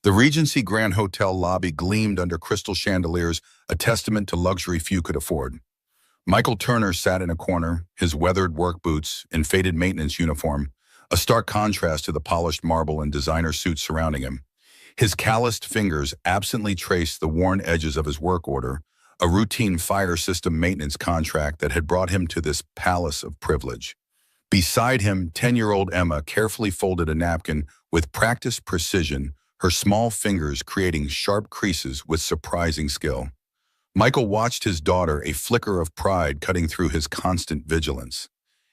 The Regency Grand Hotel lobby gleamed under crystal chandeliers, a testament to luxury few could afford. Michael Turner sat in a corner, his weathered work boots and faded maintenance uniform, a stark contrast to the polished marble and designer suits surrounding him. His calloused fingers absently traced the worn edges of his work order, a routine fire system maintenance contract that had brought him to this palace of privilege. Beside him, 10-year-old Emma carefully folded a napkin with practiced precision, her small fingers creating sharp creases with surprising skill. Michael watched his daughter, a flicker of pride cutting through his constant vigilance.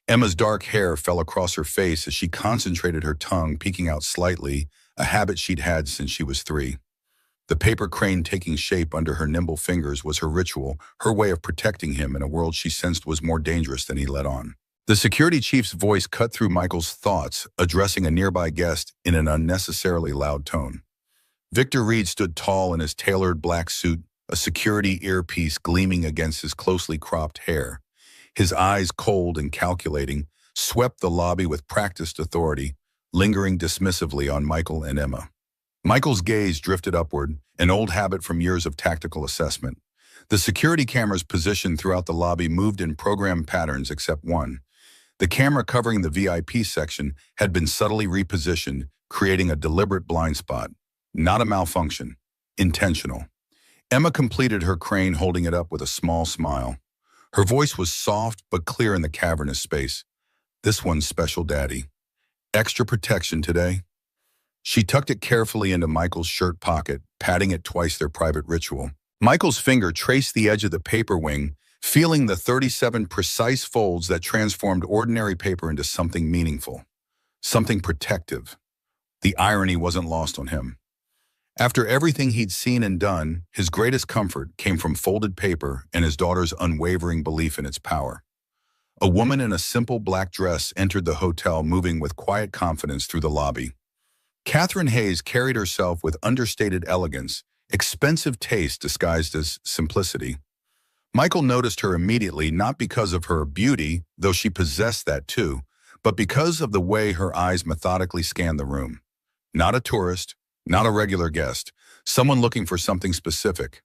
Emma's dark hair fell across her face as she concentrated, her tongue peeking out slightly, a habit she'd had since she was 3. The paper crane taking shape under her nimble fingers was her ritual, her way of protecting him in a world she sensed was more dangerous than he let on. The security chief's voice cut through Michael's thoughts, addressing a nearby guest in an unnecessarily loud tone. Victor Reed stood tall in his tailored black suit, a security earpiece gleaming against his closely cropped hair. His eyes, cold and calculating, swept the lobby with practiced authority, lingering dismissively on Michael and Emma. Michael's gaze drifted upward, an old habit from years of tactical assessment. The security cameras positioned throughout the lobby moved in programmed patterns except one. The camera covering the VIP section had been subtly repositioned, creating a deliberate blind spot. Not a malfunction. Intentional. Emma completed her crane, holding it up with a small smile. Her voice was soft but clear in the cavernous space. "This one's special, Daddy. Extra protection today?" She tucked it carefully into Michael's shirt pocket, patting it twice their private ritual. Michael's finger traced the edge of the paper wing, feeling the 37 precise folds that transformed ordinary paper into something meaningful, something protective. The irony wasn't lost on him. After everything he'd seen and done, his greatest comfort came from folded paper and his daughter's unwavering belief in its power. A woman in a simple black dress entered the hotel, moving with quiet confidence through the lobby. Catherine Hayes carried herself with understated elegance, expensive taste disguised as simplicity. Michael noticed her immediately, not because of her beauty, though she possessed that too, but because of the way her eyes methodically scanned the room. Not a tourist, not a regular guest, someone looking for something specific.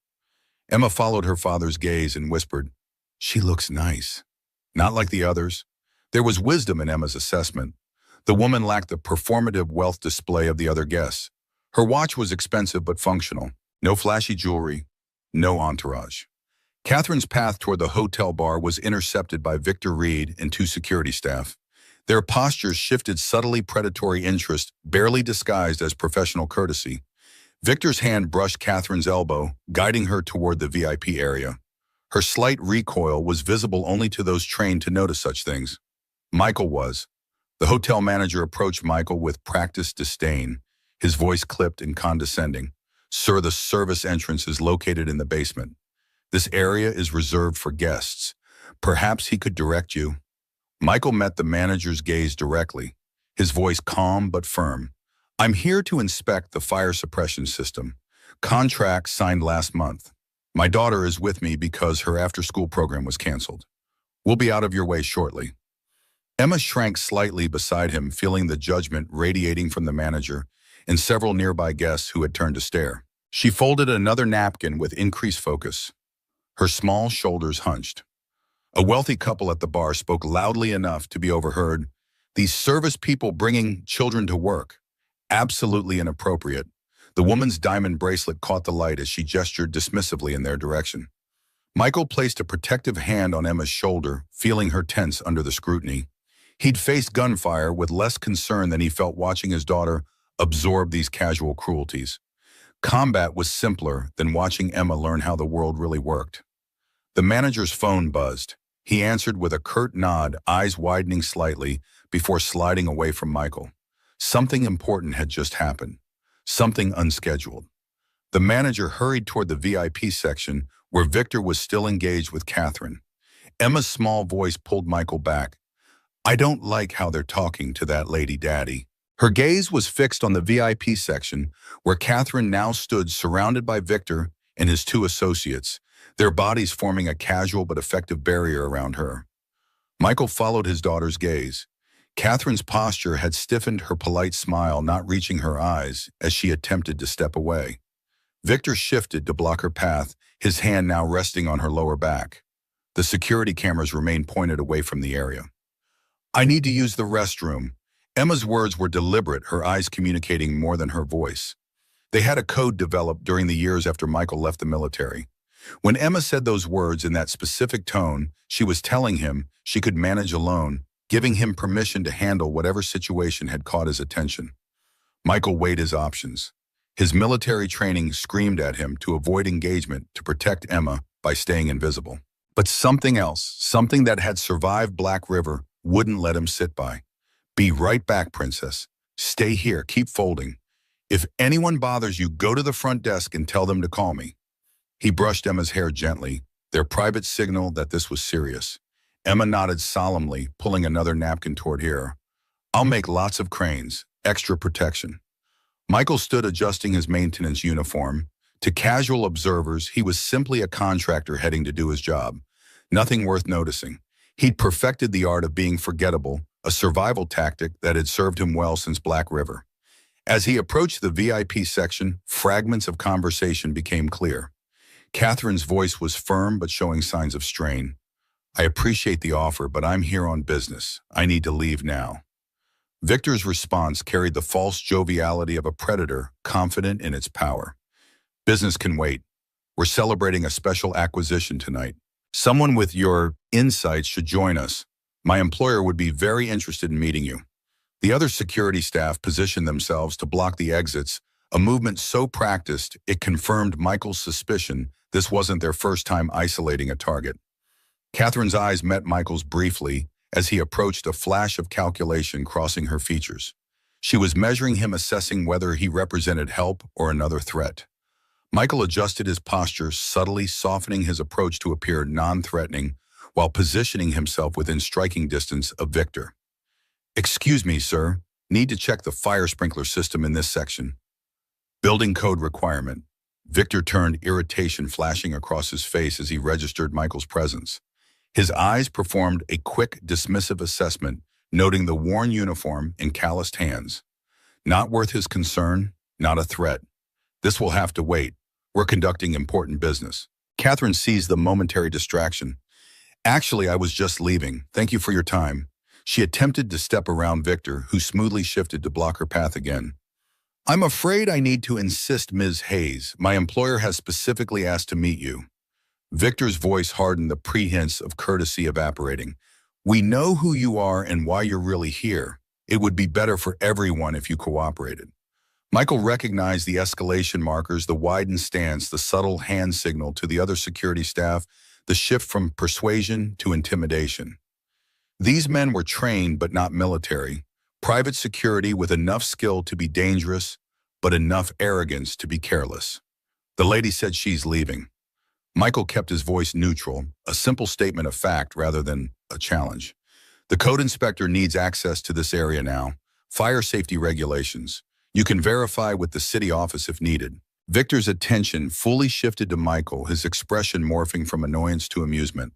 Emma followed her father's gaze and whispered, "She looks nice." Not like the others. There was wisdom in Emma's assessment. The woman lacked the performative wealth display of the other guests. Her watch was expensive but functional. No flashy jewelry, no entourage. Catherine's path toward the hotel bar was intercepted by Victor Reed and 2 security staff. Their postures shifted subtly predatory interest, barely disguised as professional courtesy. Victor's hand brushed Catherine's elbow, guiding her toward the VIP area. Her slight recoil was visible only to those trained to notice such things. Michael was. The hotel manager approached Michael with practiced disdain, his voice clipped and condescending. "Sir, the service entrance is located in the basement. This area is reserved for guests. Perhaps he could direct you." Michael met the manager's gaze directly, his voice calm but firm. "I'm here to inspect the fire suppression system. Contract signed last month. My daughter is with me because her after-school program was canceled. We'll be out of your way shortly." Emma shrank slightly beside him, feeling the judgment radiating from the manager and several nearby guests who had turned to stare. She folded another napkin with increased focus. Her small shoulders hunched. A wealthy couple at the bar spoke loudly enough to be overheard. "These service people bringing children to work. Absolutely inappropriate." The woman's diamond bracelet caught the light as she gestured dismissively in their direction. Michael placed a protective hand on Emma's shoulder, feeling her tense under the scrutiny. He'd faced gunfire with less concern than he felt watching his daughter absorb these casual cruelties. Combat was simpler than watching Emma learn how the world really worked. The manager's phone buzzed. He answered with a curt nod, eyes widening slightly before sliding away from Michael. Something important had just happened. Something unscheduled. The manager hurried toward the VIP section where Victor was still engaged with Catherine. Emma's small voice pulled Michael back. "I don't like how they're talking to that lady, Daddy." Her gaze was fixed on the VIP section where Catherine now stood surrounded by Victor and his 2 associates, their bodies forming a casual but effective barrier around her. Michael followed his daughter's gaze. Catherine's posture had stiffened, her polite smile not reaching her eyes as she attempted to step away. Victor shifted to block her path, his hand now resting on her lower back. The security cameras remained pointed away from the area. "I need to use the restroom." Emma's words were deliberate, her eyes communicating more than her voice. They had a code developed during the years after Michael left the military. When Emma said those words in that specific tone, she was telling him she could manage alone, giving him permission to handle whatever situation had caught his attention. Michael weighed his options. His military training screamed at him to avoid engagement to protect Emma by staying invisible. But something else, something that had survived Black River, wouldn't let him sit by. "Be right back, princess. Stay here, keep folding. If anyone bothers you, go to the front desk and tell them to call me." He brushed Emma's hair gently, their private signal that this was serious. Emma nodded solemnly, pulling another napkin toward her. "I'll make lots of cranes, extra protection." Michael stood adjusting his maintenance uniform. To casual observers, he was simply a contractor heading to do his job. Nothing worth noticing. He'd perfected the art of being forgettable, a survival tactic that had served him well since Black River. As he approached the VIP section, fragments of conversation became clear. Catherine's voice was firm but showing signs of strain. "I appreciate the offer, but I'm here on business. I need to leave now." Victor's response carried the false joviality of a predator, confident in its power. "Business can wait. We're celebrating a special acquisition tonight. Someone with your insights should join us. My employer would be very interested in meeting you." The other security staff positioned themselves to block the exits, a movement so practiced it confirmed Michael's suspicion this wasn't their first time isolating a target. Catherine's eyes met Michael's briefly as he approached, a flash of calculation crossing her features. She was measuring him, assessing whether he represented help or another threat. Michael adjusted his posture, subtly softening his approach to appear non-threatening while positioning himself within striking distance of Victor. "Excuse me, sir. Need to check the fire sprinkler system in this section." "Building code requirement." Victor turned, irritation flashing across his face as he registered Michael's presence. His eyes performed a quick, dismissive assessment, noting the worn uniform and calloused hands. Not worth his concern, not a threat. "This will have to wait. We're conducting important business." Catherine seized the momentary distraction. "Actually, I was just leaving. Thank you for your time." She attempted to step around Victor, who smoothly shifted to block her path again. "I'm afraid I need to insist, Ms. Hayes. My employer has specifically asked to meet you." Victor's voice hardened, the pretense of courtesy evaporating. "We know who you are and why you're really here. It would be better for everyone if you cooperated." Michael recognized the escalation markers, the widened stance, the subtle hand signal to the other security staff, the shift from persuasion to intimidation. These men were trained but not military, private security with enough skill to be dangerous, but enough arrogance to be careless. "The lady said she's leaving." Michael kept his voice neutral, a simple statement of fact rather than a challenge. "The code inspector needs access to this area now. Fire safety regulations. You can verify with the city office if needed." Victor's attention fully shifted to Michael, his expression morphing from annoyance to amusement.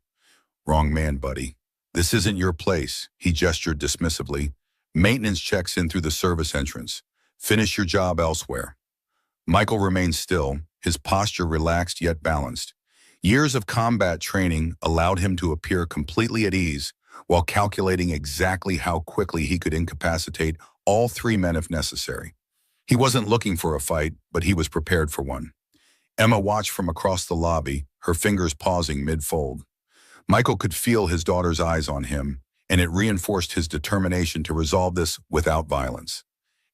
"Wrong man, buddy. This isn't your place," he gestured dismissively. "Maintenance checks in through the service entrance. Finish your job elsewhere." Michael remained still, his posture relaxed yet balanced. Years of combat training allowed him to appear completely at ease while calculating exactly how quickly he could incapacitate all three men if necessary. He wasn't looking for a fight, but he was prepared for one. Emma watched from across the lobby, her fingers pausing mid-fold. Michael could feel his daughter's eyes on him, and it reinforced his determination to resolve this without violence.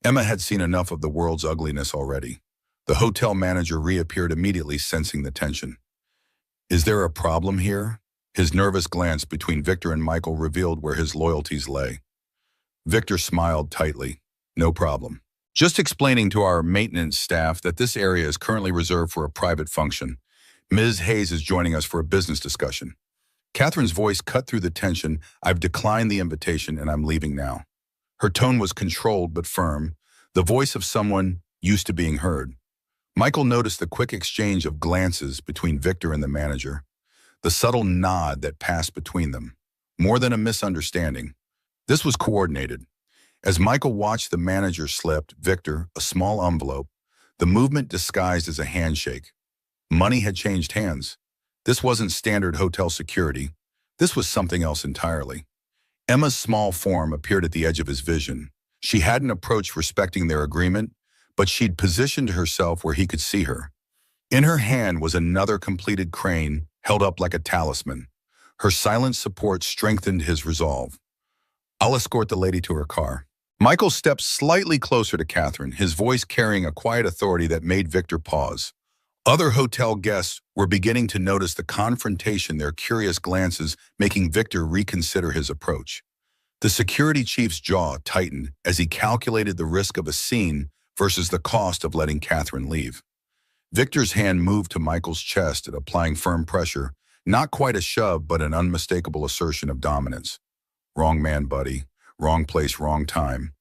Emma had seen enough of the world's ugliness already. The hotel manager reappeared immediately, sensing the tension. "Is there a problem here?" His nervous glance between Victor and Michael revealed where his loyalties lay. Victor smiled tightly. "No problem. Just explaining to our maintenance staff that this area is currently reserved for a private function. Ms. Hayes is joining us for a business discussion." Catherine's voice cut through the tension. "I've declined the invitation and I'm leaving now." Her tone was controlled but firm, the voice of someone used to being heard. Michael noticed the quick exchange of glances between Victor and the manager, the subtle nod that passed between them. More than a misunderstanding, This was coordinated. As Michael watched the manager slip Victor a small envelope, the movement disguised as a handshake. Money had changed hands. This wasn't standard hotel security. This was something else entirely. Emma's small form appeared at the edge of his vision. She hadn't approached respecting their agreement, but she'd positioned herself where he could see her. In her hand was another completed crane, held up like a talisman. Her silent support strengthened his resolve. "I'll escort the lady to her car." Michael stepped slightly closer to Catherine, his voice carrying a quiet authority that made Victor pause. Other hotel guests were beginning to notice the confrontation, their curious glances making Victor reconsider his approach. The security chief's jaw tightened as he calculated the risk of a scene versus the cost of letting Catherine leave. Victor's hand moved to Michael's chest, applying firm pressure, not quite a shove, but an unmistakable assertion of dominance. "Wrong man, buddy. Wrong place, wrong time.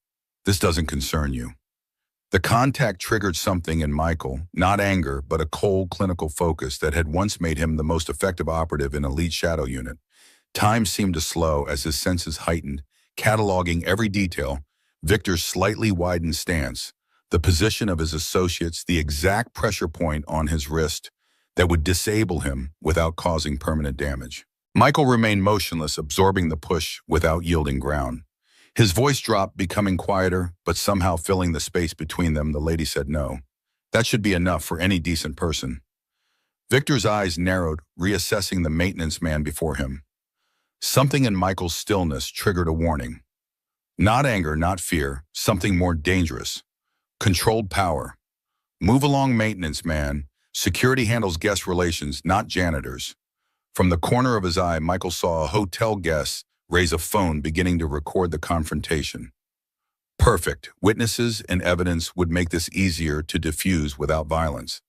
This doesn't concern you." The contact triggered something in Michael, not anger, but a cold, clinical focus that had once made him the most effective operative in elite shadow unit. Time seemed to slow as his senses heightened, cataloging every detail. Victor's slightly widened stance, the position of his associates, the exact pressure point on his wrist that would disable him without causing permanent damage. Michael remained motionless, absorbing the push without yielding ground. His voice dropped, becoming quieter, but somehow filling the space between them. The lady said no. That should be enough for any decent person. Victor's eyes narrowed, reassessing the maintenance man before him. Something in Michael's stillness triggered a warning. Not anger, not fear, something more dangerous. Controlled power. "Move along, maintenance man. Security handles guest relations, not janitors." From the corner of his eye, Michael saw a hotel guest raise a phone, beginning to record the confrontation. Perfect. Witnesses and evidence would make this easier to diffuse without violence.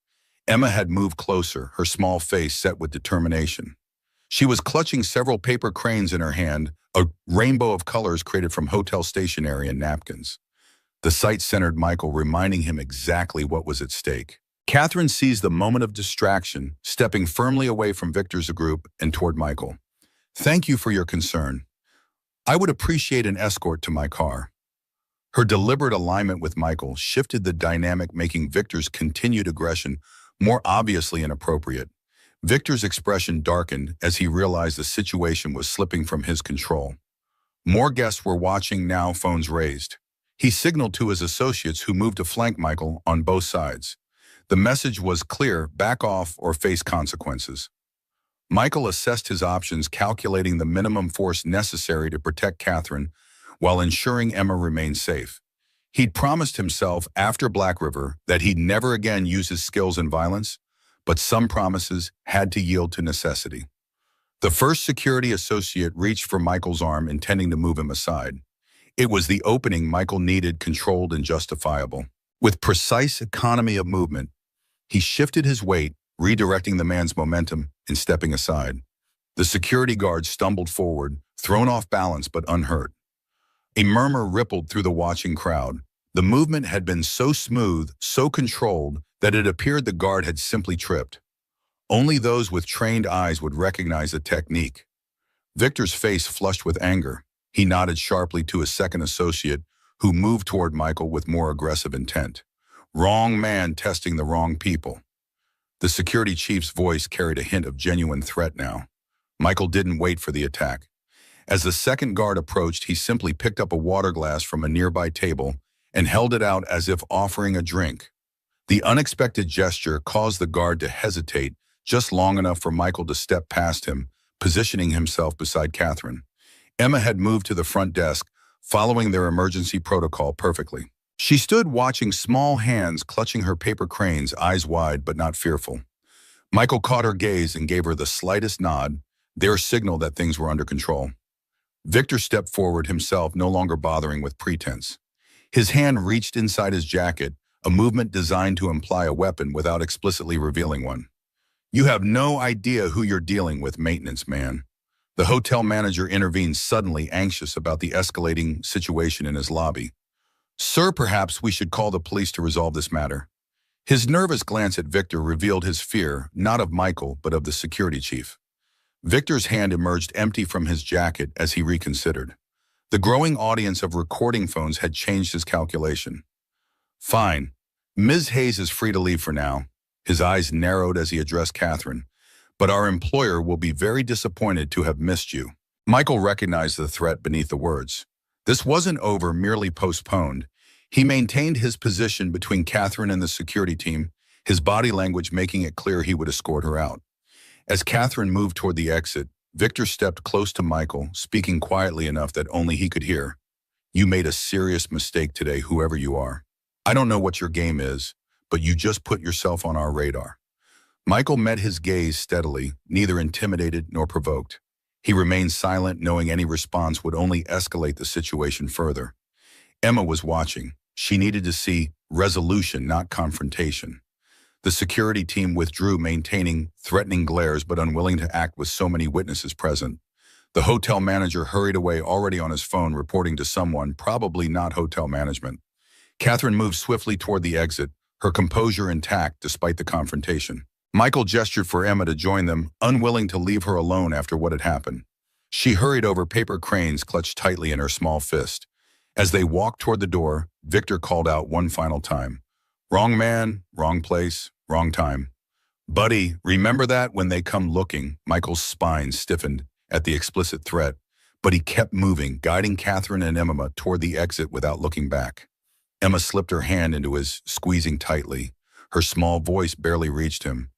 Emma had moved closer, her small face set with determination. She was clutching several paper cranes in her hand, a rainbow of colors created from hotel stationery and napkins. The sight centered Michael, reminding him exactly what was at stake. Catherine seized the moment of distraction, stepping firmly away from Victor's group and toward Michael. "Thank you for your concern. I would appreciate an escort to my car." Her deliberate alignment with Michael shifted the dynamic, making Victor's continued aggression more obviously inappropriate. Victor's expression darkened as he realized the situation was slipping from his control. More guests were watching now, phones raised. He signaled to his associates, who moved to flank Michael on both sides. The message was clear: back off or face consequences. Michael assessed his options, calculating the minimum force necessary to protect Catherine while ensuring Emma remained safe. He'd promised himself after Black River that he'd never again use his skills in violence, but some promises had to yield to necessity. The first security associate reached for Michael's arm, intending to move him aside. It was the opening Michael needed, controlled and justifiable. With precise economy of movement, he shifted his weight, redirecting the man's momentum and stepping aside. The security guard stumbled forward, thrown off balance but unhurt. A murmur rippled through the watching crowd. The movement had been so smooth, so controlled, that it appeared the guard had simply tripped. Only those with trained eyes would recognize the technique. Victor's face flushed with anger. He nodded sharply to his second associate, who moved toward Michael with more aggressive intent. Wrong man testing the wrong people. The security chief's voice carried a hint of genuine threat now. Michael didn't wait for the attack. As the second guard approached, he simply picked up a water glass from a nearby table and held it out as if offering a drink. The unexpected gesture caused the guard to hesitate just long enough for Michael to step past him, positioning himself beside Catherine. Emma had moved to the front desk, following their emergency protocol perfectly. She stood watching, small hands clutching her paper cranes, eyes wide but not fearful. Michael caught her gaze and gave her the slightest nod, their signal that things were under control. Victor stepped forward, himself no longer bothering with pretense. His hand reached inside his jacket, a movement designed to imply a weapon without explicitly revealing one. "You have no idea who you're dealing with, maintenance man." The hotel manager intervened suddenly, anxious about the escalating situation in his lobby. "Sir, perhaps we should call the police to resolve this matter." His nervous glance at Victor revealed his fear, not of Michael, but of the security chief. Victor's hand emerged empty from his jacket as he reconsidered. The growing audience of recording phones had changed his calculation. Fine. Ms. Hayes is free to leave for now. His eyes narrowed as he addressed Catherine. But our employer will be very disappointed to have missed you. Michael recognized the threat beneath the words. This wasn't over, merely postponed. He maintained his position between Catherine and the security team, his body language making it clear he would escort her out. As Catherine moved toward the exit, Victor stepped close to Michael, speaking quietly enough that only he could hear. You made a serious mistake today, whoever you are. I don't know what your game is, but you just put yourself on our radar. Michael met his gaze steadily, neither intimidated nor provoked. He remained silent, knowing any response would only escalate the situation further. Emma was watching. She needed to see resolution, not confrontation. The security team withdrew, maintaining threatening glares but unwilling to act with so many witnesses present. The hotel manager hurried away, already on his phone, reporting to someone, probably not hotel management. Catherine moved swiftly toward the exit, her composure intact despite the confrontation. Michael gestured for Emma to join them, unwilling to leave her alone after what had happened. She hurried over, paper cranes clutched tightly in her small fist. As they walked toward the door, Victor called out one final time. Wrong man, wrong place, wrong time. Buddy, remember that when they come looking. Michael's spine stiffened at the explicit threat, but he kept moving, guiding Catherine and Emma toward the exit without looking back. Emma slipped her hand into his, squeezing tightly. Her small voice barely reached him.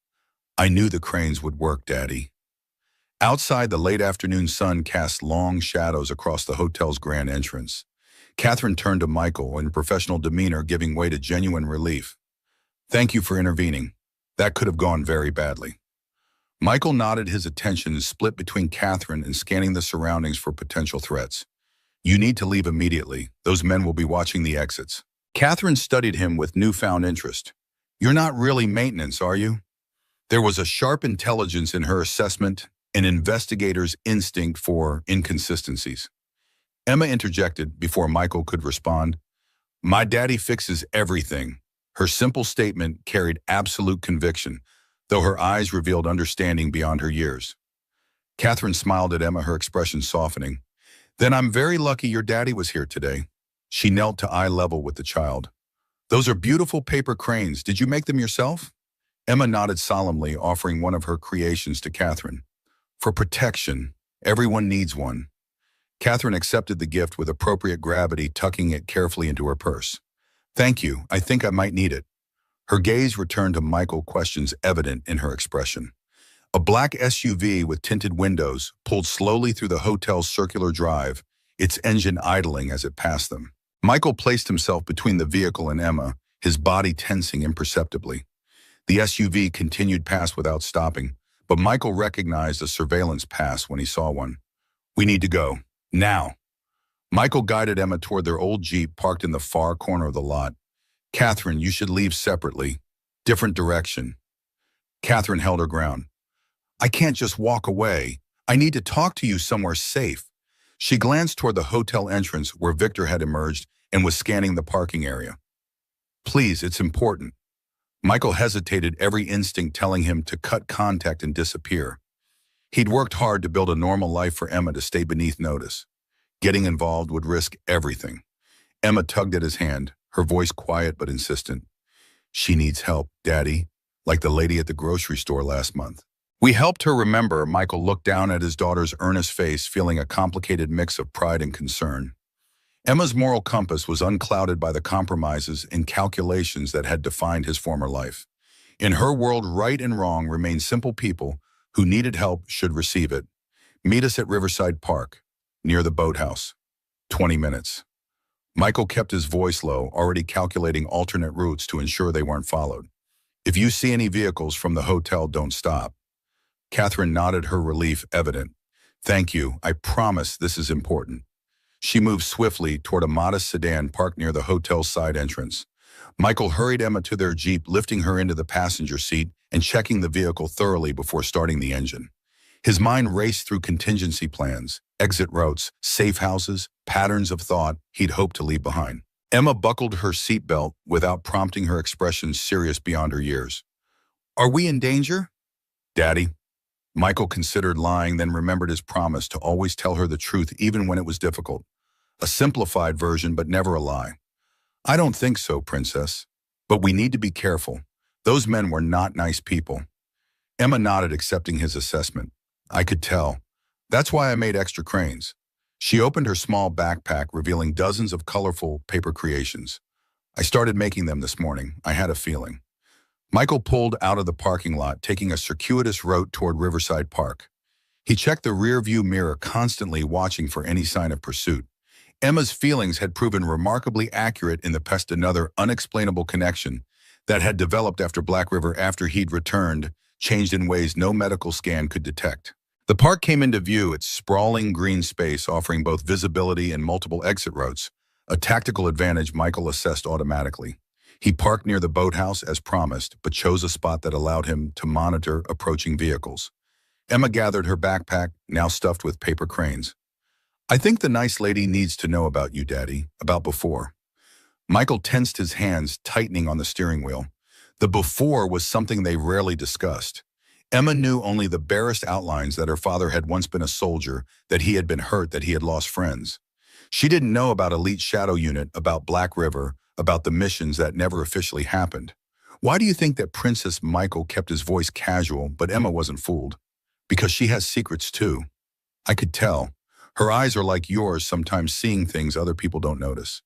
I knew the cranes would work, Daddy. Outside, the late afternoon sun cast long shadows across the hotel's grand entrance. Catherine turned to Michael in professional demeanor, giving way to genuine relief. Thank you for intervening. That could have gone very badly. Michael nodded, his attention split between Catherine and scanning the surroundings for potential threats. You need to leave immediately. Those men will be watching the exits. Catherine studied him with newfound interest. You're not really maintenance, are you? There was a sharp intelligence in her assessment, an investigator's instinct for inconsistencies. Emma interjected before Michael could respond. My daddy fixes everything. Her simple statement carried absolute conviction, though her eyes revealed understanding beyond her years. Catherine smiled at Emma, her expression softening. Then I'm very lucky your daddy was here today. She knelt to eye level with the child. Those are beautiful paper cranes. Did you make them yourself? Emma nodded solemnly, offering one of her creations to Catherine. For protection, everyone needs one. Catherine accepted the gift with appropriate gravity, tucking it carefully into her purse. Thank you, I think I might need it. Her gaze returned to Michael, questions evident in her expression. A black SUV with tinted windows pulled slowly through the hotel's circular drive, its engine idling as it passed them. Michael placed himself between the vehicle and Emma, his body tensing imperceptibly. The SUV continued past without stopping, but Michael recognized a surveillance pass when he saw one. We need to go. Now. Michael guided Emma toward their old Jeep parked in the far corner of the lot. Catherine, you should leave separately. Different direction. Catherine held her ground. I can't just walk away. I need to talk to you somewhere safe. She glanced toward the hotel entrance where Victor had emerged and was scanning the parking area. Please, it's important. Michael hesitated, every instinct telling him to cut contact and disappear. He'd worked hard to build a normal life for Emma to stay beneath notice. Getting involved would risk everything. Emma tugged at his hand, her voice quiet but insistent. She needs help, Daddy, like the lady at the grocery store last month. We helped her remember. Michael looked down at his daughter's earnest face, feeling a complicated mix of pride and concern. Emma's moral compass was unclouded by the compromises and calculations that had defined his former life. In her world, right and wrong remained simple. People who needed help should receive it. Meet us at Riverside Park, near the boathouse. 20 minutes. Michael kept his voice low, already calculating alternate routes to ensure they weren't followed. If you see any vehicles from the hotel, don't stop. Catherine nodded, her relief evident. Thank you. I promise this is important. She moved swiftly toward a modest sedan parked near the hotel's side entrance. Michael hurried Emma to their Jeep, lifting her into the passenger seat and checking the vehicle thoroughly before starting the engine. His mind raced through contingency plans, exit routes, safe houses, patterns of thought he'd hoped to leave behind. Emma buckled her seatbelt without prompting, her expression serious beyond her years. Are we in danger? Daddy. Michael considered lying, then remembered his promise to always tell her the truth even when it was difficult. A simplified version, but never a lie. I don't think so, Princess. But we need to be careful. Those men were not nice people. Emma nodded, accepting his assessment. I could tell. That's why I made extra cranes. She opened her small backpack, revealing dozens of colorful paper creations. I started making them this morning. I had a feeling. Michael pulled out of the parking lot, taking a circuitous route toward Riverside Park. He checked the rear-view mirror, constantly watching for any sign of pursuit. Emma's feelings had proven remarkably accurate in the past, another unexplainable connection that had developed after Black River after he'd returned, changed in ways no medical scan could detect. The park came into view, its sprawling green space offering both visibility and multiple exit routes, a tactical advantage Michael assessed automatically. He parked near the boathouse as promised, but chose a spot that allowed him to monitor approaching vehicles. Emma gathered her backpack, now stuffed with paper cranes. I think the nice lady needs to know about you, Daddy, about before. Michael tensed his hands, tightening on the steering wheel. The before was something they rarely discussed. Emma knew only the barest outlines, that her father had once been a soldier, that he had been hurt, that he had lost friends. She didn't know about Elite Shadow Unit, about Black River, about the missions that never officially happened. Why do you think that Princess Michael kept his voice casual, but Emma wasn't fooled? Because she has secrets too. I could tell. Her eyes are like yours, sometimes seeing things other people don't notice.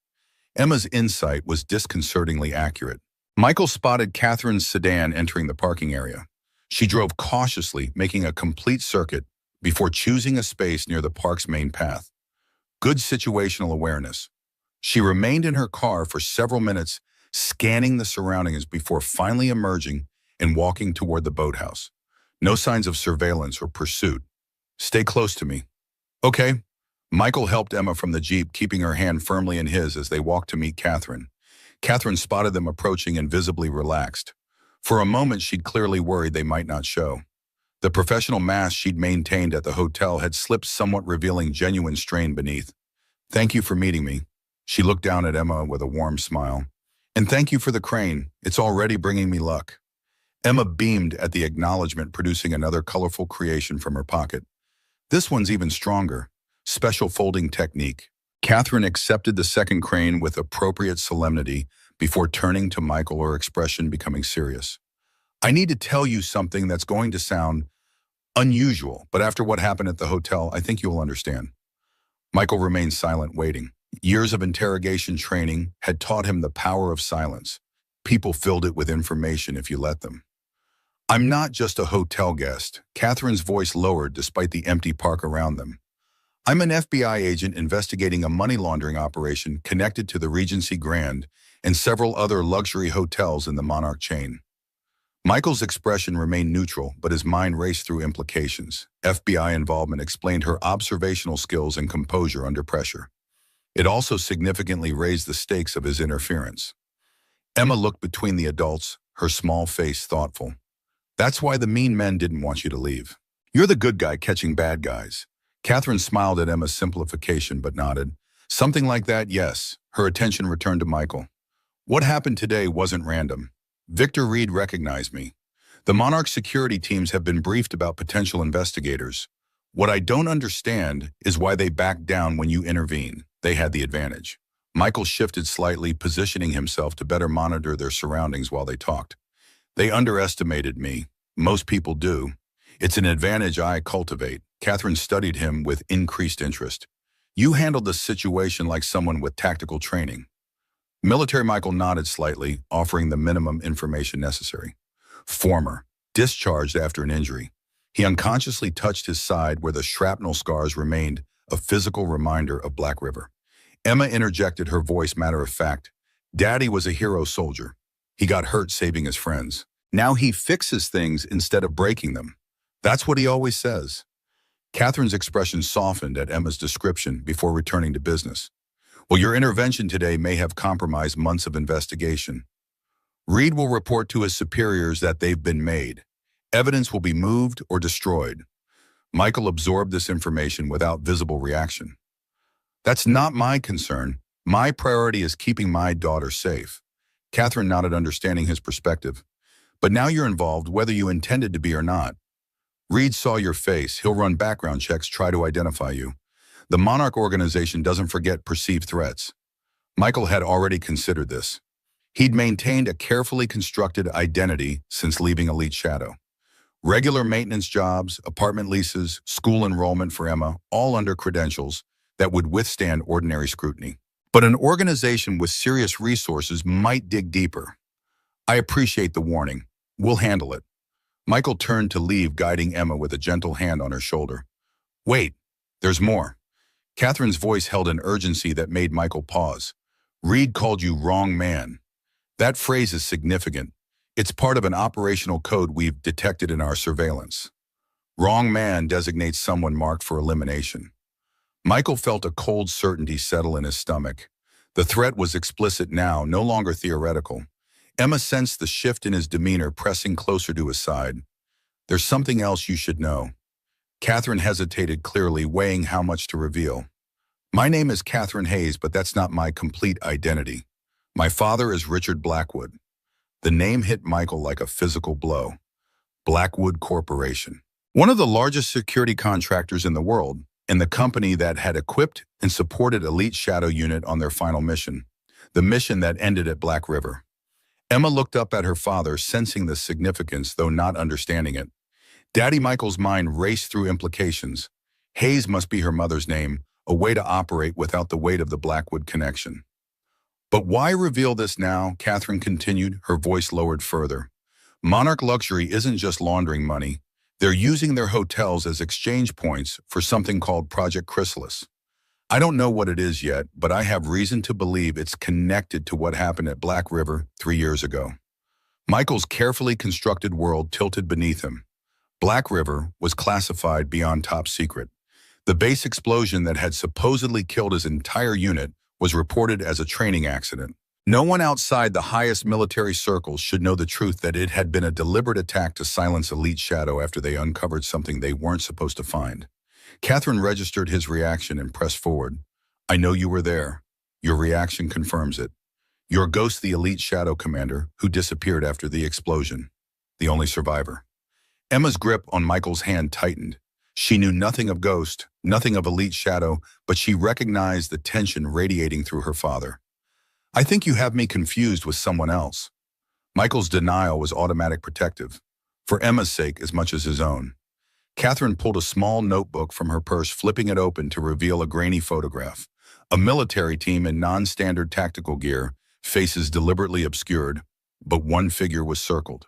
Emma's insight was disconcertingly accurate. Michael spotted Catherine's sedan entering the parking area. She drove cautiously, making a complete circuit before choosing a space near the park's main path. Good situational awareness. She remained in her car for several minutes, scanning the surroundings before finally emerging and walking toward the boathouse. No signs of surveillance or pursuit. Stay close to me. Okay. Michael helped Emma from the Jeep, keeping her hand firmly in his as they walked to meet Catherine. Catherine spotted them approaching and visibly relaxed. For a moment, she'd clearly worried they might not show. The professional mask she'd maintained at the hotel had slipped, somewhat revealing genuine strain beneath. Thank you for meeting me. She looked down at Emma with a warm smile. And thank you for the crane. It's already bringing me luck. Emma beamed at the acknowledgement, producing another colorful creation from her pocket. This one's even stronger. Special folding technique. Catherine accepted the second crane with appropriate solemnity before turning to Michael, her expression becoming serious. I need to tell you something that's going to sound unusual, but after what happened at the hotel, I think you'll understand. Michael remained silent, waiting. Years of interrogation training had taught him the power of silence. People filled it with information if you let them. I'm not just a hotel guest. Catherine's voice lowered despite the empty park around them. I'm an FBI agent investigating a money laundering operation connected to the Regency Grand and several other luxury hotels in the Monarch chain. Michael's expression remained neutral, but his mind raced through implications. FBI involvement explained her observational skills and composure under pressure. It also significantly raised the stakes of his interference. Emma looked between the adults, her small face thoughtful. That's why the mean men didn't want you to leave. You're the good guy catching bad guys. Catherine smiled at Emma's simplification but nodded. Something like that, yes. Her attention returned to Michael. What happened today wasn't random. Victor Reed recognized me. The Monarch security teams have been briefed about potential investigators. What I don't understand is why they backed down when you intervened. They had the advantage. Michael shifted slightly, positioning himself to better monitor their surroundings while they talked. They underestimated me. Most people do. It's an advantage I cultivate. Catherine studied him with increased interest. You handled the situation like someone with tactical training. Military Michael nodded slightly, offering the minimum information necessary. Former, discharged after an injury. He unconsciously touched his side where the shrapnel scars remained, a physical reminder of Black River. Emma interjected, her voice matter of fact. Daddy was a hero soldier. He got hurt saving his friends. Now he fixes things instead of breaking them. That's what he always says. Catherine's expression softened at Emma's description before returning to business. Well, your intervention today may have compromised months of investigation. Reed will report to his superiors that they've been made. Evidence will be moved or destroyed. Michael absorbed this information without visible reaction. That's not my concern. My priority is keeping my daughter safe. Catherine nodded, understanding his perspective. But now you're involved, whether you intended to be or not. Reed saw your face. He'll run background checks, try to identify you. The Monarch organization doesn't forget perceived threats. Michael had already considered this. He'd maintained a carefully constructed identity since leaving Elite Shadow. Regular maintenance jobs, apartment leases, school enrollment for Emma, all under credentials that would withstand ordinary scrutiny. But an organization with serious resources might dig deeper. I appreciate the warning. We'll handle it. Michael turned to leave, guiding Emma with a gentle hand on her shoulder. Wait, there's more. Catherine's voice held an urgency that made Michael pause. Reed called you wrong man. That phrase is significant. It's part of an operational code we've detected in our surveillance. Wrong man designates someone marked for elimination. Michael felt a cold certainty settle in his stomach. The threat was explicit now, no longer theoretical. Emma sensed the shift in his demeanor, pressing closer to his side. There's something else you should know. Catherine hesitated, clearly weighing how much to reveal. My name is Catherine Hayes, but that's not my complete identity. My father is Richard Blackwood. The name hit Michael like a physical blow. Blackwood Corporation. One of the largest security contractors in the world, and the company that had equipped and supported Elite Shadow Unit on their final mission. The mission that ended at Black River. Emma looked up at her father, sensing the significance, though not understanding it. Daddy Michael's mind raced through implications. Hayes must be her mother's name, a way to operate without the weight of the Blackwood connection. But why reveal this now? Catherine continued, her voice lowered further. Monarch Luxury isn't just laundering money. They're using their hotels as exchange points for something called Project Chrysalis. I don't know what it is yet, but I have reason to believe it's connected to what happened at Black River 3 years ago. Michael's carefully constructed world tilted beneath him. Black River was classified beyond top secret. The base explosion that had supposedly killed his entire unit was reported as a training accident. No one outside the highest military circles should know the truth that it had been a deliberate attack to silence Elite Shadow after they uncovered something they weren't supposed to find. Catherine registered his reaction and pressed forward. I know you were there. Your reaction confirms it. You're Ghost, the Elite Shadow commander, who disappeared after the explosion. The only survivor. Emma's grip on Michael's hand tightened. She knew nothing of Ghost, nothing of Elite Shadow, but she recognized the tension radiating through her father. I think you have me confused with someone else. Michael's denial was automatic protective, for Emma's sake as much as his own. Catherine pulled a small notebook from her purse, flipping it open to reveal a grainy photograph. A military team in non-standard tactical gear, faces deliberately obscured, but one figure was circled.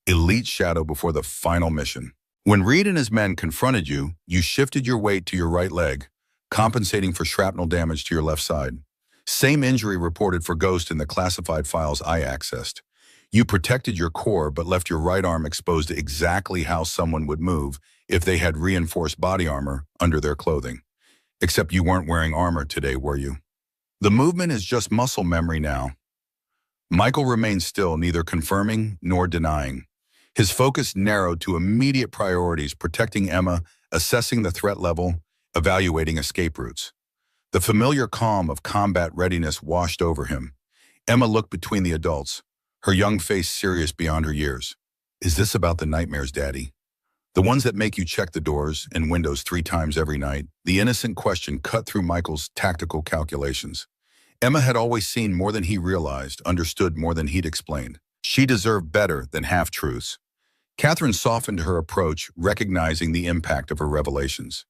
Elite Shadow before the final mission. When Reed and his men confronted you, you shifted your weight to your right leg, compensating for shrapnel damage to your left side. Same injury reported for Ghost in the classified files I accessed. You protected your core but left your right arm exposed to exactly how someone would move if they had reinforced body armor under their clothing. Except you weren't wearing armor today, were you? The movement is just muscle memory now. Michael remained still, neither confirming nor denying. His focus narrowed to immediate priorities, protecting Emma, assessing the threat level, evaluating escape routes. The familiar calm of combat readiness washed over him. Emma looked between the adults, her young face serious beyond her years. Is this about the nightmares, Daddy? The ones that make you check the doors and windows 3 times every night? The innocent question cut through Michael's tactical calculations. Emma had always seen more than he realized, understood more than he'd explained. She deserved better than half-truths. Catherine softened her approach, recognizing the impact of her revelations.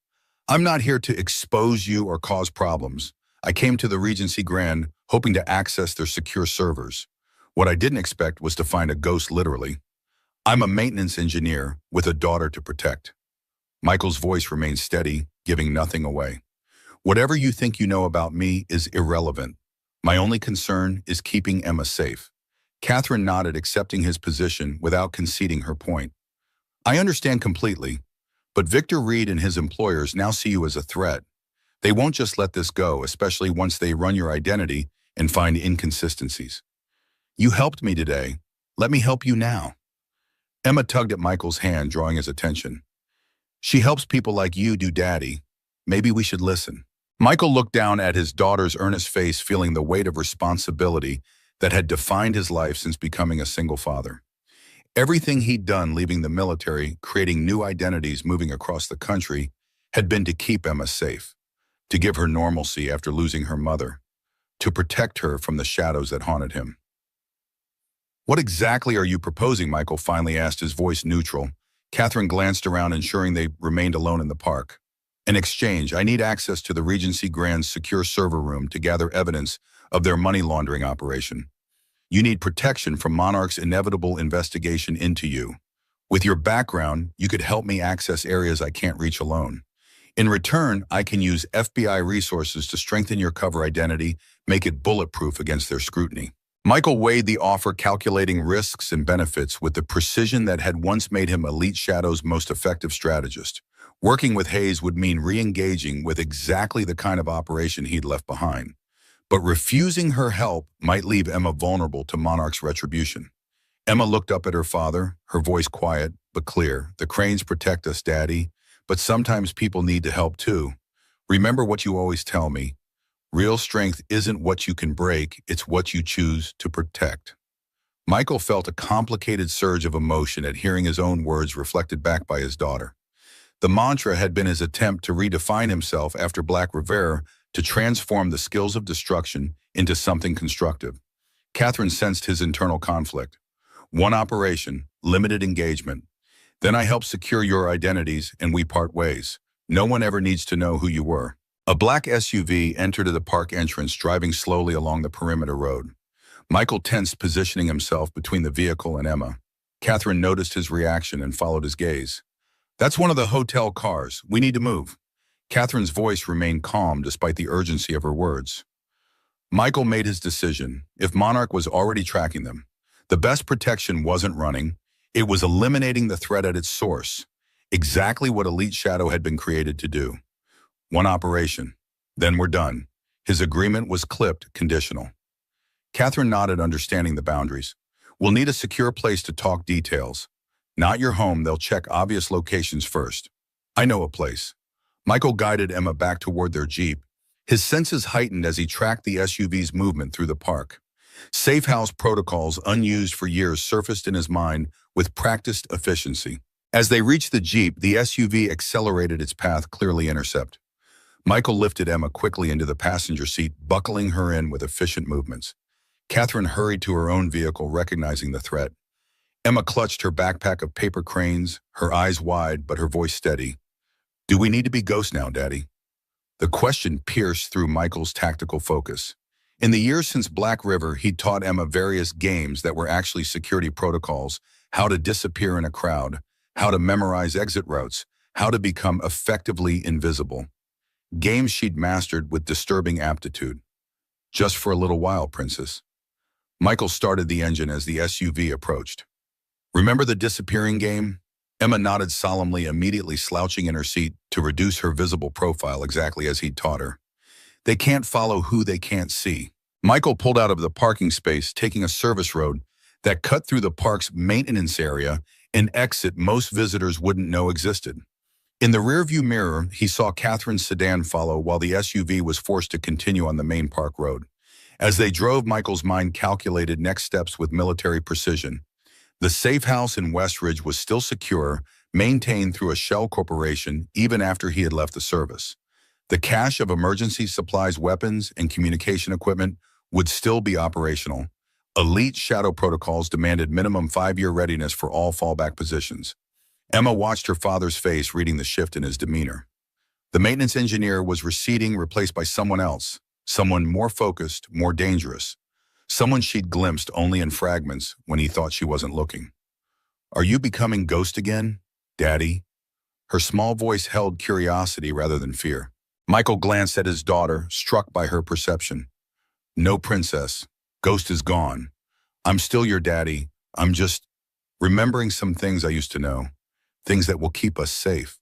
I'm not here to expose you or cause problems. I came to the Regency Grand hoping to access their secure servers. What I didn't expect was to find a ghost, literally. I'm a maintenance engineer with a daughter to protect. Michael's voice remained steady, giving nothing away. Whatever you think you know about me is irrelevant. My only concern is keeping Emma safe. Catherine nodded, accepting his position without conceding her point. I understand completely, but Victor Reed and his employers now see you as a threat. They won't just let this go, especially once they run your identity and find inconsistencies. You helped me today. Let me help you now. Emma tugged at Michael's hand, drawing his attention. She helps people like you do, Daddy. Maybe we should listen. Michael looked down at his daughter's earnest face, feeling the weight of responsibility that had defined his life since becoming a single father. Everything he'd done leaving the military, creating new identities, moving across the country, had been to keep Emma safe. to give her normalcy after losing her mother, to protect her from the shadows that haunted him. "What exactly are you proposing?" Michael finally asked, his voice neutral. Catherine glanced around, ensuring they remained alone in the park. "In exchange, I need access to the Regency Grand's secure server room to gather evidence of their money laundering operation. You need protection from Monarch's inevitable investigation into you. With your background, you could help me access areas I can't reach alone. In return, I can use FBI resources to strengthen your cover identity, make it bulletproof against their scrutiny." Michael weighed the offer, calculating risks and benefits with the precision that had once made him Elite Shadow's most effective strategist. Working with Hayes would mean re-engaging with exactly the kind of operation he'd left behind. But refusing her help might leave Emma vulnerable to Monarch's retribution. Emma looked up at her father, her voice quiet but clear. "The Cranes protect us, Daddy, but sometimes people need to help too. Remember what you always tell me. Real strength isn't what you can break, it's what you choose to protect." Michael felt a complicated surge of emotion at hearing his own words reflected back by his daughter. The mantra had been his attempt to redefine himself after Black River, to transform the skills of destruction into something constructive. Catherine sensed his internal conflict. "One operation, limited engagement. Then I help secure your identities and we part ways. No one ever needs to know who you were." A black SUV entered the park entrance, driving slowly along the perimeter road. Michael tensed, positioning himself between the vehicle and Emma. Catherine noticed his reaction and followed his gaze. "That's one of the hotel cars. We need to move." Catherine's voice remained calm despite the urgency of her words. Michael made his decision. If Monarch was already tracking them, the best protection wasn't running. It was eliminating the threat at its source. Exactly what Elite Shadow had been created to do. One operation. Then we're done. His agreement was clipped, conditional. Catherine nodded, understanding the boundaries. "We'll need a secure place to talk details. Not your home, they'll check obvious locations first." "I know a place." Michael guided Emma back toward their Jeep. His senses heightened as he tracked the SUV's movement through the park. Safe house protocols unused for years surfaced in his mind with practiced efficiency. As they reached the Jeep, the SUV accelerated its path, clearly intercept. Michael lifted Emma quickly into the passenger seat, buckling her in with efficient movements. Catherine hurried to her own vehicle, recognizing the threat. Emma clutched her backpack of paper cranes, her eyes wide but her voice steady. "Do we need to be ghosts now, Daddy?" The question pierced through Michael's tactical focus. In the years since Black River, he'd taught Emma various games that were actually security protocols: how to disappear in a crowd, how to memorize exit routes, how to become effectively invisible. Games she'd mastered with disturbing aptitude. "Just for a little while, Princess." Michael started the engine as the SUV approached. "Remember the disappearing game?" Emma nodded solemnly, immediately slouching in her seat to reduce her visible profile exactly as he'd taught her. "They can't follow who they can't see." Michael pulled out of the parking space, taking a service road that cut through the park's maintenance area, an exit most visitors wouldn't know existed. In the rearview mirror, he saw Catherine's sedan follow while the SUV was forced to continue on the main park road. As they drove, Michael's mind calculated next steps with military precision. The safe house in Westridge was still secure, maintained through a shell corporation even after he had left the service. The cache of emergency supplies, weapons, and communication equipment would still be operational. Elite Shadow protocols demanded minimum 5-year readiness for all fallback positions. Emma watched her father's face, reading the shift in his demeanor. The maintenance engineer was receding, replaced by someone else, someone more focused, more dangerous, someone she'd glimpsed only in fragments when he thought she wasn't looking. "Are you becoming ghost again, Daddy?" Her small voice held curiosity rather than fear. Michael glanced at his daughter, struck by her perception. "No, Princess. Ghost is gone. I'm still your daddy. I'm just remembering some things I used to know. Things that will keep us safe."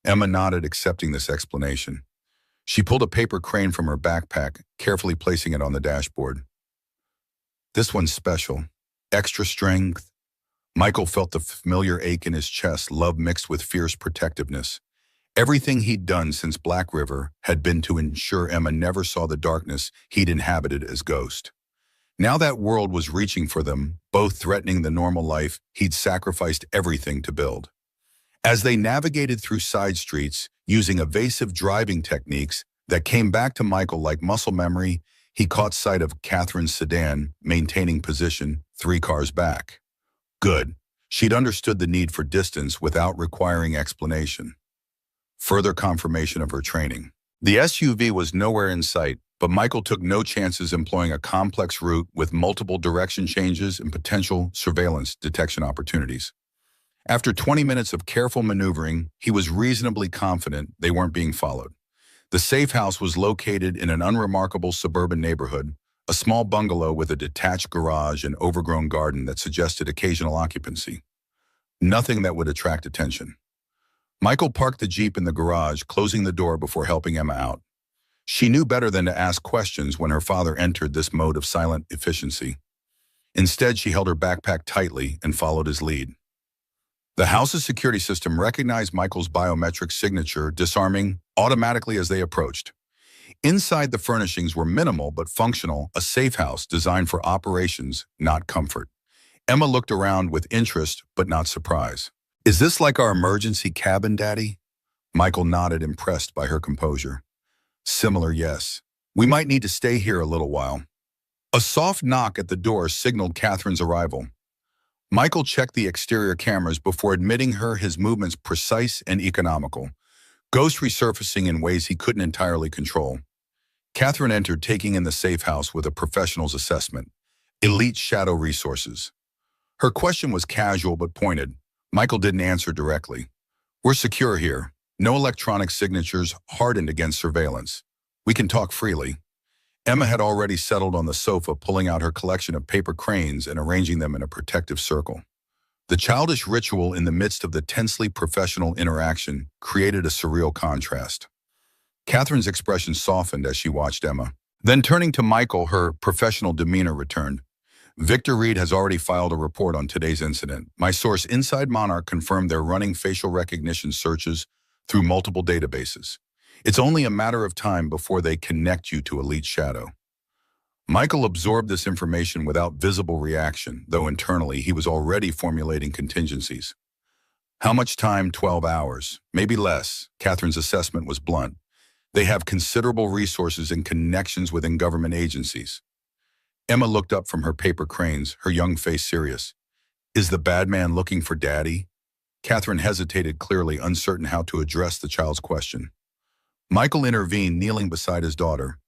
Emma nodded, accepting this explanation. She pulled a paper crane from her backpack, carefully placing it on the dashboard. "This one's special. Extra strength." Michael felt the familiar ache in his chest, love mixed with fierce protectiveness. Everything he'd done since Black River had been to ensure Emma never saw the darkness he'd inhabited as Ghost. Now that world was reaching for them, both threatening the normal life he'd sacrificed everything to build. As they navigated through side streets, using evasive driving techniques, that came back to Michael like muscle memory. He caught sight of Catherine's sedan, maintaining position 3 cars back. Good. She'd understood the need for distance without requiring explanation. Further confirmation of her training. The SUV was nowhere in sight, but Michael took no chances employing a complex route with multiple direction changes and potential surveillance detection opportunities. After 20 minutes of careful maneuvering, he was reasonably confident they weren't being followed. The safe house was located in an unremarkable suburban neighborhood, a small bungalow with a detached garage and overgrown garden that suggested occasional occupancy. Nothing that would attract attention. Michael parked the Jeep in the garage, closing the door before helping Emma out. She knew better than to ask questions when her father entered this mode of silent efficiency. Instead, she held her backpack tightly and followed his lead. The house's security system recognized Michael's biometric signature, disarming automatically as they approached. Inside, the furnishings were minimal but functional, a safe house designed for operations, not comfort. Emma looked around with interest but not surprise. "Is this like our emergency cabin, Daddy?" Michael nodded, impressed by her composure. "Similar, yes. We might need to stay here a little while." A soft knock at the door signaled Catherine's arrival. Michael checked the exterior cameras before admitting her his movements precise and economical, ghost resurfacing in ways he couldn't entirely control. Catherine entered, taking in the safe house with a professional's assessment. Elite shadow resources. Her question was casual but pointed. Michael didn't answer directly. "We're secure here. No electronic signatures hardened against surveillance. We can talk freely." Emma had already settled on the sofa, pulling out her collection of paper cranes and arranging them in a protective circle. The childish ritual in the midst of the tensely professional interaction created a surreal contrast. Catherine's expression softened as she watched Emma. Then turning to Michael, her professional demeanor returned. "Victor Reed has already filed a report on today's incident. My source inside Monarch confirmed they're running facial recognition searches through multiple databases. It's only a matter of time before they connect you to Elite Shadow." Michael absorbed this information without visible reaction, though internally he was already formulating contingencies. "How much time?" 12 hours. Maybe less. Catherine's assessment was blunt. "They have considerable resources and connections within government agencies." Emma looked up from her paper cranes, her young face serious. "Is the bad man looking for Daddy?" Catherine hesitated, clearly uncertain how to address the child's question. Michael intervened, kneeling beside his daughter.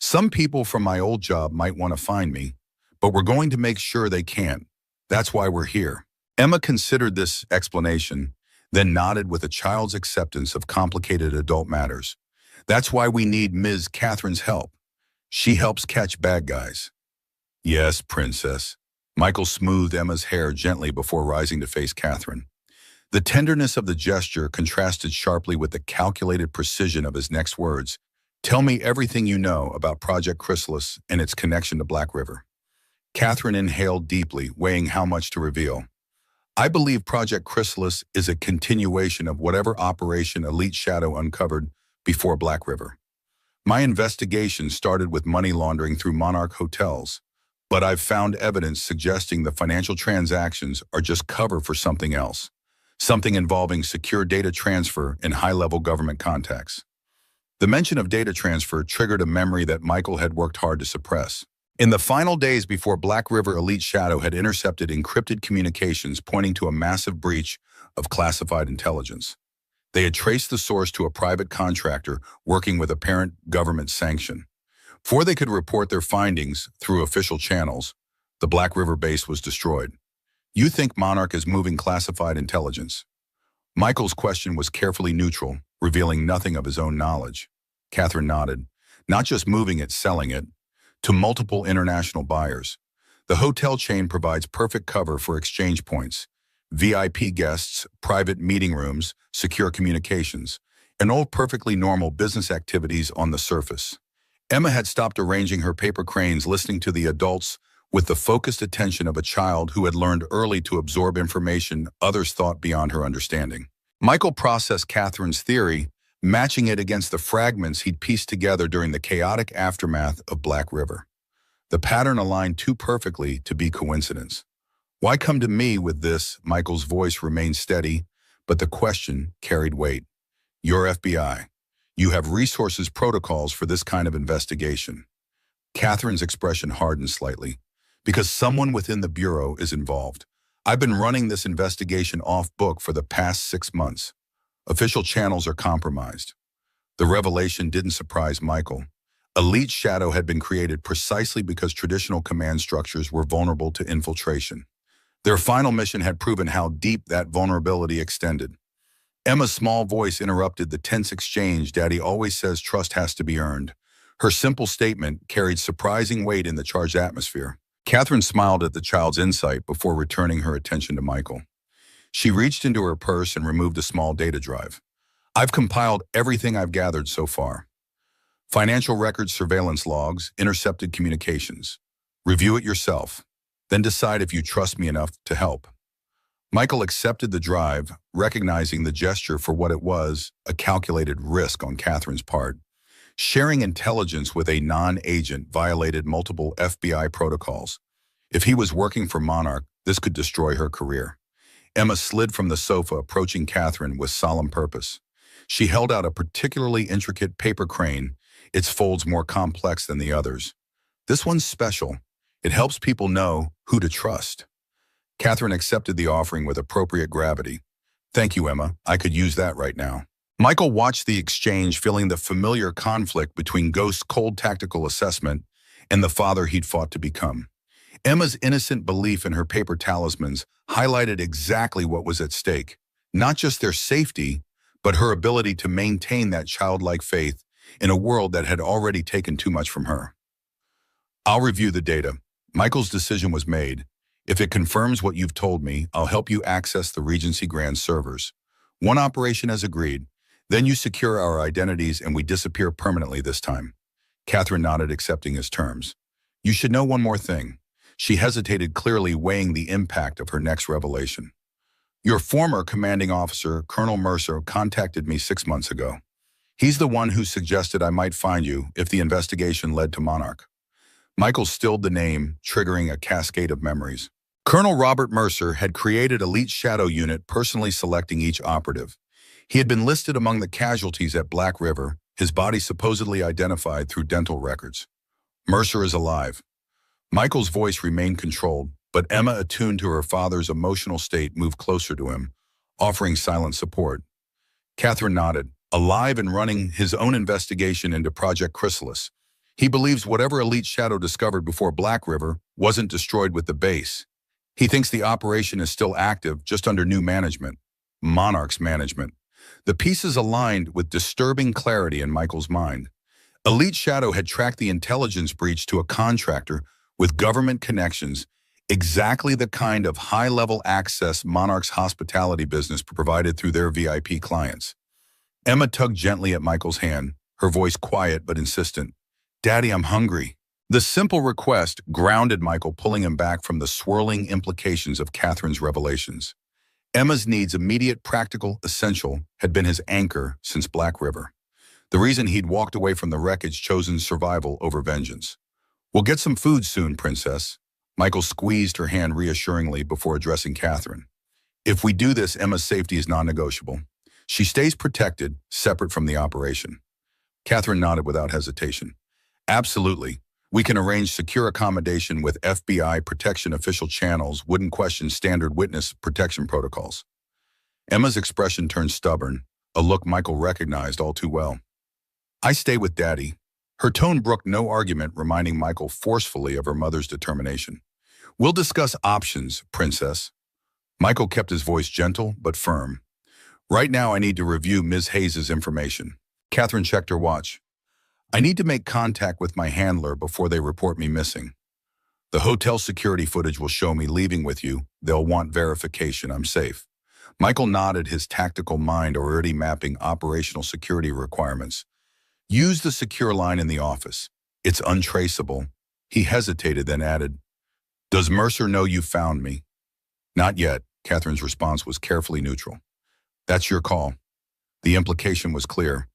"Some people from my old job might want to find me, but we're going to make sure they can't. That's why we're here." Emma considered this explanation, then nodded with a child's acceptance of complicated adult matters. "That's why we need Ms. Catherine's help. She helps catch bad guys." "Yes, Princess." Michael smoothed Emma's hair gently before rising to face Catherine. The tenderness of the gesture contrasted sharply with the calculated precision of his next words. "Tell me everything you know about Project Chrysalis and its connection to Black River." Catherine inhaled deeply, weighing how much to reveal. "I believe Project Chrysalis is a continuation of whatever operation Elite Shadow uncovered before Black River. My investigation started with money laundering through Monarch hotels, but I've found evidence suggesting the financial transactions are just cover for something else. Something involving secure data transfer and high-level government contacts." The mention of data transfer triggered a memory that Michael had worked hard to suppress. In the final days before Black River, Elite Shadow had intercepted encrypted communications pointing to a massive breach of classified intelligence. They had traced the source to a private contractor working with apparent government sanction. Before they could report their findings through official channels, the Black River base was destroyed. "You think Monarch is moving classified intelligence?" Michael's question was carefully neutral, revealing nothing of his own knowledge. Catherine nodded. "Not just moving it, selling it, to multiple international buyers. The hotel chain provides perfect cover for exchange points, VIP guests, private meeting rooms, secure communications, and all perfectly normal business activities on the surface." Emma had stopped arranging her paper cranes, listening to the adults with the focused attention of a child who had learned early to absorb information others thought beyond her understanding. Michael processed Catherine's theory, matching it against the fragments he'd pieced together during the chaotic aftermath of Black River. The pattern aligned too perfectly to be coincidence. "Why come to me with this?" Michael's voice remained steady, but the question carried weight. "You're FBI. You have resources protocols for this kind of investigation. Catherine's expression hardened slightly. Because someone within the Bureau is involved. I've been running this investigation off book for the past 6 months. Official channels are compromised. The revelation didn't surprise Michael. Elite Shadow had been created precisely because traditional command structures were vulnerable to infiltration. Their final mission had proven how deep that vulnerability extended. Emma's small voice interrupted the tense exchange. Daddy always says trust has to be earned. Her simple statement carried surprising weight in the charged atmosphere. Catherine smiled at the child's insight before returning her attention to Michael. She reached into her purse and removed a small data drive. I've compiled everything I've gathered so far. Financial records, surveillance logs, intercepted communications. Review it yourself. Then decide if you trust me enough to help. Michael accepted the drive, recognizing the gesture for what it was, a calculated risk on Catherine's part. Sharing intelligence with a non-agent violated multiple FBI protocols. If he was working for Monarch, this could destroy her career. Emma slid from the sofa, approaching Catherine with solemn purpose. She held out a particularly intricate paper crane, its folds more complex than the others. This one's special. It helps people know who to trust. Catherine accepted the offering with appropriate gravity. Thank you, Emma. I could use that right now. Michael watched the exchange, feeling the familiar conflict between Ghost's cold tactical assessment and the father he'd fought to become. Emma's innocent belief in her paper talismans highlighted exactly what was at stake. Not just their safety, but her ability to maintain that childlike faith in a world that had already taken too much from her. I'll review the data. Michael's decision was made. If it confirms what you've told me, I'll help you access the Regency Grand servers. One operation as agreed. Then you secure our identities and we disappear permanently this time. Catherine nodded, accepting his terms. You should know one more thing. She hesitated, clearly weighing the impact of her next revelation. Your former commanding officer, Colonel Mercer, contacted me 6 months ago. He's the one who suggested I might find you if the investigation led to Monarch. Michael stilled the name, triggering a cascade of memories. Colonel Robert Mercer had created Elite Shadow Unit, personally selecting each operative. He had been listed among the casualties at Black River, his body supposedly identified through dental records. Mercer is alive. Michael's voice remained controlled, but Emma, attuned to her father's emotional state, moved closer to him, offering silent support. Catherine nodded, alive and running his own investigation into Project Chrysalis. He believes whatever Elite Shadow discovered before Black River wasn't destroyed with the base. He thinks the operation is still active, just under new management. Monarch's management. The pieces aligned with disturbing clarity in Michael's mind. Elite Shadow had tracked the intelligence breach to a contractor with government connections, exactly the kind of high-level access Monarch's hospitality business provided through their VIP clients. Emma tugged gently at Michael's hand, her voice quiet but insistent. Daddy, I'm hungry. The simple request grounded Michael, pulling him back from the swirling implications of Catherine's revelations. Emma's needs, immediate, practical, essential, had been his anchor since Black River. The reason he'd walked away from the wreckage, chosen survival over vengeance. We'll get some food soon, Princess. Michael squeezed her hand reassuringly before addressing Catherine. If we do this, Emma's safety is non-negotiable. She stays protected, separate from the operation. Catherine nodded without hesitation. Absolutely. We can arrange secure accommodation with FBI protection official channels, wouldn't question standard witness protection protocols. Emma's expression turned stubborn, a look Michael recognized all too well. I stay with Daddy. Her tone brooked no argument, reminding Michael forcefully of her mother's determination. We'll discuss options, Princess. Michael kept his voice gentle but firm. Right now I need to review Ms. Hayes' information. Catherine checked her watch. I need to make contact with my handler before they report me missing. The hotel security footage will show me leaving with you. They'll want verification I'm safe. Michael nodded, his tactical mind already mapping operational security requirements. Use the secure line in the office. It's untraceable. He hesitated, then added, Does Mercer know you found me? Not yet. Catherine's response was carefully neutral. That's your call. The implication was clear.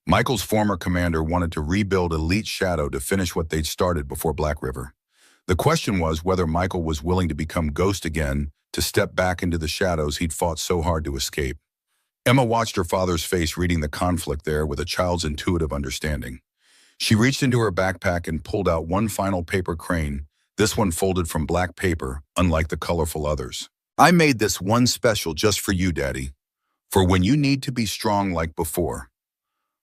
Michael's former commander wanted to rebuild Elite Shadow to finish what they'd started before Black River. The question was whether Michael was willing to become Ghost again, to step back into the shadows he'd fought so hard to escape. Emma watched her father's face reading the conflict there with a child's intuitive understanding. She reached into her backpack and pulled out one final paper crane, this one folded from black paper, unlike the colorful others. I made this one special just for you, Daddy, for when you need to be strong like before.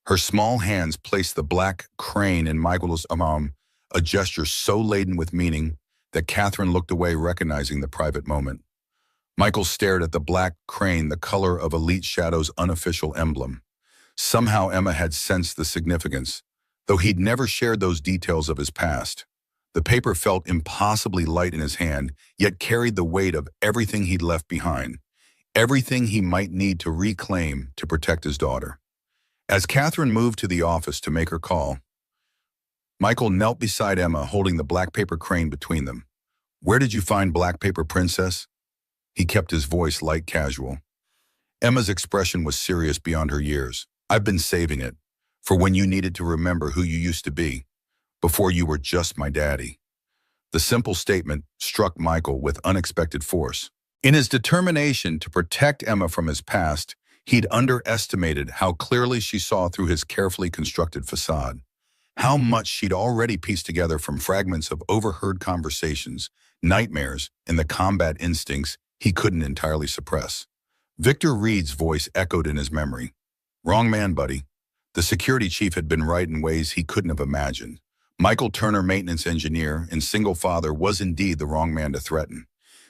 Her small hands placed the black crane in Michael's arm, a gesture so laden with meaning that Catherine looked away, recognizing the private moment. Michael stared at the black crane, the color of Elite Shadow's unofficial emblem. Somehow Emma had sensed the significance, though he'd never shared those details of his past. The paper felt impossibly light in his hand, yet carried the weight of everything he'd left behind, everything he might need to reclaim to protect his daughter. As Catherine moved to the office to make her call, Michael knelt beside Emma, holding the black paper crane between them. "Where did you find black paper, Princess?" He kept his voice light, casual. Emma's expression was serious beyond her years. "I've been saving it, for when you needed to remember who you used to be, before you were just my daddy." The simple statement struck Michael with unexpected force. In his determination to protect Emma from his past, he'd underestimated how clearly she saw through his carefully constructed facade, how much she'd already pieced together from fragments of overheard conversations, nightmares, and the combat instincts he couldn't entirely suppress. Victor Reed's voice echoed in his memory. "Wrong man, buddy." The security chief had been right in ways he couldn't have imagined. Michael Turner, maintenance engineer and single father, was indeed the wrong man to threaten.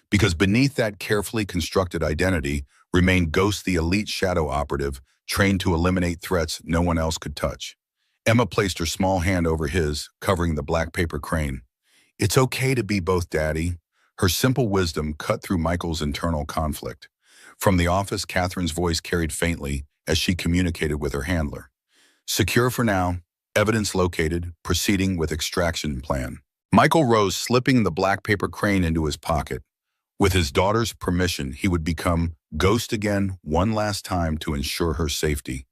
Because beneath that carefully constructed identity remained Ghost, the elite shadow operative, trained to eliminate threats no one else could touch. Emma placed her small hand over his, covering the black paper crane. "It's okay to be both, Daddy." Her simple wisdom cut through Michael's internal conflict. From the office, Catherine's voice carried faintly as she communicated with her handler. "Secure for now. Evidence located. Proceeding with extraction plan." Michael rose, slipping the black paper crane into his pocket. With his daughter's permission, he would become Ghost again one last time to ensure her safety,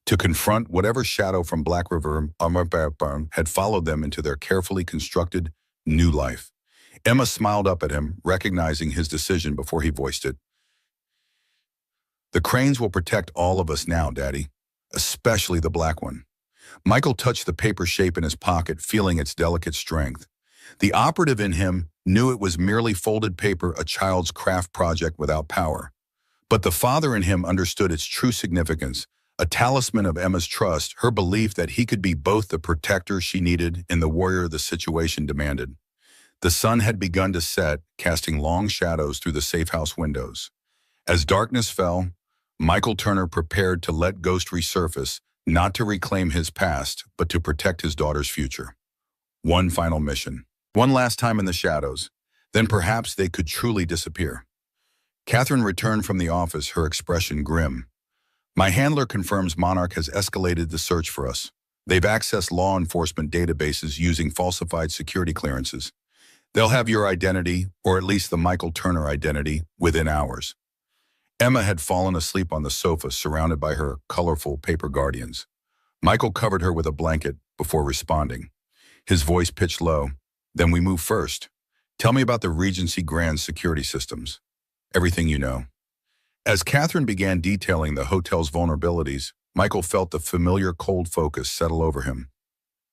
to confront whatever shadow from Black River had followed them into their carefully constructed new life. Emma smiled up at him, recognizing his decision before he voiced it. "The cranes will protect all of us now, Daddy, especially the black one." Michael touched the paper shape in his pocket, feeling its delicate strength. The operative in him knew it was merely folded paper, a child's craft project without power. But the father in him understood its true significance, a talisman of Emma's trust, her belief that he could be both the protector she needed and the warrior the situation demanded. The sun had begun to set, casting long shadows through the safe house windows. As darkness fell, Michael Turner prepared to let Ghost resurface, not to reclaim his past, but to protect his daughter's future. One final mission. One last time in the shadows. Then perhaps they could truly disappear. Catherine returned from the office, her expression grim. "My handler confirms Monarch has escalated the search for us. They've accessed law enforcement databases using falsified security clearances. They'll have your identity, or at least the Michael Turner identity, within hours." Emma had fallen asleep on the sofa, surrounded by her colorful paper guardians. Michael covered her with a blanket before responding. His voice pitched low. "Then we move first. Tell me about the Regency Grand security systems. Everything you know." As Catherine began detailing the hotel's vulnerabilities, Michael felt the familiar cold focus settle over him.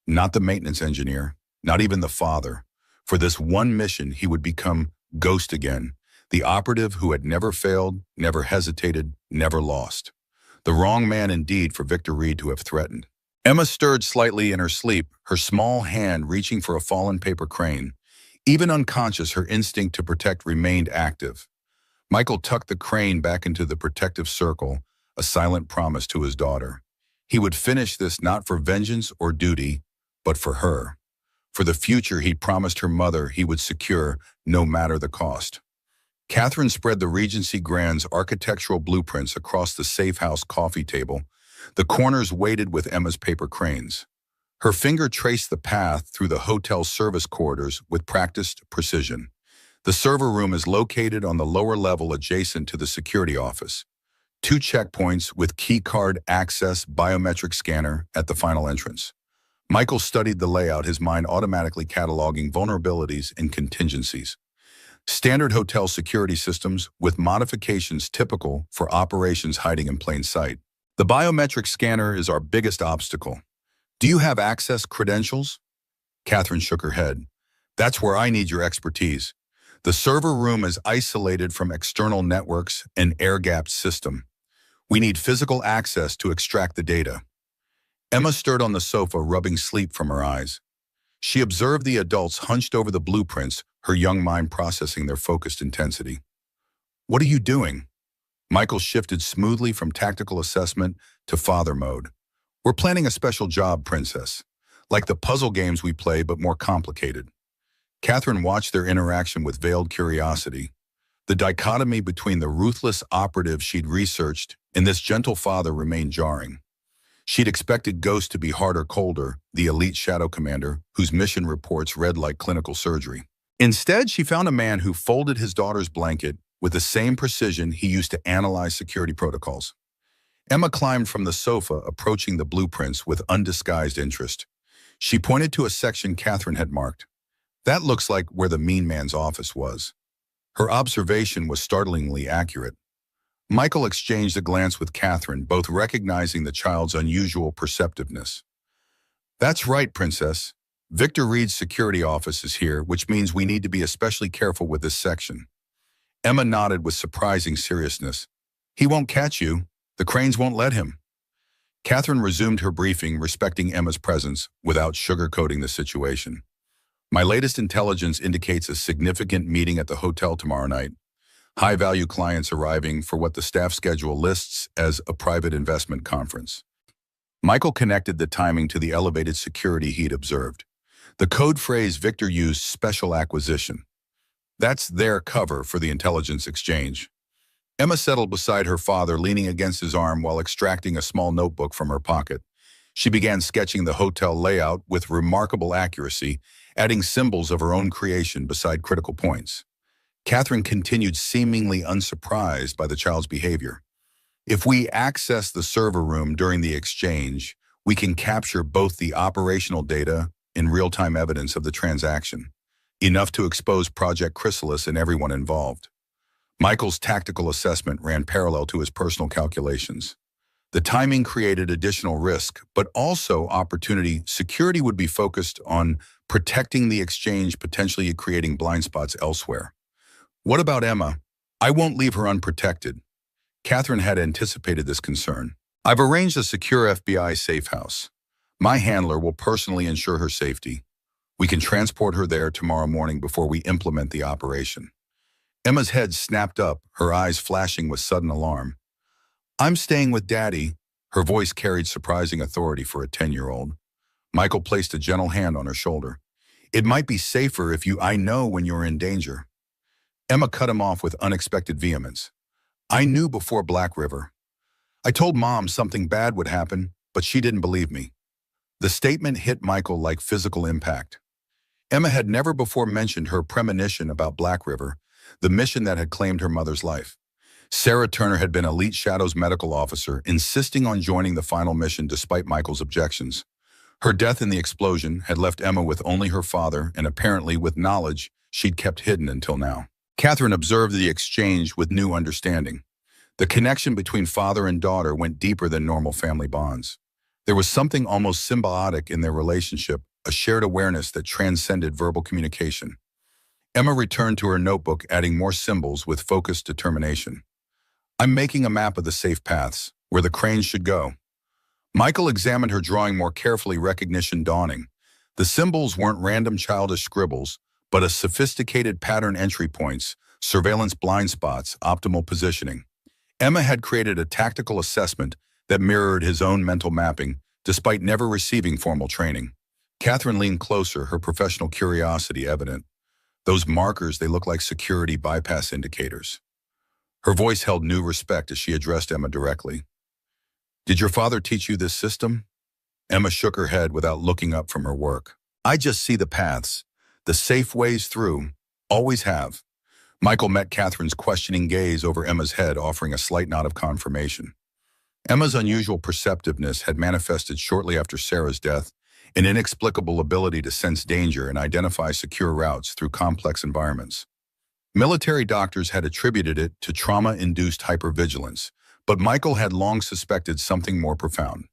Not the maintenance engineer, not even the father. For this one mission, he would become Ghost again, the operative who had never failed, never hesitated, never lost. The wrong man indeed for Victor Reed to have threatened. Emma stirred slightly in her sleep, her small hand reaching for a fallen paper crane. Even unconscious, her instinct to protect remained active. Michael tucked the crane back into the protective circle, a silent promise to his daughter. He would finish this not for vengeance or duty, but for her. For the future he'd promised her mother he would secure, no matter the cost. Catherine spread the Regency Grand's architectural blueprints across the safe house coffee table, the corners weighted with Emma's paper cranes. Her finger traced the path through the hotel's service corridors with practiced precision. The server room is located on the lower level adjacent to the security office. 2 checkpoints with key card access biometric scanner at the final entrance. Michael studied the layout, his mind automatically cataloging vulnerabilities and contingencies. Standard hotel security systems with modifications typical for operations hiding in plain sight. The biometric scanner is our biggest obstacle. Do you have access credentials? Catherine shook her head. That's where I need your expertise. The server room is isolated from external networks and air-gapped system. We need physical access to extract the data. Emma stirred on the sofa, rubbing sleep from her eyes. She observed the adults hunched over the blueprints, her young mind processing their focused intensity. What are you doing? Michael shifted smoothly from tactical assessment to father mode. We're planning a special job, Princess. Like the puzzle games we play, but more complicated. Catherine watched their interaction with veiled curiosity. The dichotomy between the ruthless operative she'd researched and this gentle father remained jarring. She'd expected Ghost to be harder, colder, the elite shadow commander whose mission reports read like clinical surgery. Instead, she found a man who folded his daughter's blanket with the same precision he used to analyze security protocols. Emma climbed from the sofa, approaching the blueprints with undisguised interest. She pointed to a section Catherine had marked. That looks like where the mean man's office was. Her observation was startlingly accurate. Michael exchanged a glance with Catherine, both recognizing the child's unusual perceptiveness. That's right, Princess. Victor Reed's security office is here, which means we need to be especially careful with this section. Emma nodded with surprising seriousness. He won't catch you. The Cranes won't let him. Catherine resumed her briefing, respecting Emma's presence without sugarcoating the situation. My latest intelligence indicates a significant meeting at the hotel tomorrow night. High-value clients arriving for what the staff schedule lists as a private investment conference. Michael connected the timing to the elevated security he'd observed. The code phrase Victor used, special acquisition. That's their cover for the intelligence exchange. Emma settled beside her father, leaning against his arm while extracting a small notebook from her pocket. She began sketching the hotel layout with remarkable accuracy, adding symbols of her own creation beside critical points. Catherine continued, seemingly unsurprised by the child's behavior. If we access the server room during the exchange, we can capture both the operational data and real-time evidence of the transaction, enough to expose Project Chrysalis and everyone involved. Michael's tactical assessment ran parallel to his personal calculations. The timing created additional risk, but also opportunity. Security would be focused on protecting the exchange, potentially creating blind spots elsewhere. What about Emma? I won't leave her unprotected. Catherine had anticipated this concern. I've arranged a secure FBI safe house. My handler will personally ensure her safety. We can transport her there tomorrow morning before we implement the operation. Emma's head snapped up, her eyes flashing with sudden alarm. I'm staying with Daddy. Her voice carried surprising authority for a 10-year-old. Michael placed a gentle hand on her shoulder. It might be safer if I know when you're in danger. Emma cut him off with unexpected vehemence. I knew before Black River. I told Mom something bad would happen, but she didn't believe me. The statement hit Michael like physical impact. Emma had never before mentioned her premonition about Black River, the mission that had claimed her mother's life. Sarah Turner had been Elite Shadow's medical officer, insisting on joining the final mission despite Michael's objections. Her death in the explosion had left Emma with only her father and apparently with knowledge she'd kept hidden until now. Catherine observed the exchange with new understanding. The connection between father and daughter went deeper than normal family bonds. There was something almost symbiotic in their relationship, a shared awareness that transcended verbal communication. Emma returned to her notebook, adding more symbols with focused determination. I'm making a map of the safe paths, where the Cranes should go. Michael examined her drawing more carefully, recognition dawning. The symbols weren't random childish scribbles, but a sophisticated pattern entry points, surveillance blind spots, optimal positioning. Emma had created a tactical assessment that mirrored his own mental mapping, despite never receiving formal training. Catherine leaned closer, her professional curiosity evident. Those markers, they look like security bypass indicators. Her voice held new respect as she addressed Emma directly. Did your father teach you this system? Emma shook her head without looking up from her work. I just see the paths, the safe ways through, always have. Michael met Catherine's questioning gaze over Emma's head, offering a slight nod of confirmation. Emma's unusual perceptiveness had manifested shortly after Sarah's death, an inexplicable ability to sense danger and identify secure routes through complex environments. Military doctors had attributed it to trauma-induced hypervigilance, but Michael had long suspected something more profound.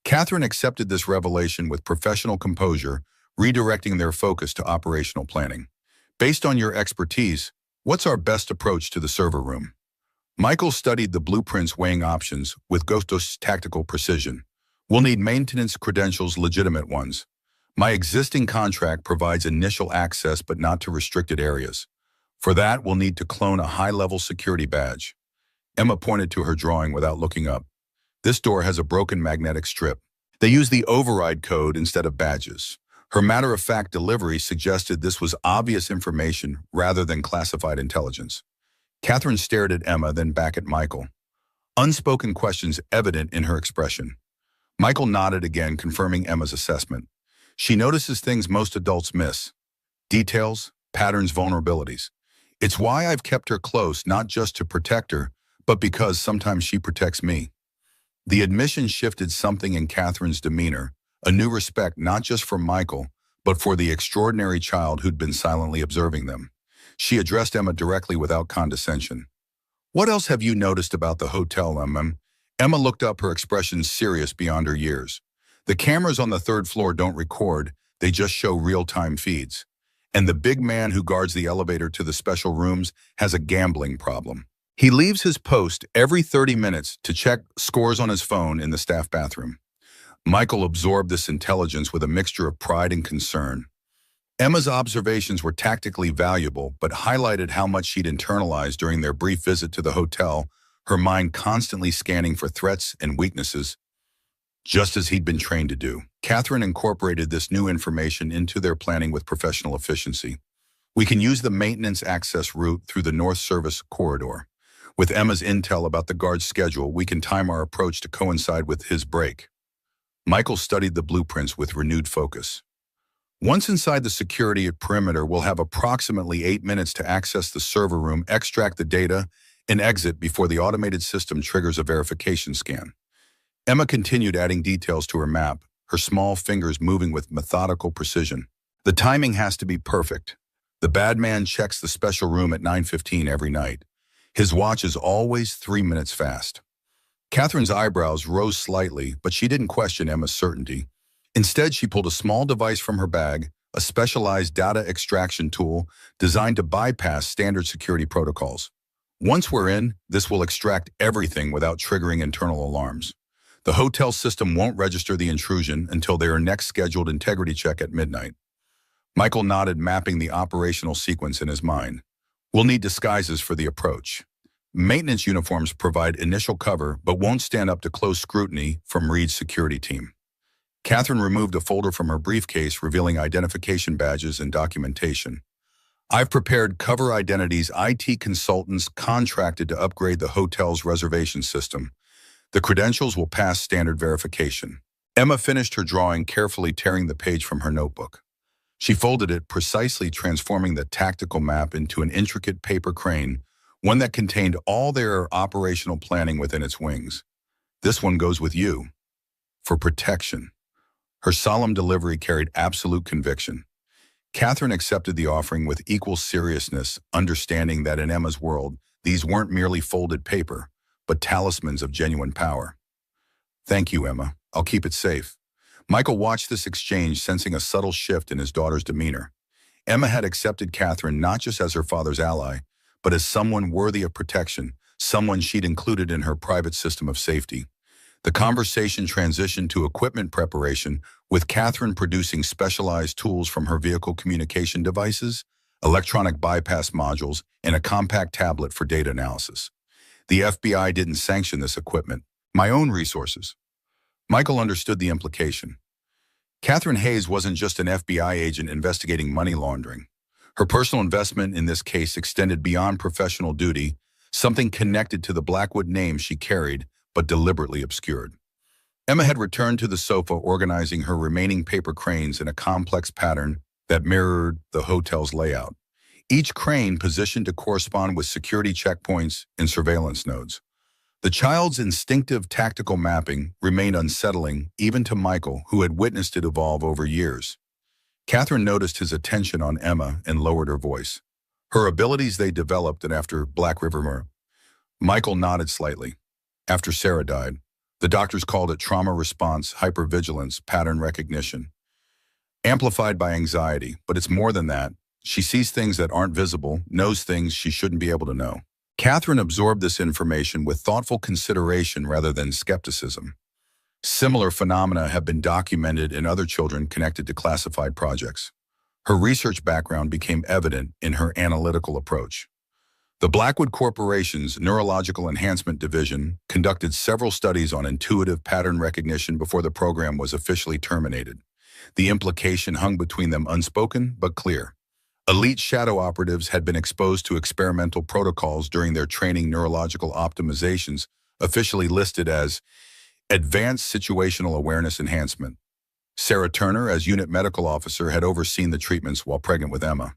Catherine accepted this revelation with professional composure, redirecting their focus to operational planning. Based on your expertise, what's our best approach to the server room? Michael studied the blueprints, weighing options with Ghostos tactical precision. We'll need maintenance credentials, legitimate ones. My existing contract provides initial access but not to restricted areas. For that, we'll need to clone a high-level security badge. Emma pointed to her drawing without looking up. This door has a broken magnetic strip. They use the override code instead of badges. Her matter-of-fact delivery suggested this was obvious information rather than classified intelligence. Catherine stared at Emma, then back at Michael. Unspoken questions evident in her expression. Michael nodded again, confirming Emma's assessment. She notices things most adults miss. Details, patterns, vulnerabilities. It's why I've kept her close, not just to protect her, but because sometimes she protects me. The admission shifted something in Catherine's demeanor, a new respect not just for Michael, but for the extraordinary child who'd been silently observing them. She addressed Emma directly without condescension. What else have you noticed about the hotel, Emma? Emma looked up, her expression serious beyond her years. The cameras on the third floor don't record, they just show real-time feeds. And the big man who guards the elevator to the special rooms has a gambling problem. He leaves his post every 30 minutes to check scores on his phone in the staff bathroom. Michael absorbed this intelligence with a mixture of pride and concern. Emma's observations were tactically valuable, but highlighted how much she'd internalized during their brief visit to the hotel, her mind constantly scanning for threats and weaknesses, just as he'd been trained to do. Catherine incorporated this new information into their planning with professional efficiency. We can use the maintenance access route through the North Service corridor. With Emma's intel about the guard's schedule, we can time our approach to coincide with his break. Michael studied the blueprints with renewed focus. Once inside the security perimeter, we'll have approximately 8 minutes to access the server room, extract the data, and exit before the automated system triggers a verification scan. Emma continued, adding details to her map, her small fingers moving with methodical precision. The timing has to be perfect. The bad man checks the special room at 9:15 every night. His watch is always 3 minutes fast. Catherine's eyebrows rose slightly, but she didn't question Emma's certainty. Instead, she pulled a small device from her bag, a specialized data extraction tool designed to bypass standard security protocols. Once we're in, this will extract everything without triggering internal alarms. The hotel system won't register the intrusion until their next scheduled integrity check at midnight. Michael nodded, mapping the operational sequence in his mind. We'll need disguises for the approach. Maintenance uniforms provide initial cover, but won't stand up to close scrutiny from Reed's security team. Catherine removed a folder from her briefcase, revealing identification badges and documentation. I've prepared cover identities. IT consultants contracted to upgrade the hotel's reservation system. The credentials will pass standard verification. Emma finished her drawing, carefully tearing the page from her notebook. She folded it, precisely transforming the tactical map into an intricate paper crane, one that contained all their operational planning within its wings. This one goes with you. For protection. Her solemn delivery carried absolute conviction. Catherine accepted the offering with equal seriousness, understanding that in Emma's world, these weren't merely folded paper, but talismans of genuine power. Thank you, Emma. I'll keep it safe. Michael watched this exchange, sensing a subtle shift in his daughter's demeanor. Emma had accepted Catherine not just as her father's ally, but as someone worthy of protection, someone she'd included in her private system of safety. The conversation transitioned to equipment preparation, with Catherine producing specialized tools from her vehicle communication devices, electronic bypass modules, and a compact tablet for data analysis. The FBI didn't sanction this equipment. My own resources. Michael understood the implication. Catherine Hayes wasn't just an FBI agent investigating money laundering. Her personal investment in this case extended beyond professional duty, something connected to the Blackwood name she carried, but deliberately obscured. Emma had returned to the sofa, organizing her remaining paper cranes in a complex pattern that mirrored the hotel's layout. Each crane positioned to correspond with security checkpoints and surveillance nodes. The child's instinctive tactical mapping remained unsettling, even to Michael, who had witnessed it evolve over years. Catherine noticed his attention on Emma and lowered her voice. Her abilities they developed, and after Black River murder. Michael nodded slightly. After Sarah died, the doctors called it trauma response, hypervigilance, pattern recognition. Amplified by anxiety, but it's more than that. She sees things that aren't visible, knows things she shouldn't be able to know. Catherine absorbed this information with thoughtful consideration rather than skepticism. Similar phenomena have been documented in other children connected to classified projects. Her research background became evident in her analytical approach. The Blackwood Corporation's Neurological Enhancement Division conducted several studies on intuitive pattern recognition before the program was officially terminated. The implication hung between them unspoken but clear. Elite shadow operatives had been exposed to experimental protocols during their training. Neurological optimizations, officially listed as Advanced Situational Awareness Enhancement. Sarah Turner, as unit medical officer, had overseen the treatments while pregnant with Emma.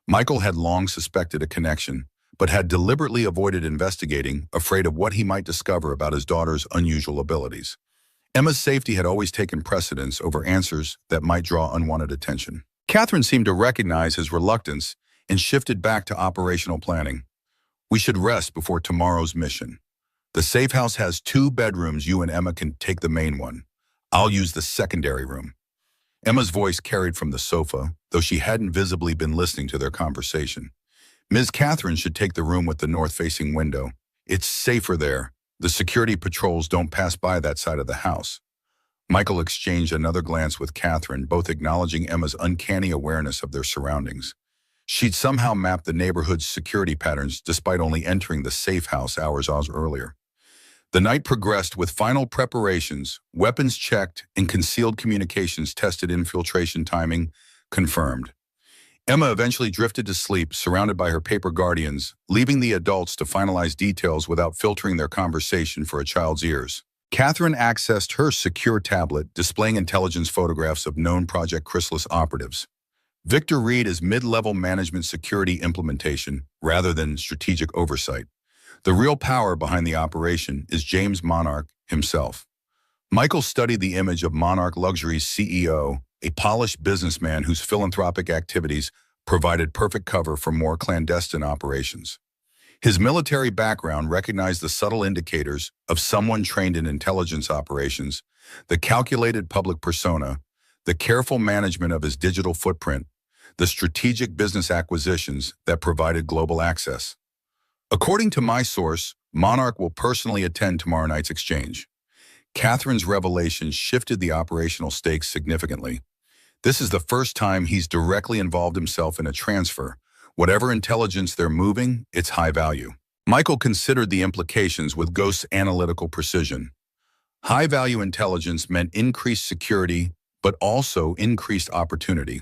Michael had long suspected a connection, but had deliberately avoided investigating, afraid of what he might discover about his daughter's unusual abilities. Emma's safety had always taken precedence over answers that might draw unwanted attention. Catherine seemed to recognize his reluctance and shifted back to operational planning. We should rest before tomorrow's mission. The safe house has 2 bedrooms. You and Emma can take the main one. I'll use the secondary room. Emma's voice carried from the sofa, though she hadn't visibly been listening to their conversation. Ms. Catherine should take the room with the north-facing window. It's safer there. The security patrols don't pass by that side of the house. Michael exchanged another glance with Catherine, both acknowledging Emma's uncanny awareness of their surroundings. She'd somehow mapped the neighborhood's security patterns despite only entering the safe house hours earlier. The night progressed with final preparations, weapons checked, and concealed communications tested. Infiltration timing confirmed. Emma eventually drifted to sleep, surrounded by her paper guardians, leaving the adults to finalize details without filtering their conversation for a child's ears. Catherine accessed her secure tablet, displaying intelligence photographs of known Project Chrysalis operatives. Victor Reed is mid-level management security implementation rather than strategic oversight. The real power behind the operation is James Monarch himself. Michael studied the image of Monarch Luxury's CEO, a polished businessman whose philanthropic activities provided perfect cover for more clandestine operations. His military background recognized the subtle indicators of someone trained in intelligence operations, the calculated public persona, the careful management of his digital footprint, the strategic business acquisitions that provided global access. According to my source, Monarch will personally attend tomorrow night's exchange. Catherine's revelation shifted the operational stakes significantly. This is the first time he's directly involved himself in a transfer. Whatever intelligence they're moving, it's high value. Michael considered the implications with Ghost's analytical precision. High-value intelligence meant increased security, but also increased opportunity.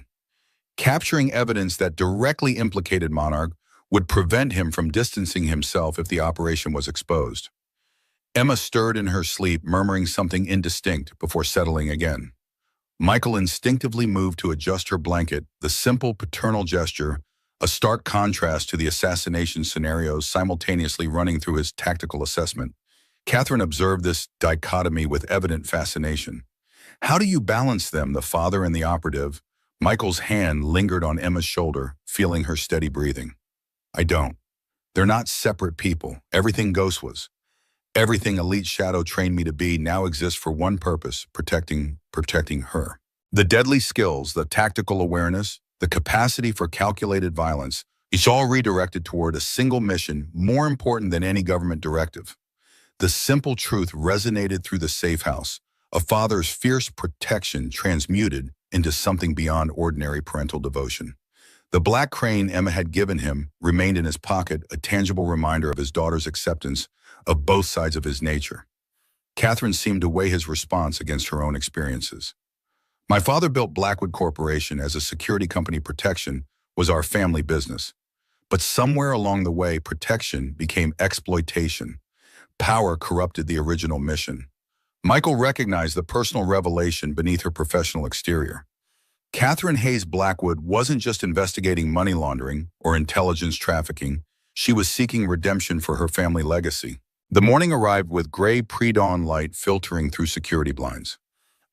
Capturing evidence that directly implicated Monarch would prevent him from distancing himself if the operation was exposed. Emma stirred in her sleep, murmuring something indistinct before settling again. Michael instinctively moved to adjust her blanket, the simple paternal gesture, a stark contrast to the assassination scenarios simultaneously running through his tactical assessment. Catherine observed this dichotomy with evident fascination. How do you balance them, the father and the operative? Michael's hand lingered on Emma's shoulder, feeling her steady breathing. I don't. They're not separate people. Everything Ghost was. Everything Elite Shadow trained me to be now exists for one purpose, protecting her. The deadly skills, the tactical awareness, the capacity for calculated violence, it's all redirected toward a single mission more important than any government directive. The simple truth resonated through the safe house, a father's fierce protection transmuted into something beyond ordinary parental devotion. The black crane Emma had given him remained in his pocket, a tangible reminder of his daughter's acceptance of both sides of his nature. Catherine seemed to weigh his response against her own experiences. My father built Blackwood Corporation as a security company. Protection was our family business. But somewhere along the way, protection became exploitation. Power corrupted the original mission. Michael recognized the personal revelation beneath her professional exterior. Catherine Hayes Blackwood wasn't just investigating money laundering or intelligence trafficking. She was seeking redemption for her family legacy. The morning arrived with gray pre-dawn light filtering through security blinds.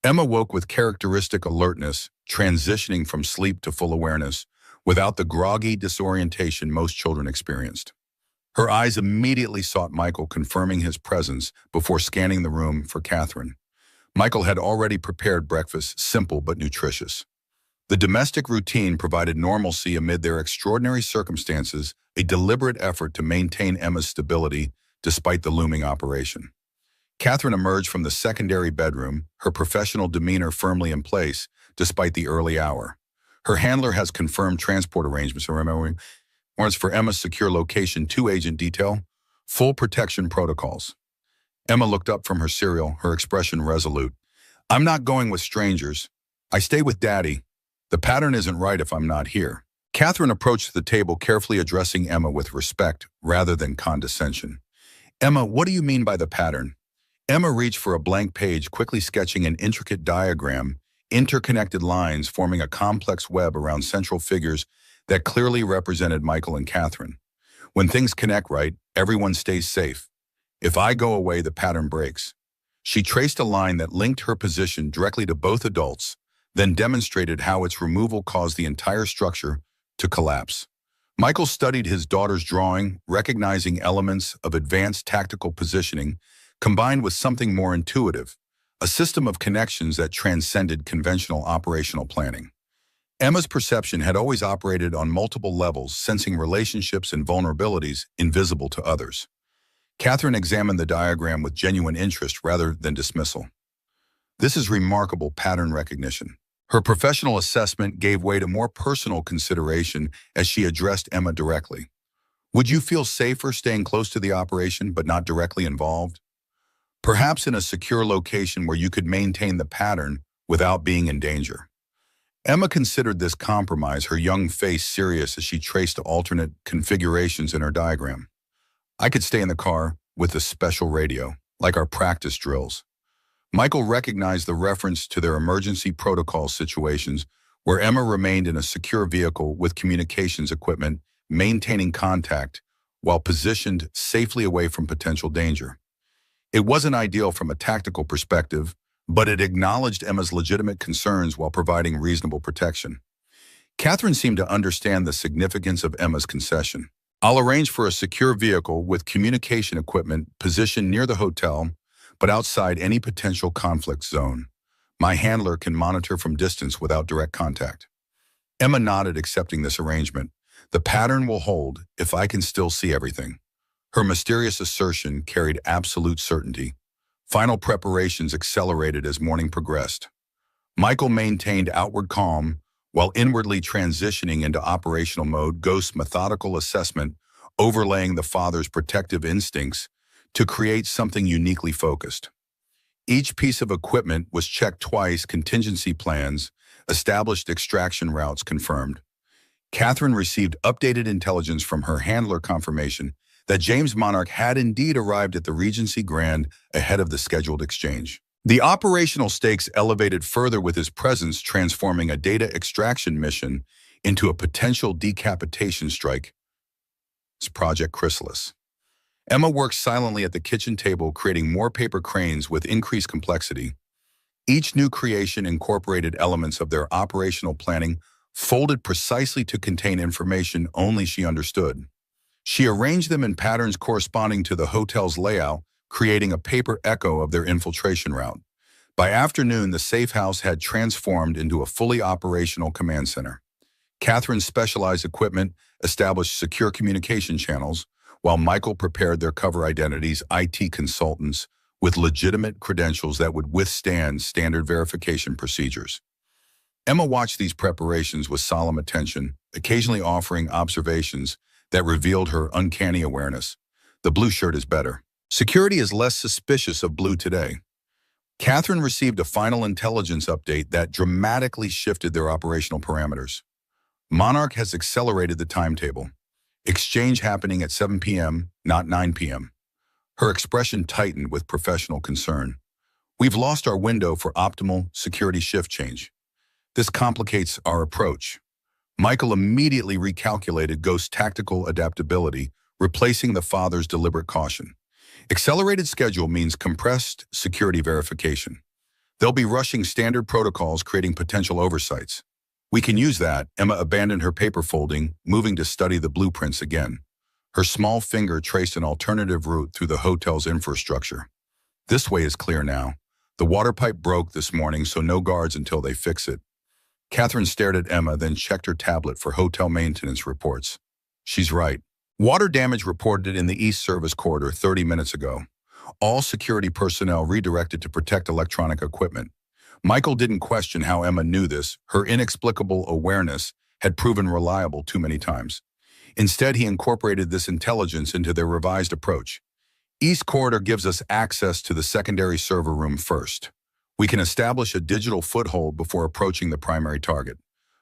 Emma woke with characteristic alertness, transitioning from sleep to full awareness, without the groggy disorientation most children experienced. Her eyes immediately sought Michael, confirming his presence before scanning the room for Catherine. Michael had already prepared breakfast, simple but nutritious. The domestic routine provided normalcy amid their extraordinary circumstances, a deliberate effort to maintain Emma's stability despite the looming operation. Catherine emerged from the secondary bedroom, her professional demeanor firmly in place despite the early hour. Her handler has confirmed transport arrangements, warrants for Emma's secure location, 2-agent detail, full protection protocols. Emma looked up from her cereal, her expression resolute. I'm not going with strangers. I stay with Daddy. The pattern isn't right if I'm not here. Catherine approached the table, carefully addressing Emma with respect rather than condescension. Emma, what do you mean by the pattern? Emma reached for a blank page, quickly sketching an intricate diagram, interconnected lines forming a complex web around central figures that clearly represented Michael and Catherine. When things connect right, everyone stays safe. If I go away, the pattern breaks. She traced a line that linked her position directly to both adults, then demonstrated how its removal caused the entire structure to collapse. Michael studied his daughter's drawing, recognizing elements of advanced tactical positioning combined with something more intuitive, a system of connections that transcended conventional operational planning. Emma's perception had always operated on multiple levels, sensing relationships and vulnerabilities invisible to others. Catherine examined the diagram with genuine interest rather than dismissal. This is remarkable pattern recognition. Her professional assessment gave way to more personal consideration as she addressed Emma directly. Would you feel safer staying close to the operation but not directly involved? Perhaps in a secure location where you could maintain the pattern without being in danger. Emma considered this compromise, her young face serious as she traced alternate configurations in her diagram. I could stay in the car with a special radio, like our practice drills. Michael recognized the reference to their emergency protocol situations where Emma remained in a secure vehicle with communications equipment, maintaining contact while positioned safely away from potential danger. It wasn't ideal from a tactical perspective, but it acknowledged Emma's legitimate concerns while providing reasonable protection. Catherine seemed to understand the significance of Emma's concession. I'll arrange for a secure vehicle with communication equipment positioned near the hotel, but outside any potential conflict zone. My handler can monitor from distance without direct contact. Emma nodded, accepting this arrangement. The pattern will hold if I can still see everything. Her mysterious assertion carried absolute certainty. Final preparations accelerated as morning progressed. Michael maintained outward calm while inwardly transitioning into operational mode, Ghost's methodical assessment overlaying the father's protective instincts to create something uniquely focused. Each piece of equipment was checked twice, contingency plans, established extraction routes confirmed. Catherine received updated intelligence from her handler, confirmation that James Monarch had indeed arrived at the Regency Grand ahead of the scheduled exchange. The operational stakes elevated further with his presence, transforming a data extraction mission into a potential decapitation strike. Project Chrysalis. Emma worked silently at the kitchen table, creating more paper cranes with increased complexity. Each new creation incorporated elements of their operational planning, folded precisely to contain information only she understood. She arranged them in patterns corresponding to the hotel's layout, creating a paper echo of their infiltration route. By afternoon, the safe house had transformed into a fully operational command center. Catherine's specialized equipment established secure communication channels, while Michael prepared their cover identities, IT consultants with legitimate credentials that would withstand standard verification procedures. Emma watched these preparations with solemn attention, occasionally offering observations that revealed her uncanny awareness. The blue shirt is better. Security is less suspicious of blue today. Catherine received a final intelligence update that dramatically shifted their operational parameters. Monarch has accelerated the timetable. Exchange happening at 7 p.m., not 9 p.m. Her expression tightened with professional concern. We've lost our window for optimal security shift change. This complicates our approach. Michael immediately recalculated Ghost's tactical adaptability, replacing the father's deliberate caution. Accelerated schedule means compressed security verification. They'll be rushing standard protocols, creating potential oversights. We can use that. Emma abandoned her paper folding, moving to study the blueprints again. Her small finger traced an alternative route through the hotel's infrastructure. This way is clear now. The water pipe broke this morning, so no guards until they fix it. Catherine stared at Emma, then checked her tablet for hotel maintenance reports. She's right. Water damage reported in the East Service Corridor 30 minutes ago. All security personnel redirected to protect electronic equipment. Michael didn't question how Emma knew this. Her inexplicable awareness had proven reliable too many times. Instead, he incorporated this intelligence into their revised approach. East Corridor gives us access to the secondary server room first. We can establish a digital foothold before approaching the primary target.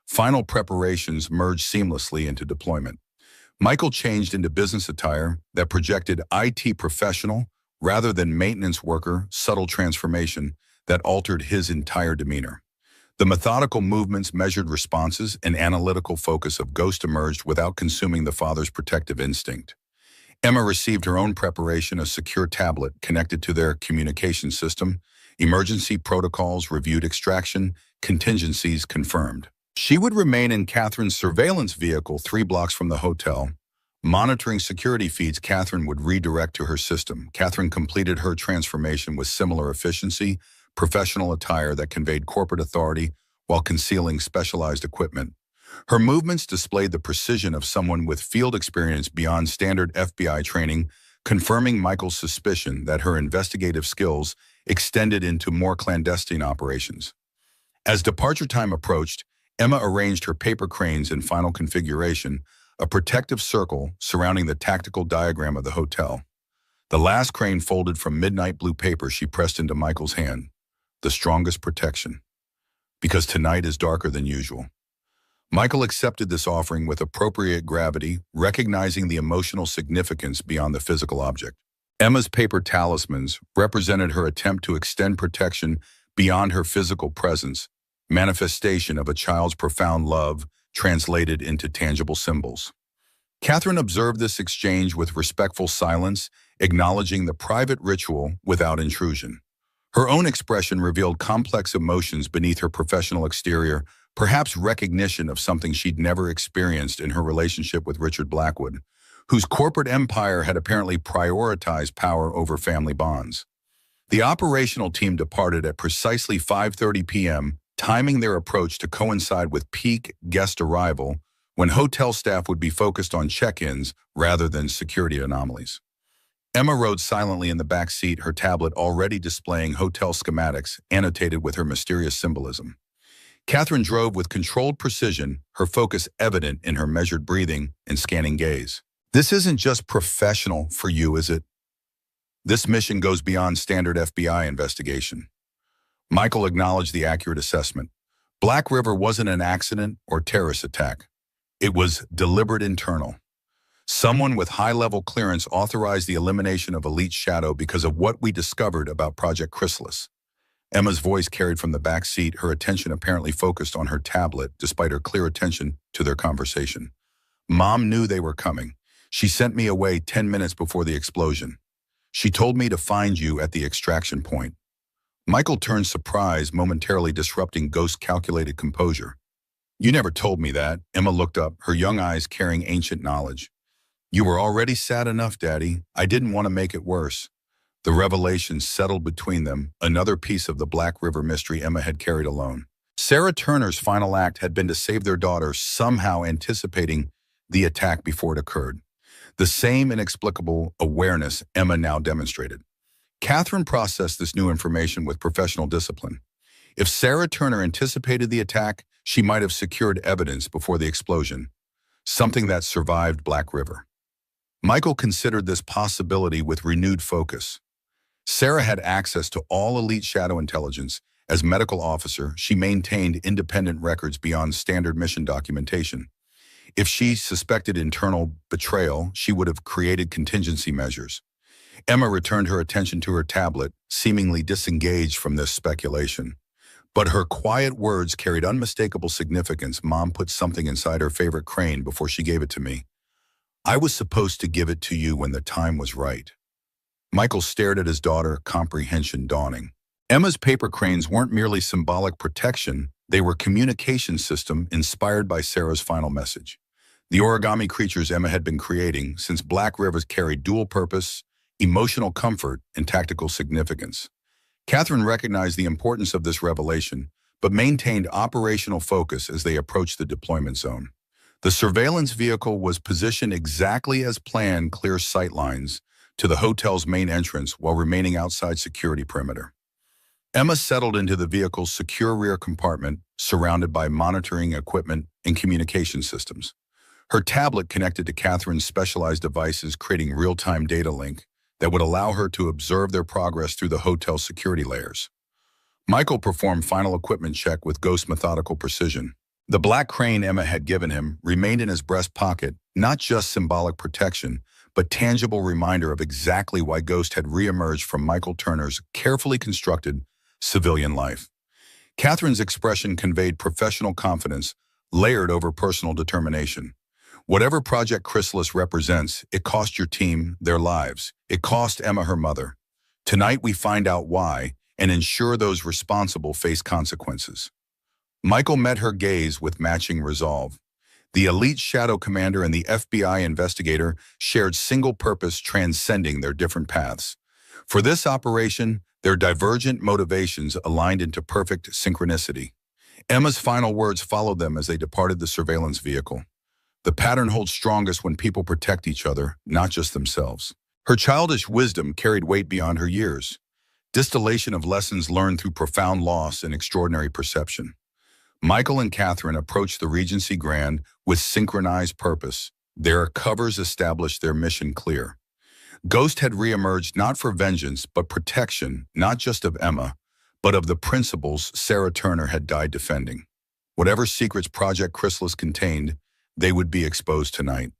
Final preparations merge seamlessly into deployment. Michael changed into business attire that projected IT professional rather than maintenance worker, subtle transformation that altered his entire demeanor. The methodical movements, measured responses, and analytical focus of Ghost emerged without consuming the father's protective instinct. Emma received her own preparation, a secure tablet connected to their communication system, emergency protocols reviewed, extraction contingencies confirmed. She would remain in Catherine's surveillance vehicle 3 blocks from the hotel. Monitoring security feeds, Catherine would redirect to her system. Catherine completed her transformation with similar efficiency, professional attire that conveyed corporate authority while concealing specialized equipment. Her movements displayed the precision of someone with field experience beyond standard FBI training, confirming Michael's suspicion that her investigative skills extended into more clandestine operations. As departure time approached, Emma arranged her paper cranes in final configuration, a protective circle surrounding the tactical diagram of the hotel. The last crane folded from midnight blue paper she pressed into Michael's hand. The strongest protection. Because tonight is darker than usual. Michael accepted this offering with appropriate gravity, recognizing the emotional significance beyond the physical object. Emma's paper talismans represented her attempt to extend protection beyond her physical presence, manifestation of a child's profound love translated into tangible symbols. Catherine observed this exchange with respectful silence, acknowledging the private ritual without intrusion. Her own expression revealed complex emotions beneath her professional exterior, perhaps recognition of something she'd never experienced in her relationship with Richard Blackwood, whose corporate empire had apparently prioritized power over family bonds. The operational team departed at precisely 5:30 p.m., timing their approach to coincide with peak guest arrival, when hotel staff would be focused on check-ins rather than security anomalies. Emma rode silently in the back seat, her tablet already displaying hotel schematics annotated with her mysterious symbolism. Catherine drove with controlled precision, her focus evident in her measured breathing and scanning gaze. This isn't just professional for you, is it? This mission goes beyond standard FBI investigation. Michael acknowledged the accurate assessment. Black River wasn't an accident or terrorist attack. It was deliberate internal. Someone with high-level clearance authorized the elimination of Elite Shadow because of what we discovered about Project Chrysalis. Emma's voice carried from the back seat, her attention apparently focused on her tablet, despite her clear attention to their conversation. Mom knew they were coming. She sent me away 10 minutes before the explosion. She told me to find you at the extraction point. Michael turned surprise, momentarily disrupting Ghost's calculated composure. You never told me that. Emma looked up, her young eyes carrying ancient knowledge. You were already sad enough, Daddy. I didn't want to make it worse. The revelation settled between them, another piece of the Black River mystery Emma had carried alone. Sarah Turner's final act had been to save their daughter, somehow anticipating the attack before it occurred. The same inexplicable awareness Emma now demonstrated. Catherine processed this new information with professional discipline. If Sarah Turner anticipated the attack, she might have secured evidence before the explosion, something that survived Black River. Michael considered this possibility with renewed focus. Sarah had access to all Elite Shadow intelligence. As medical officer, she maintained independent records beyond standard mission documentation. If she suspected internal betrayal, she would have created contingency measures. Emma returned her attention to her tablet, seemingly disengaged from this speculation. But her quiet words carried unmistakable significance. Mom put something inside her favorite crane before she gave it to me. I was supposed to give it to you when the time was right. Michael stared at his daughter, comprehension dawning. Emma's paper cranes weren't merely symbolic protection, They were communication system inspired by Sarah's final message. The origami creatures Emma had been creating since Black Rivers carried dual purpose, emotional comfort, and tactical significance. Catherine recognized the importance of this revelation, but maintained operational focus as they approached the deployment zone. The surveillance vehicle was positioned exactly as planned, clear sight lines to the hotel's main entrance while remaining outside security perimeter. Emma settled into the vehicle's secure rear compartment, surrounded by monitoring equipment and communication systems. Her tablet connected to Catherine's specialized devices, creating real-time data link that would allow her to observe their progress through the hotel's security layers. Michael performed final equipment check with Ghost's methodical precision. The black crane Emma had given him remained in his breast pocket, not just symbolic protection, but tangible reminder of exactly why Ghost had reemerged from Michael Turner's carefully constructed civilian life. Catherine's expression conveyed professional confidence, layered over personal determination. Whatever Project Chrysalis represents, it cost your team their lives. It cost Emma her mother. Tonight we find out why and ensure those responsible face consequences. Michael met her gaze with matching resolve. The elite shadow commander and the FBI investigator shared single purpose, transcending their different paths. For this operation, their divergent motivations aligned into perfect synchronicity. Emma's final words followed them as they departed the surveillance vehicle. The pattern holds strongest when people protect each other, not just themselves. Her childish wisdom carried weight beyond her years. Distillation of lessons learned through profound loss and extraordinary perception. Michael and Catherine approached the Regency Grand with synchronized purpose. Their covers established their mission clear. Ghost had reemerged not for vengeance, but protection, not just of Emma, but of the principles Sarah Turner had died defending. Whatever secrets Project Chrysalis contained, they would be exposed tonight.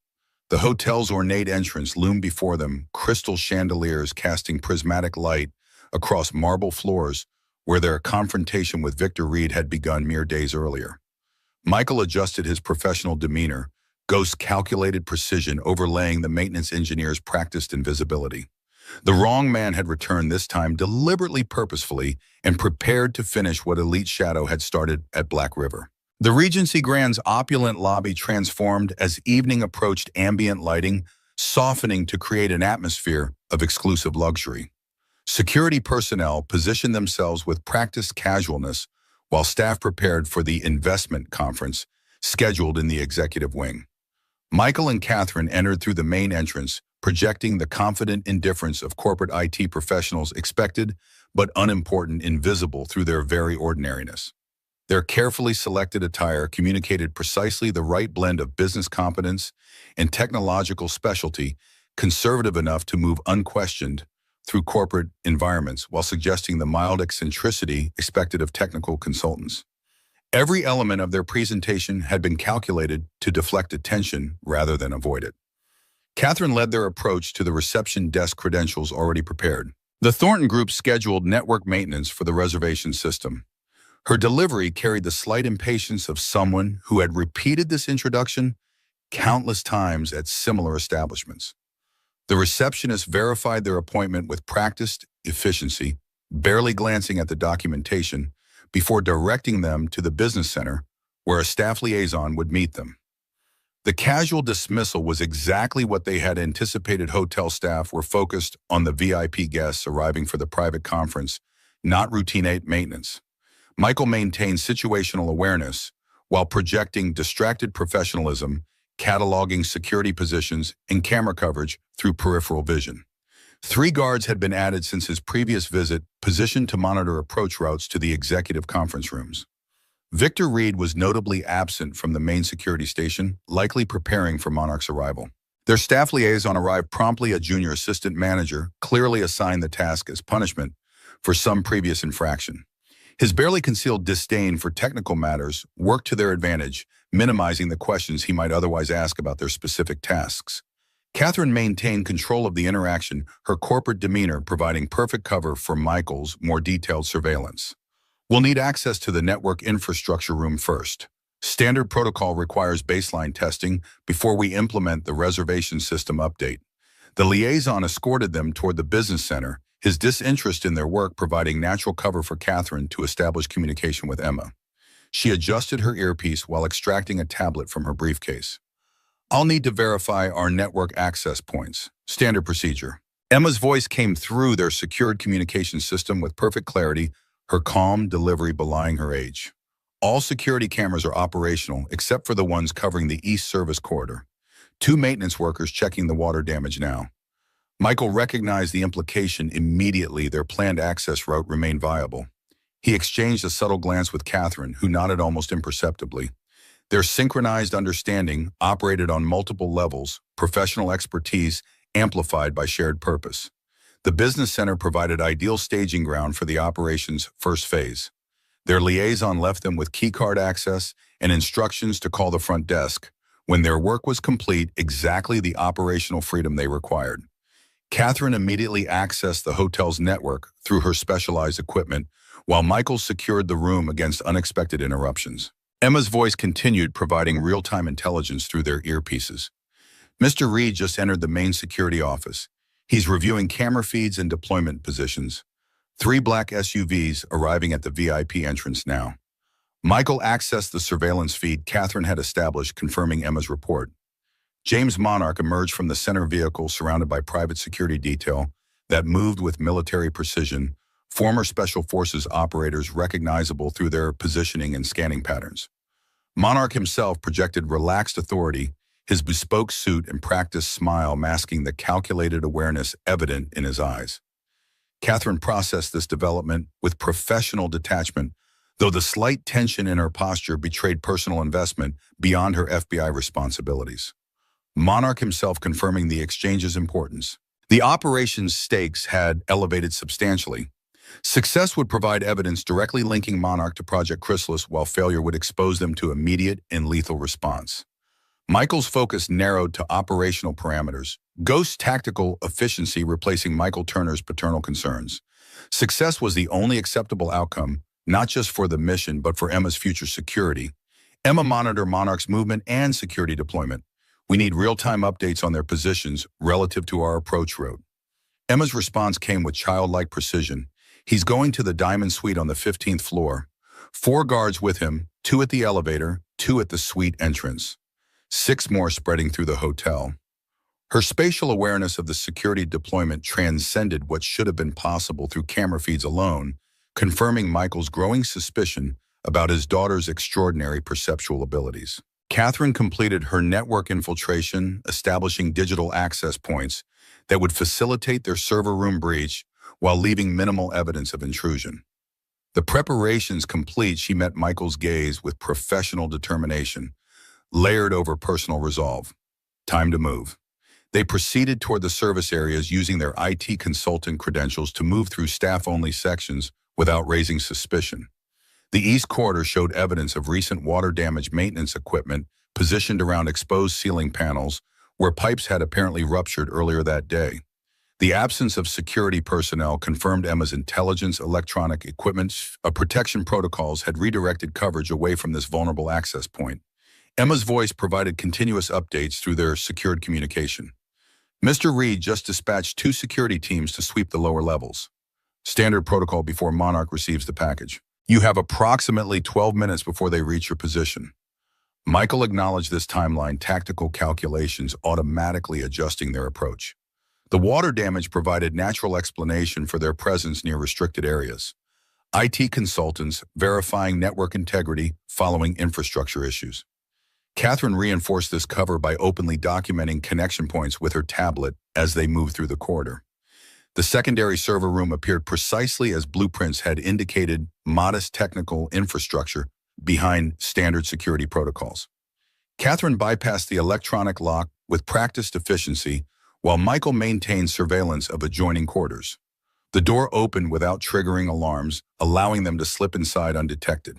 The hotel's ornate entrance loomed before them, crystal chandeliers casting prismatic light across marble floors where their confrontation with Victor Reed had begun mere days earlier. Michael adjusted his professional demeanor, Ghost's calculated precision overlaying the maintenance engineer's practiced invisibility. The wrong man had returned this time deliberately, purposefully, and prepared to finish what Elite Shadow had started at Black River. The Regency Grand's opulent lobby transformed as evening approached, ambient lighting softening to create an atmosphere of exclusive luxury. Security personnel positioned themselves with practiced casualness while staff prepared for the investment conference scheduled in the executive wing. Michael and Catherine entered through the main entrance, projecting the confident indifference of corporate IT professionals, expected but unimportant, invisible through their very ordinariness. Their carefully selected attire communicated precisely the right blend of business competence and technological specialty, conservative enough to move unquestioned through corporate environments while suggesting the mild eccentricity expected of technical consultants. Every element of their presentation had been calculated to deflect attention rather than avoid it. Catherine led their approach to the reception desk, credentials already prepared. The Thornton Group scheduled network maintenance for the reservation system. Her delivery carried the slight impatience of someone who had repeated this introduction countless times at similar establishments. The receptionist verified their appointment with practiced efficiency, barely glancing at the documentation before directing them to the business center where a staff liaison would meet them. The casual dismissal was exactly what they had anticipated. Hotel staff were focused on the VIP guests arriving for the private conference, not routine maintenance. Michael maintained situational awareness while projecting distracted professionalism, cataloging security positions and camera coverage through peripheral vision. 3 guards had been added since his previous visit, positioned to monitor approach routes to the executive conference rooms. Victor Reed was notably absent from the main security station, likely preparing for Monarch's arrival. Their staff liaison arrived promptly, a junior assistant manager, clearly assigned the task as punishment for some previous infraction. His barely concealed disdain for technical matters worked to their advantage, minimizing the questions he might otherwise ask about their specific tasks. Catherine maintained control of the interaction, her corporate demeanor providing perfect cover for Michael's more detailed surveillance. We'll need access to the network infrastructure room first. Standard protocol requires baseline testing before we implement the reservation system update. The liaison escorted them toward the business center, his disinterest in their work providing natural cover for Catherine to establish communication with Emma. She adjusted her earpiece while extracting a tablet from her briefcase. I'll need to verify our network access points. Standard procedure. Emma's voice came through their secured communication system with perfect clarity, her calm delivery belying her age. All security cameras are operational except for the ones covering the East Service Corridor. Two maintenance workers checking the water damage now. Michael recognized the implication immediately. Their planned access route remained viable. He exchanged a subtle glance with Catherine, who nodded almost imperceptibly. Their synchronized understanding operated on multiple levels, professional expertise amplified by shared purpose. The business center provided ideal staging ground for the operation's first phase. Their liaison left them with keycard access and instructions to call the front desk when their work was complete, exactly the operational freedom they required. Catherine immediately accessed the hotel's network through her specialized equipment, while Michael secured the room against unexpected interruptions. Emma's voice continued, providing real-time intelligence through their earpieces. Mr. Reed just entered the main security office. He's reviewing camera feeds and deployment positions. 3 black SUVs arriving at the VIP entrance now. Michael accessed the surveillance feed Catherine had established, confirming Emma's report. James Monarch emerged from the center vehicle surrounded by private security detail that moved with military precision, former Special Forces operators recognizable through their positioning and scanning patterns. Monarch himself projected relaxed authority, his bespoke suit and practiced smile masking the calculated awareness evident in his eyes. Catherine processed this development with professional detachment, though the slight tension in her posture betrayed personal investment beyond her FBI responsibilities. Monarch himself confirming the exchange's importance. The operation's stakes had elevated substantially. Success would provide evidence directly linking Monarch to Project Chrysalis, while failure would expose them to immediate and lethal response. Michael's focus narrowed to operational parameters, Ghost's tactical efficiency replacing Michael Turner's paternal concerns. Success was the only acceptable outcome, not just for the mission, but for Emma's future security. Emma monitored Monarch's movement and security deployment. We need real-time updates on their positions relative to our approach route. Emma's response came with childlike precision. He's going to the Diamond Suite on the 15th floor. 4 guards with him, 2 at the elevator, 2 at the suite entrance. 6 more spreading through the hotel. Her spatial awareness of the security deployment transcended what should have been possible through camera feeds alone, confirming Michael's growing suspicion about his daughter's extraordinary perceptual abilities. Catherine completed her network infiltration, establishing digital access points that would facilitate their server room breach while leaving minimal evidence of intrusion. The preparations complete, she met Michael's gaze with professional determination, layered over personal resolve. Time to move. They proceeded toward the service areas using their IT consultant credentials to move through staff-only sections without raising suspicion. The East Corridor showed evidence of recent water damage maintenance equipment positioned around exposed ceiling panels where pipes had apparently ruptured earlier that day. The absence of security personnel confirmed Emma's intelligence electronic equipment protection protocols had redirected coverage away from this vulnerable access point. Emma's voice provided continuous updates through their secured communication. Mr. Reed just dispatched 2 security teams to sweep the lower levels. Standard protocol before Monarch receives the package. You have approximately 12 minutes before they reach your position. Michael acknowledged this timeline, tactical calculations automatically adjusting their approach. The water damage provided natural explanation for their presence near restricted areas. IT consultants verifying network integrity following infrastructure issues. Catherine reinforced this cover by openly documenting connection points with her tablet as they moved through the corridor. The secondary server room appeared precisely as blueprints had indicated, modest technical infrastructure behind standard security protocols. Catherine bypassed the electronic lock with practiced efficiency, while Michael maintained surveillance of adjoining quarters. The door opened without triggering alarms, allowing them to slip inside undetected.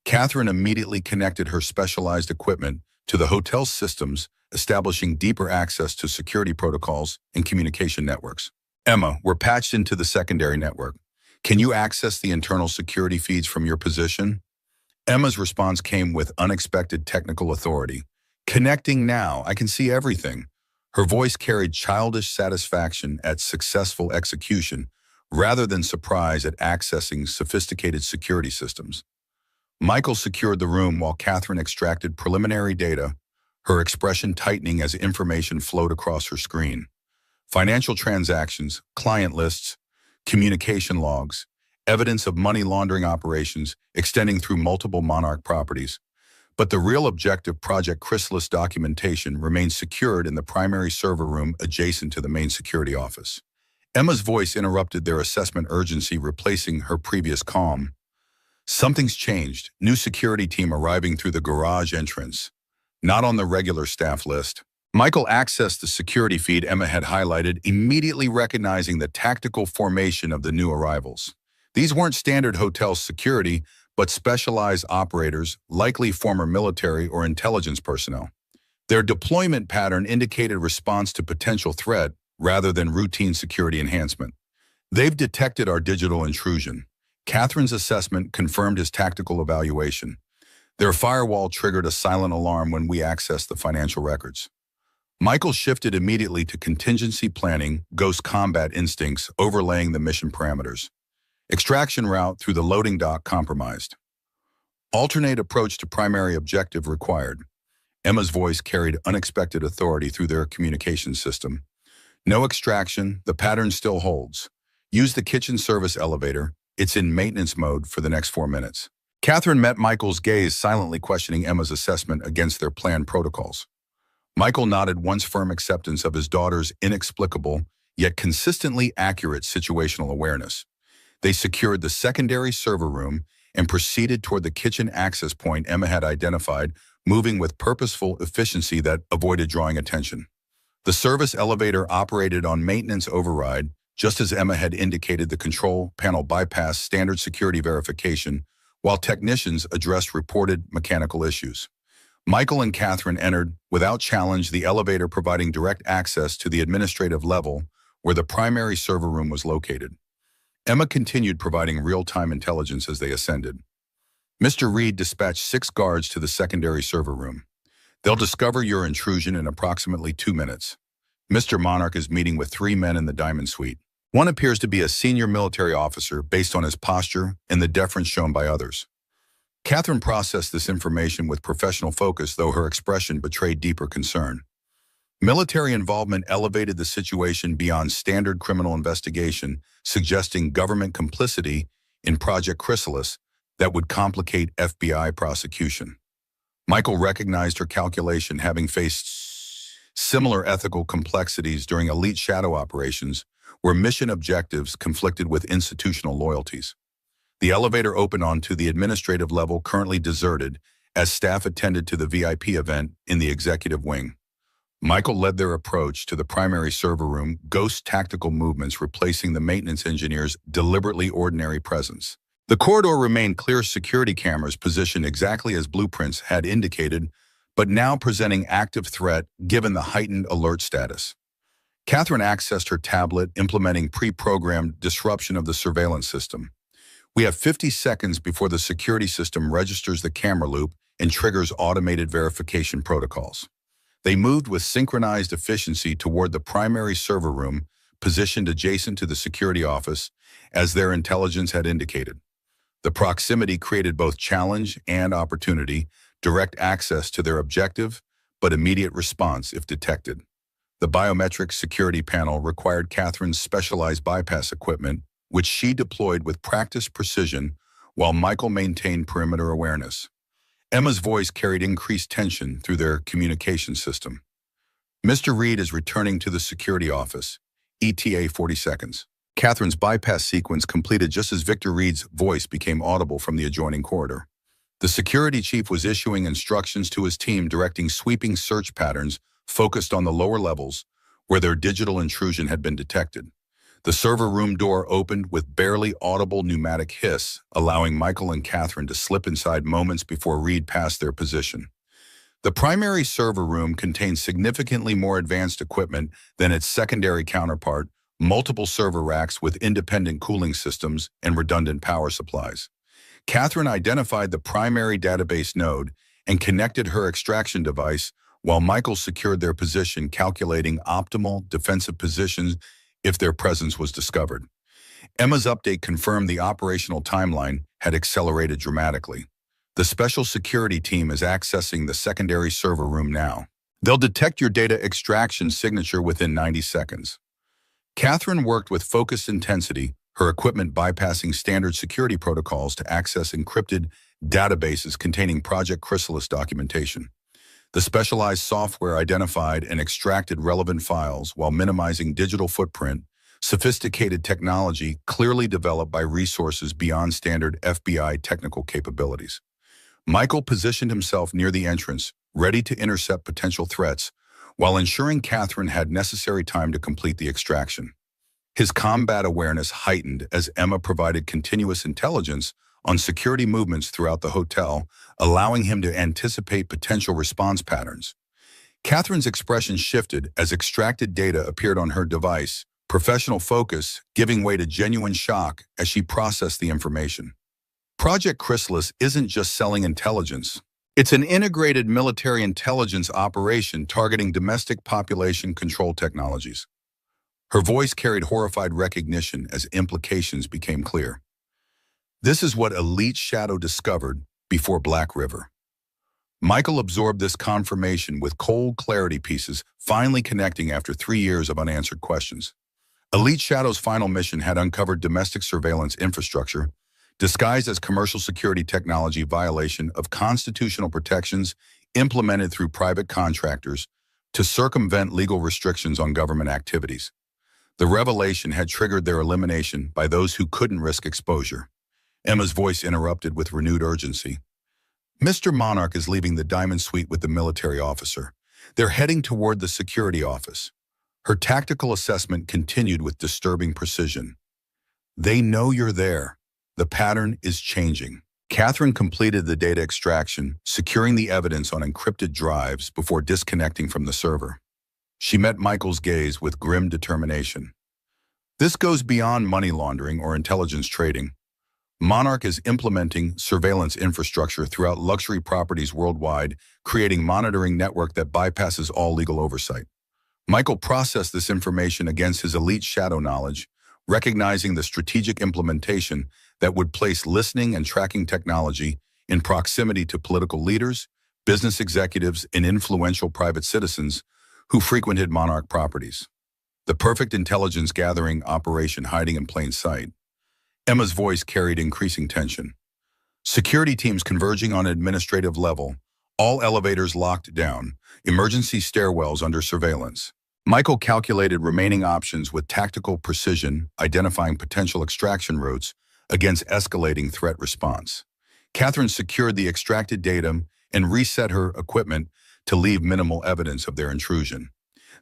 Catherine immediately connected her specialized equipment to the hotel's systems, establishing deeper access to security protocols and communication networks. Emma, we're patched into the secondary network. Can you access the internal security feeds from your position? Emma's response came with unexpected technical authority. Connecting now, I can see everything. Her voice carried childish satisfaction at successful execution rather than surprise at accessing sophisticated security systems. Michael secured the room while Catherine extracted preliminary data, her expression tightening as information flowed across her screen. Financial transactions, client lists, communication logs, evidence of money laundering operations extending through multiple Monarch properties. But the real objective Project Chrysalis documentation remains secured in the primary server room adjacent to the main security office. Emma's voice interrupted their assessment urgency, replacing her previous calm. Something's changed. New security team arriving through the garage entrance. Not on the regular staff list. Michael accessed the security feed Emma had highlighted, immediately recognizing the tactical formation of the new arrivals. These weren't standard hotel security, but specialized operators, likely former military or intelligence personnel. Their deployment pattern indicated response to potential threat rather than routine security enhancement. They've detected our digital intrusion. Catherine's assessment confirmed his tactical evaluation. Their firewall triggered a silent alarm when we accessed the financial records. Michael shifted immediately to contingency planning, ghost combat instincts overlaying the mission parameters. Extraction route through the loading dock compromised. Alternate approach to primary objective required. Emma's voice carried unexpected authority through their communication system. No extraction, the pattern still holds. Use the kitchen service elevator. It's in maintenance mode for the next 4 minutes. Catherine met Michael's gaze, silently questioning Emma's assessment against their planned protocols. Michael nodded once firm acceptance of his daughter's inexplicable, yet consistently accurate situational awareness. They secured the secondary server room and proceeded toward the kitchen access point Emma had identified, moving with purposeful efficiency that avoided drawing attention. The service elevator operated on maintenance override, just as Emma had indicated. The control panel bypassed standard security verification, while technicians addressed reported mechanical issues. Michael and Catherine entered, without challenge, the elevator providing direct access to the administrative level where the primary server room was located. Emma continued providing real-time intelligence as they ascended. Mr. Reed dispatched 6 guards to the secondary server room. They'll discover your intrusion in approximately 2 minutes. Mr. Monarch is meeting with 3 men in the Diamond Suite. One appears to be a senior military officer based on his posture and the deference shown by others. Catherine processed this information with professional focus, though her expression betrayed deeper concern. Military involvement elevated the situation beyond standard criminal investigation, suggesting government complicity in Project Chrysalis that would complicate FBI prosecution. Michael recognized her calculation, having faced similar ethical complexities during elite shadow operations where mission objectives conflicted with institutional loyalties. The elevator opened onto the administrative level, currently deserted, as staff attended to the VIP event in the executive wing. Michael led their approach to the primary server room, ghost tactical movements replacing the maintenance engineer's deliberately ordinary presence. The corridor remained clear, security cameras positioned exactly as blueprints had indicated, but now presenting active threat given the heightened alert status. Catherine accessed her tablet, implementing pre-programmed disruption of the surveillance system. We have 50 seconds before the security system registers the camera loop and triggers automated verification protocols. They moved with synchronized efficiency toward the primary server room, positioned adjacent to the security office, as their intelligence had indicated. The proximity created both challenge and opportunity, direct access to their objective, but immediate response if detected. The biometric security panel required Catherine's specialized bypass equipment, which she deployed with practiced precision while Michael maintained perimeter awareness. Emma's voice carried increased tension through their communication system. Mr. Reed is returning to the security office. ETA 40 seconds. Catherine's bypass sequence completed just as Victor Reed's voice became audible from the adjoining corridor. The security chief was issuing instructions to his team, directing sweeping search patterns focused on the lower levels where their digital intrusion had been detected. The server room door opened with barely audible pneumatic hiss, allowing Michael and Catherine to slip inside moments before Reed passed their position. The primary server room contained significantly more advanced equipment than its secondary counterpart, multiple server racks with independent cooling systems and redundant power supplies. Catherine identified the primary database node and connected her extraction device, while Michael secured their position, calculating optimal defensive positions if their presence was discovered. Emma's update confirmed the operational timeline had accelerated dramatically. The special security team is accessing the secondary server room now. They'll detect your data extraction signature within 90 seconds. Catherine worked with focused intensity, her equipment bypassing standard security protocols to access encrypted databases containing Project Chrysalis documentation. The specialized software identified and extracted relevant files while minimizing digital footprint, sophisticated technology clearly developed by resources beyond standard FBI technical capabilities. Michael positioned himself near the entrance, ready to intercept potential threats, while ensuring Catherine had necessary time to complete the extraction. His combat awareness heightened as Emma provided continuous intelligence on security movements throughout the hotel, allowing him to anticipate potential response patterns. Catherine's expression shifted as extracted data appeared on her device, professional focus giving way to genuine shock as she processed the information. Project Chrysalis isn't just selling intelligence. It's an integrated military intelligence operation targeting domestic population control technologies. Her voice carried horrified recognition as implications became clear. This is what Elite Shadow discovered before Black River. Michael absorbed this confirmation with cold clarity pieces, finally connecting after 3 years of unanswered questions. Elite Shadow's final mission had uncovered domestic surveillance infrastructure, disguised as commercial security technology violation of constitutional protections implemented through private contractors to circumvent legal restrictions on government activities. The revelation had triggered their elimination by those who couldn't risk exposure. Emma's voice interrupted with renewed urgency. Mr. Monarch is leaving the Diamond Suite with the military officer. They're heading toward the security office. Her tactical assessment continued with disturbing precision. They know you're there. The pattern is changing. Catherine completed the data extraction, securing the evidence on encrypted drives before disconnecting from the server. She met Michael's gaze with grim determination. This goes beyond money laundering or intelligence trading. Monarch is implementing surveillance infrastructure throughout luxury properties worldwide, creating monitoring network that bypasses all legal oversight. Michael processed this information against his elite shadow knowledge, recognizing the strategic implementation that would place listening and tracking technology in proximity to political leaders, business executives, and influential private citizens who frequented Monarch properties. The perfect intelligence gathering operation hiding in plain sight. Emma's voice carried increasing tension. Security teams converging on administrative level, all elevators locked down, emergency stairwells under surveillance. Michael calculated remaining options with tactical precision, identifying potential extraction routes against escalating threat response. Catherine secured the extracted data and reset her equipment to leave minimal evidence of their intrusion.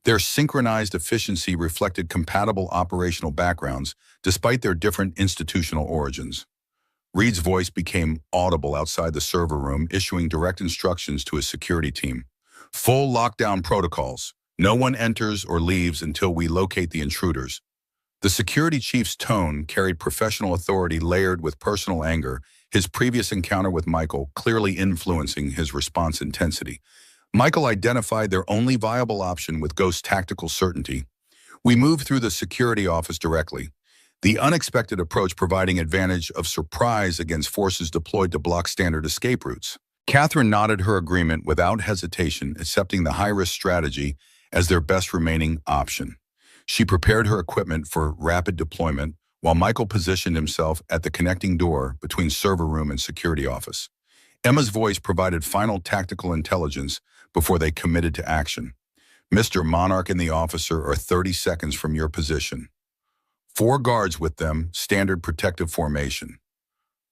Their synchronized efficiency reflected compatible operational backgrounds despite their different institutional origins. Reed's voice became audible outside the server room, issuing direct instructions to his security team. Full lockdown protocols. No one enters or leaves until we locate the intruders. The security chief's tone carried professional authority layered with personal anger, his previous encounter with Michael clearly influencing his response intensity. Michael identified their only viable option with ghost tactical certainty. We moved through the security office directly, the unexpected approach providing advantage of surprise against forces deployed to block standard escape routes. Catherine nodded her agreement without hesitation, accepting the high-risk strategy as their best remaining option. She prepared her equipment for rapid deployment, while Michael positioned himself at the connecting door between server room and security office. Emma's voice provided final tactical intelligence before they committed to action. Mr. Monarch and the officer are 30 seconds from your position. 4 guards with them, standard protective formation.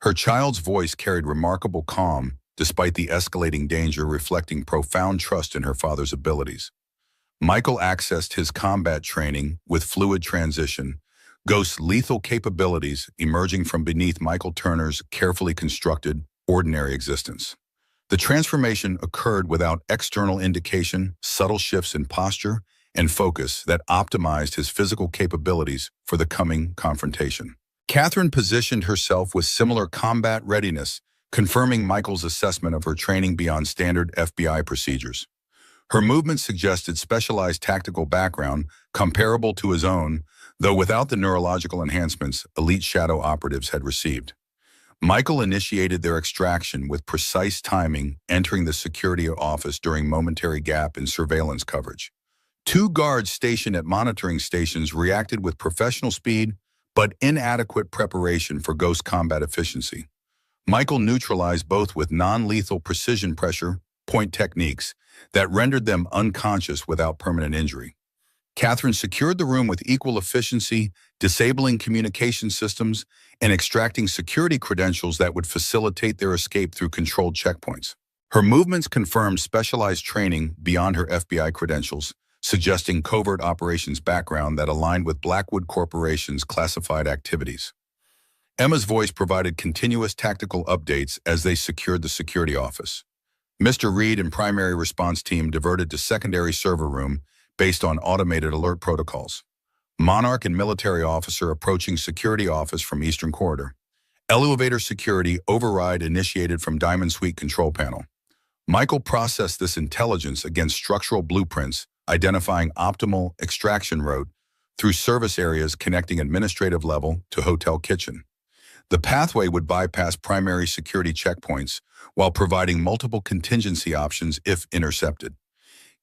Her child's voice carried remarkable calm, despite the escalating danger, reflecting profound trust in her father's abilities. Michael accessed his combat training with fluid transition, Ghost's lethal capabilities emerging from beneath Michael Turner's carefully constructed, ordinary existence. The transformation occurred without external indication, subtle shifts in posture and focus that optimized his physical capabilities for the coming confrontation. Catherine positioned herself with similar combat readiness, confirming Michael's assessment of her training beyond standard FBI procedures. Her movement suggested specialized tactical background comparable to his own, though without the neurological enhancements elite shadow operatives had received. Michael initiated their extraction with precise timing, entering the security office during momentary gap in surveillance coverage. Two guards stationed at monitoring stations reacted with professional speed but inadequate preparation for ghost combat efficiency. Michael neutralized both with non-lethal precision pressure point techniques that rendered them unconscious without permanent injury. Catherine secured the room with equal efficiency, disabling communication systems and extracting security credentials that would facilitate their escape through controlled checkpoints. Her movements confirmed specialized training beyond her FBI credentials, suggesting covert operations background that aligned with Blackwood Corporation's classified activities. Emma's voice provided continuous tactical updates as they secured the security office. Mr. Reed and primary response team diverted to secondary server room based on automated alert protocols. Monarch and military officer approaching security office from Eastern Corridor. Elevator security override initiated from Diamond Suite control panel. Michael processed this intelligence against structural blueprints, identifying optimal extraction route through service areas connecting administrative level to hotel kitchen. The pathway would bypass primary security checkpoints while providing multiple contingency options if intercepted.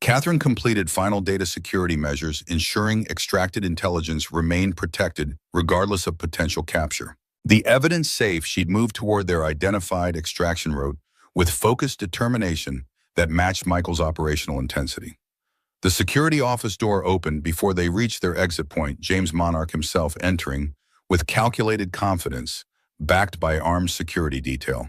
Catherine completed final data security measures, ensuring extracted intelligence remained protected regardless of potential capture. The evidence safe, she'd moved toward their identified extraction route with focused determination that matched Michael's operational intensity. The security office door opened before they reached their exit point, James Monarch himself entering with calculated confidence, backed by armed security detail.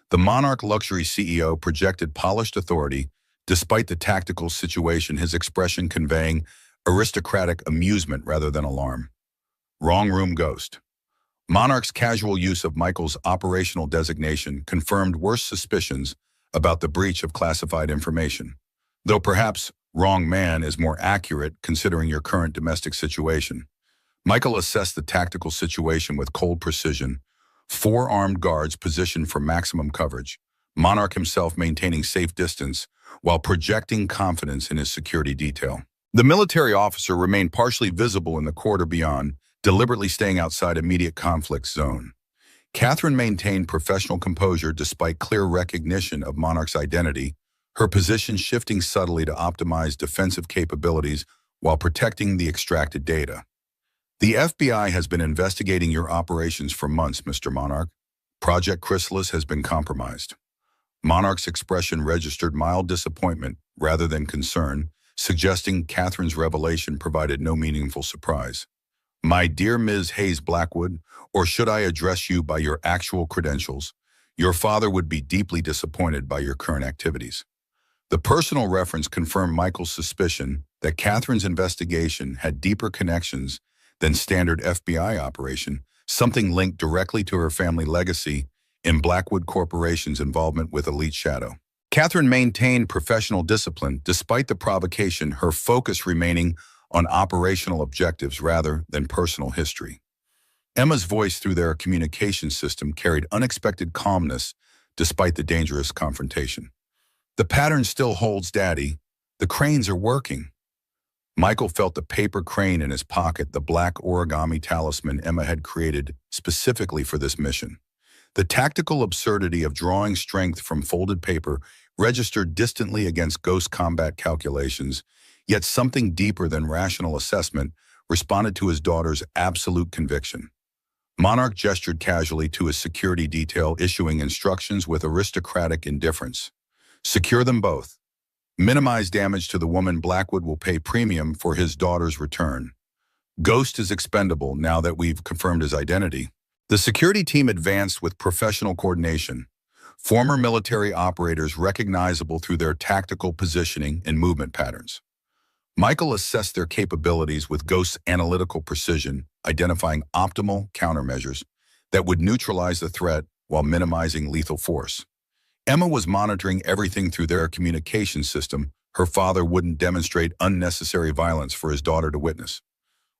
The Monarch Luxury CEO projected polished authority, despite the tactical situation, his expression conveying aristocratic amusement rather than alarm. Wrong room ghost. Monarch's casual use of Michael's operational designation confirmed worse suspicions about the breach of classified information, though perhaps wrong man is more accurate considering your current domestic situation. Michael assessed the tactical situation with cold precision, 4 armed guards positioned for maximum coverage, Monarch himself maintaining safe distance while projecting confidence in his security detail. The military officer remained partially visible in the corridor beyond, deliberately staying outside immediate conflict zone. Catherine maintained professional composure despite clear recognition of Monarch's identity, her position shifting subtly to optimize defensive capabilities while protecting the extracted data. The FBI has been investigating your operations for months, Mr. Monarch. Project Chrysalis has been compromised. Monarch's expression registered mild disappointment rather than concern, suggesting Catherine's revelation provided no meaningful surprise. My dear Ms. Hayes Blackwood, or should I address you by your actual credentials, your father would be deeply disappointed by your current activities. The personal reference confirmed Michael's suspicion that Catherine's investigation had deeper connections than standard FBI operation, something linked directly to her family legacy in Blackwood Corporation's involvement with Elite Shadow. Catherine maintained professional discipline despite the provocation, her focus remaining on operational objectives rather than personal history. Emma's voice through their communication system carried unexpected calmness despite the dangerous confrontation. The pattern still holds, Daddy. The cranes are working. Michael felt the paper crane in his pocket, the black origami talisman Emma had created specifically for this mission. The tactical absurdity of drawing strength from folded paper registered distantly against ghost combat calculations, yet something deeper than rational assessment responded to his daughter's absolute conviction. Monarch gestured casually to his security detail, issuing instructions with aristocratic indifference. Secure them both. Minimize damage to the woman. Blackwood will pay premium for his daughter's return. Ghost is expendable now that we've confirmed his identity. The security team advanced with professional coordination, former military operators recognizable through their tactical positioning and movement patterns. Michael assessed their capabilities with Ghost's analytical precision, identifying optimal countermeasures that would neutralize the threat while minimizing lethal force. Emma was monitoring everything through their communication system. Her father wouldn't demonstrate unnecessary violence for his daughter to witness.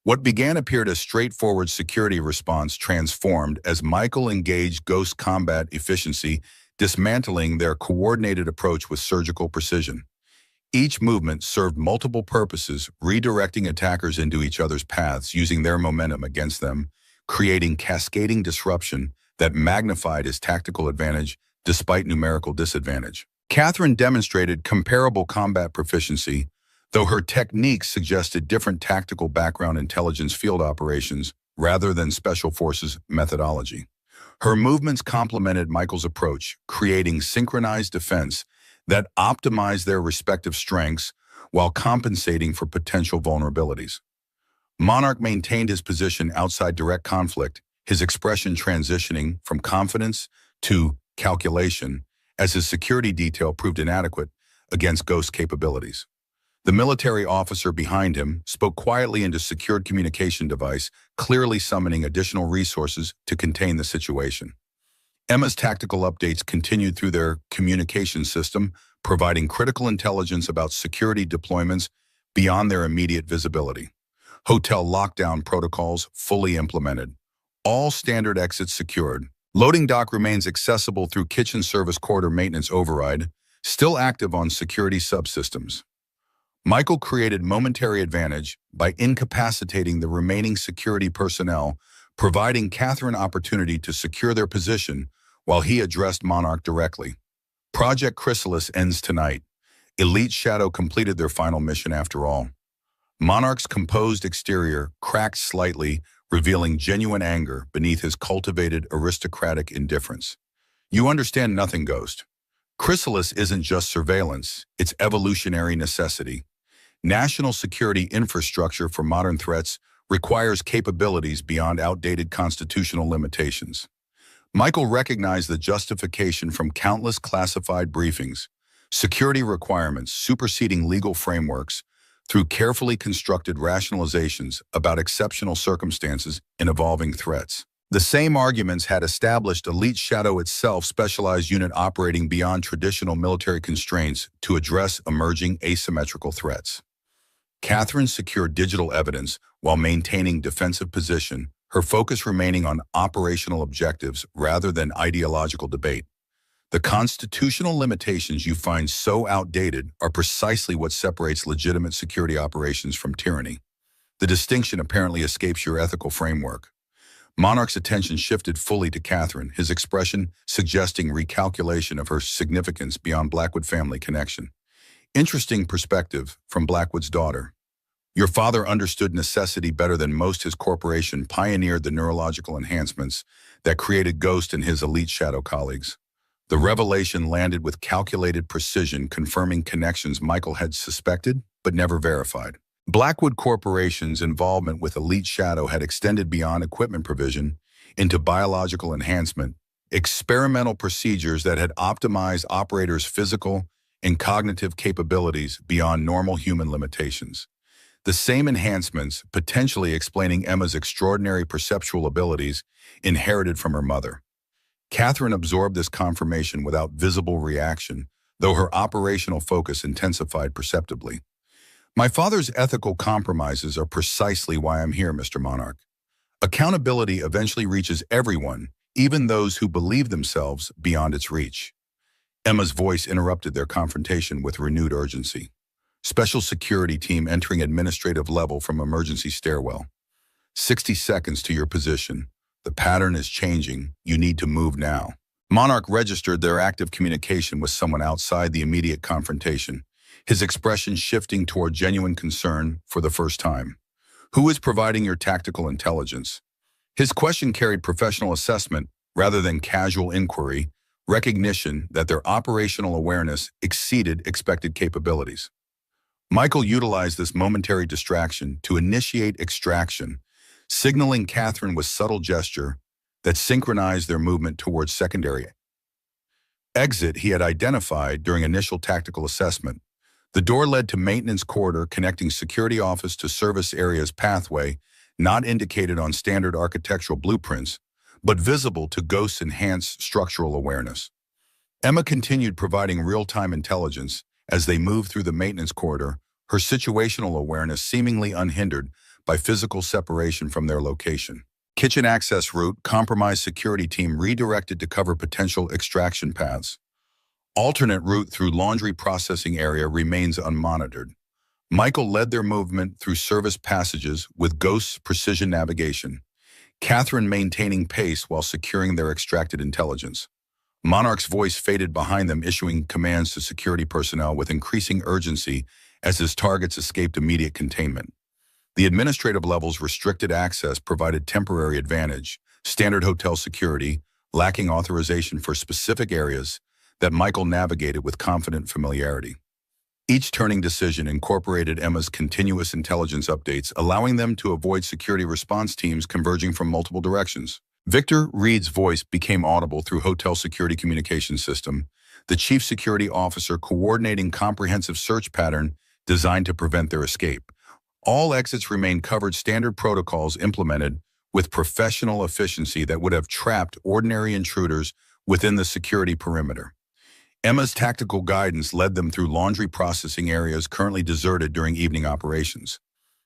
What began appeared as straightforward security response transformed as Michael engaged Ghost combat efficiency, dismantling their coordinated approach with surgical precision. Each movement served multiple purposes, redirecting attackers into each other's paths using their momentum against them, creating cascading disruption that magnified his tactical advantage despite numerical disadvantage. Catherine demonstrated comparable combat proficiency, though her techniques suggested different tactical background intelligence field operations rather than special forces methodology. Her movements complemented Michael's approach, creating synchronized defense that optimized their respective strengths while compensating for potential vulnerabilities. Monarch maintained his position outside direct conflict, his expression transitioning from confidence to calculation as his security detail proved inadequate against Ghost capabilities. The military officer behind him spoke quietly into secured communication device, clearly summoning additional resources to contain the situation. Emma's tactical updates continued through their communication system, providing critical intelligence about security deployments beyond their immediate visibility. Hotel lockdown protocols fully implemented. All standard exits secured. Loading dock remains accessible through kitchen service corridor maintenance override, still active on security subsystems. Michael created momentary advantage by incapacitating the remaining security personnel, providing Catherine opportunity to secure their position while he addressed Monarch directly. Project Chrysalis ends tonight. Elite Shadow completed their final mission after all. Monarch's composed exterior cracked slightly, revealing genuine anger beneath his cultivated aristocratic indifference. You understand nothing, Ghost. Chrysalis isn't just surveillance, it's evolutionary necessity. National security infrastructure for modern threats requires capabilities beyond outdated constitutional limitations. Michael recognized the justification from countless classified briefings, security requirements superseding legal frameworks, through carefully constructed rationalizations about exceptional circumstances and evolving threats. The same arguments had established Elite Shadow itself specialized unit operating beyond traditional military constraints to address emerging asymmetrical threats. Catherine secured digital evidence while maintaining defensive position, her focus remaining on operational objectives rather than ideological debate. The constitutional limitations you find so outdated are precisely what separates legitimate security operations from tyranny. The distinction apparently escapes your ethical framework. Monarch's attention shifted fully to Catherine, his expression suggesting recalculation of her significance beyond Blackwood family connection. Interesting perspective from Blackwood's daughter. Your father understood necessity better than most. His corporation pioneered the neurological enhancements that created Ghost and his Elite Shadow colleagues. The revelation landed with calculated precision, confirming connections Michael had suspected but never verified. Blackwood Corporation's involvement with Elite Shadow had extended beyond equipment provision into biological enhancement, experimental procedures that had optimized operators' physical and cognitive capabilities beyond normal human limitations. The same enhancements potentially explaining Emma's extraordinary perceptual abilities inherited from her mother. Catherine absorbed this confirmation without visible reaction, though her operational focus intensified perceptibly. My father's ethical compromises are precisely why I'm here, Mr. Monarch. Accountability eventually reaches everyone, even those who believe themselves beyond its reach. Emma's voice interrupted their confrontation with renewed urgency. Special security team entering administrative level from emergency stairwell. 60 seconds to your position. The pattern is changing. You need to move now. Monarch registered their active communication with someone outside the immediate confrontation, his expression shifting toward genuine concern for the first time. Who is providing your tactical intelligence? His question carried professional assessment rather than casual inquiry, recognition that their operational awareness exceeded expected capabilities. Michael utilized this momentary distraction to initiate extraction, signaling Catherine with subtle gesture that synchronized their movement towards secondary exit he had identified during initial tactical assessment. The door led to maintenance corridor connecting security office to service areas pathway, not indicated on standard architectural blueprints, but visible to Ghost's enhanced structural awareness. Emma continued providing real-time intelligence as they moved through the maintenance corridor, her situational awareness seemingly unhindered by physical separation from their location. Kitchen access route, compromised security team redirected to cover potential extraction paths. Alternate route through laundry processing area remains unmonitored. Michael led their movement through service passages with Ghost's precision navigation. Catherine maintaining pace while securing their extracted intelligence. Monarch's voice faded behind them, issuing commands to security personnel with increasing urgency as his targets escaped immediate containment. The administrative level's restricted access provided temporary advantage, standard hotel security, lacking authorization for specific areas that Michael navigated with confident familiarity. Each turning decision incorporated Emma's continuous intelligence updates, allowing them to avoid security response teams converging from multiple directions. Victor Reed's voice became audible through hotel security communications system, the chief security officer coordinating comprehensive search pattern designed to prevent their escape. All exits remained covered, standard protocols implemented with professional efficiency that would have trapped ordinary intruders within the security perimeter. Emma's tactical guidance led them through laundry processing areas currently deserted during evening operations.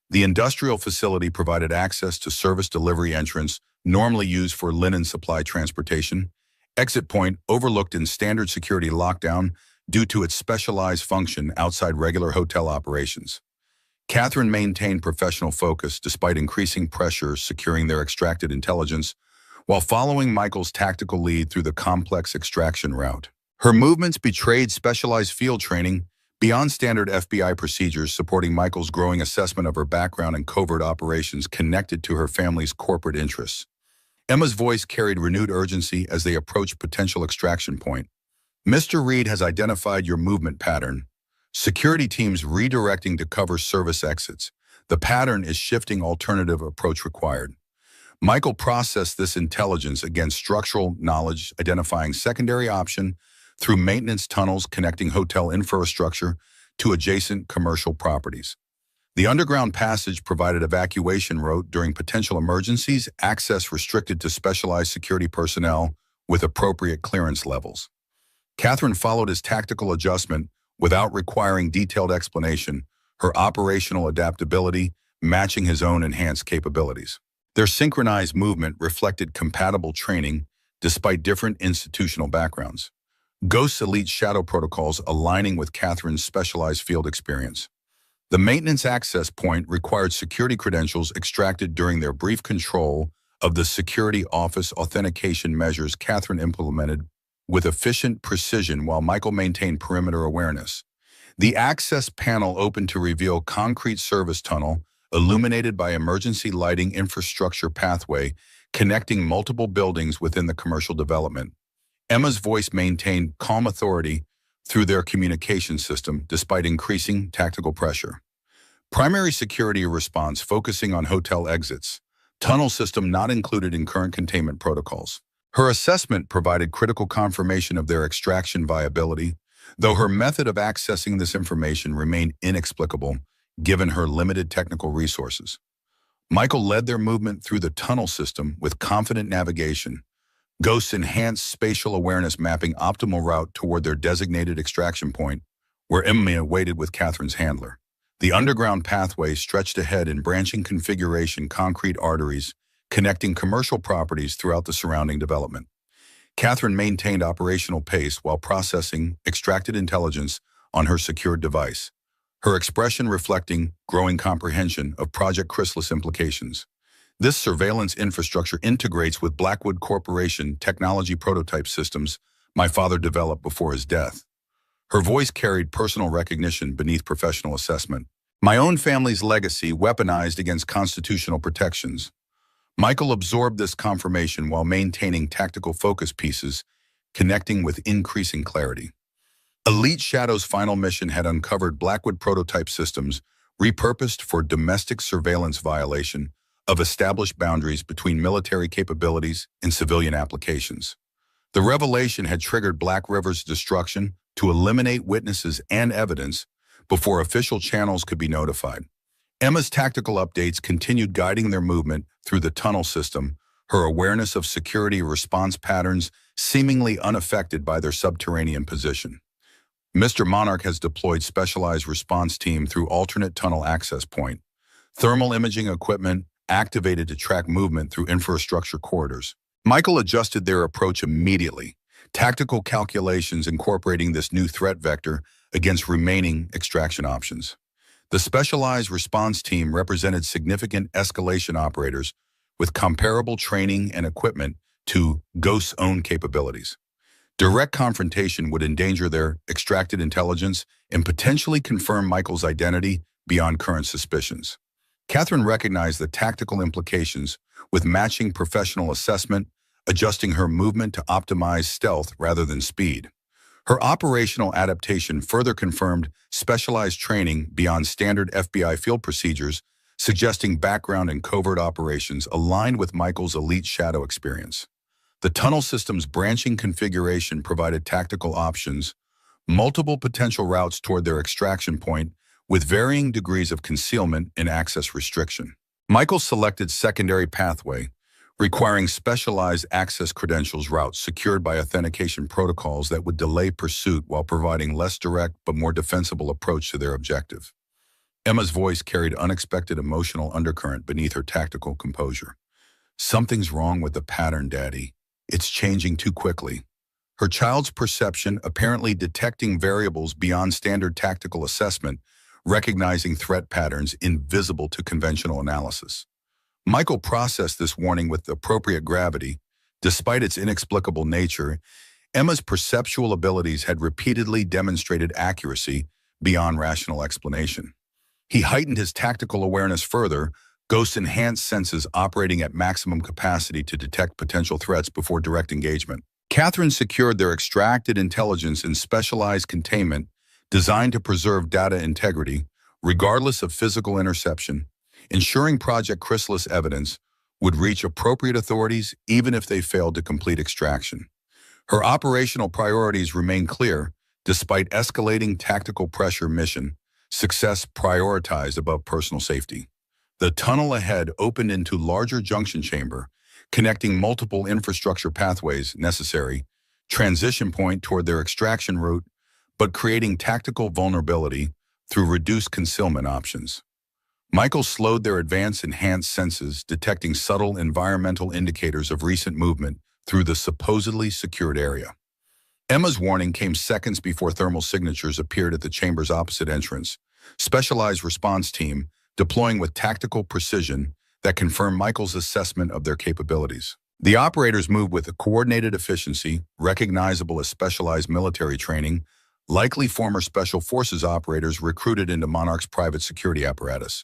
The industrial facility provided access to service delivery entrance, normally used for linen supply transportation. Exit point overlooked in standard security lockdown due to its specialized function outside regular hotel operations. Catherine maintained professional focus despite increasing pressure securing their extracted intelligence while following Michael's tactical lead through the complex extraction route. Her movements betrayed specialized field training beyond standard FBI procedures, supporting Michael's growing assessment of her background and covert operations connected to her family's corporate interests. Emma's voice carried renewed urgency as they approached potential extraction point. Mr. Reed has identified your movement pattern. Security teams redirecting to cover service exits. The pattern is shifting, alternative approach required. Michael processed this intelligence against structural knowledge, identifying secondary option through maintenance tunnels connecting hotel infrastructure to adjacent commercial properties. The underground passage provided evacuation route during potential emergencies, access restricted to specialized security personnel with appropriate clearance levels. Catherine followed his tactical adjustment without requiring detailed explanation, her operational adaptability matching his own enhanced capabilities. Their synchronized movement reflected compatible training despite different institutional backgrounds. Ghost's elite shadow protocols aligning with Catherine's specialized field experience. The maintenance access point required security credentials extracted during their brief control of the security office authentication measures Catherine implemented with efficient precision while Michael maintained perimeter awareness. The access panel opened to reveal concrete service tunnel, illuminated by emergency lighting infrastructure pathway, connecting multiple buildings within the commercial development. Emma's voice maintained calm authority through their communication system despite increasing tactical pressure. Primary security response focusing on hotel exits. Tunnel system not included in current containment protocols. Her assessment provided critical confirmation of their extraction viability, though her method of accessing this information remained inexplicable given her limited technical resources. Michael led their movement through the tunnel system with confident navigation. Ghost's enhanced spatial awareness mapping optimal route toward their designated extraction point, where Emma waited with Catherine's handler. The underground pathway stretched ahead in branching configuration concrete arteries, connecting commercial properties throughout the surrounding development. Catherine maintained operational pace while processing extracted intelligence on her secured device, her expression reflecting growing comprehension of Project Chrysalis implications. This surveillance infrastructure integrates with Blackwood Corporation technology prototype systems my father developed before his death. Her voice carried personal recognition beneath professional assessment. My own family's legacy weaponized against constitutional protections. Michael absorbed this confirmation while maintaining tactical focus pieces, connecting with increasing clarity. Elite Shadow's final mission had uncovered Blackwood prototype systems repurposed for domestic surveillance violation of established boundaries between military capabilities and civilian applications. The revelation had triggered Black River's destruction to eliminate witnesses and evidence before official channels could be notified. Emma's tactical updates continued guiding their movement through the tunnel system, her awareness of security response patterns seemingly unaffected by their subterranean position. Mr. Monarch has deployed specialized response team through alternate tunnel access point. Thermal imaging equipment activated to track movement through infrastructure corridors. Michael adjusted their approach immediately, tactical calculations incorporating this new threat vector against remaining extraction options. The specialized response team represented significant escalation operators with comparable training and equipment to Ghost's own capabilities. Direct confrontation would endanger their extracted intelligence and potentially confirm Michael's identity beyond current suspicions. Catherine recognized the tactical implications with matching professional assessment, adjusting her movement to optimize stealth rather than speed. Her operational adaptation further confirmed specialized training beyond standard FBI field procedures, suggesting background in covert operations aligned with Michael's elite shadow experience. The tunnel system's branching configuration provided tactical options, multiple potential routes toward their extraction point, with varying degrees of concealment and access restriction. Michael selected secondary pathway, requiring specialized access credentials routes secured by authentication protocols that would delay pursuit while providing less direct but more defensible approach to their objective. Emma's voice carried unexpected emotional undercurrent beneath her tactical composure. "Something's wrong with the pattern, Daddy. It's changing too quickly." Her child's perception apparently detecting variables beyond standard tactical assessment, recognizing threat patterns invisible to conventional analysis. Michael processed this warning with appropriate gravity. Despite its inexplicable nature, Emma's perceptual abilities had repeatedly demonstrated accuracy beyond rational explanation. He heightened his tactical awareness further, Ghost's enhanced senses operating at maximum capacity to detect potential threats before direct engagement. Catherine secured their extracted intelligence in specialized containment designed to preserve data integrity, regardless of physical interception, ensuring Project Chrysalis evidence would reach appropriate authorities even if they failed to complete extraction. Her operational priorities remain clear, despite escalating tactical pressure mission, success prioritized above personal safety. The tunnel ahead opened into larger junction chamber, connecting multiple infrastructure pathways necessary, transition point toward their extraction route, but creating tactical vulnerability through reduced concealment options. Michael slowed their advanced enhanced senses, detecting subtle environmental indicators of recent movement through the supposedly secured area. Emma's warning came seconds before thermal signatures appeared at the chamber's opposite entrance. Specialized response team deploying with tactical precision that confirmed Michael's assessment of their capabilities. The operators moved with a coordinated efficiency, recognizable as specialized military training, likely former Special Forces operators recruited into Monarch's private security apparatus.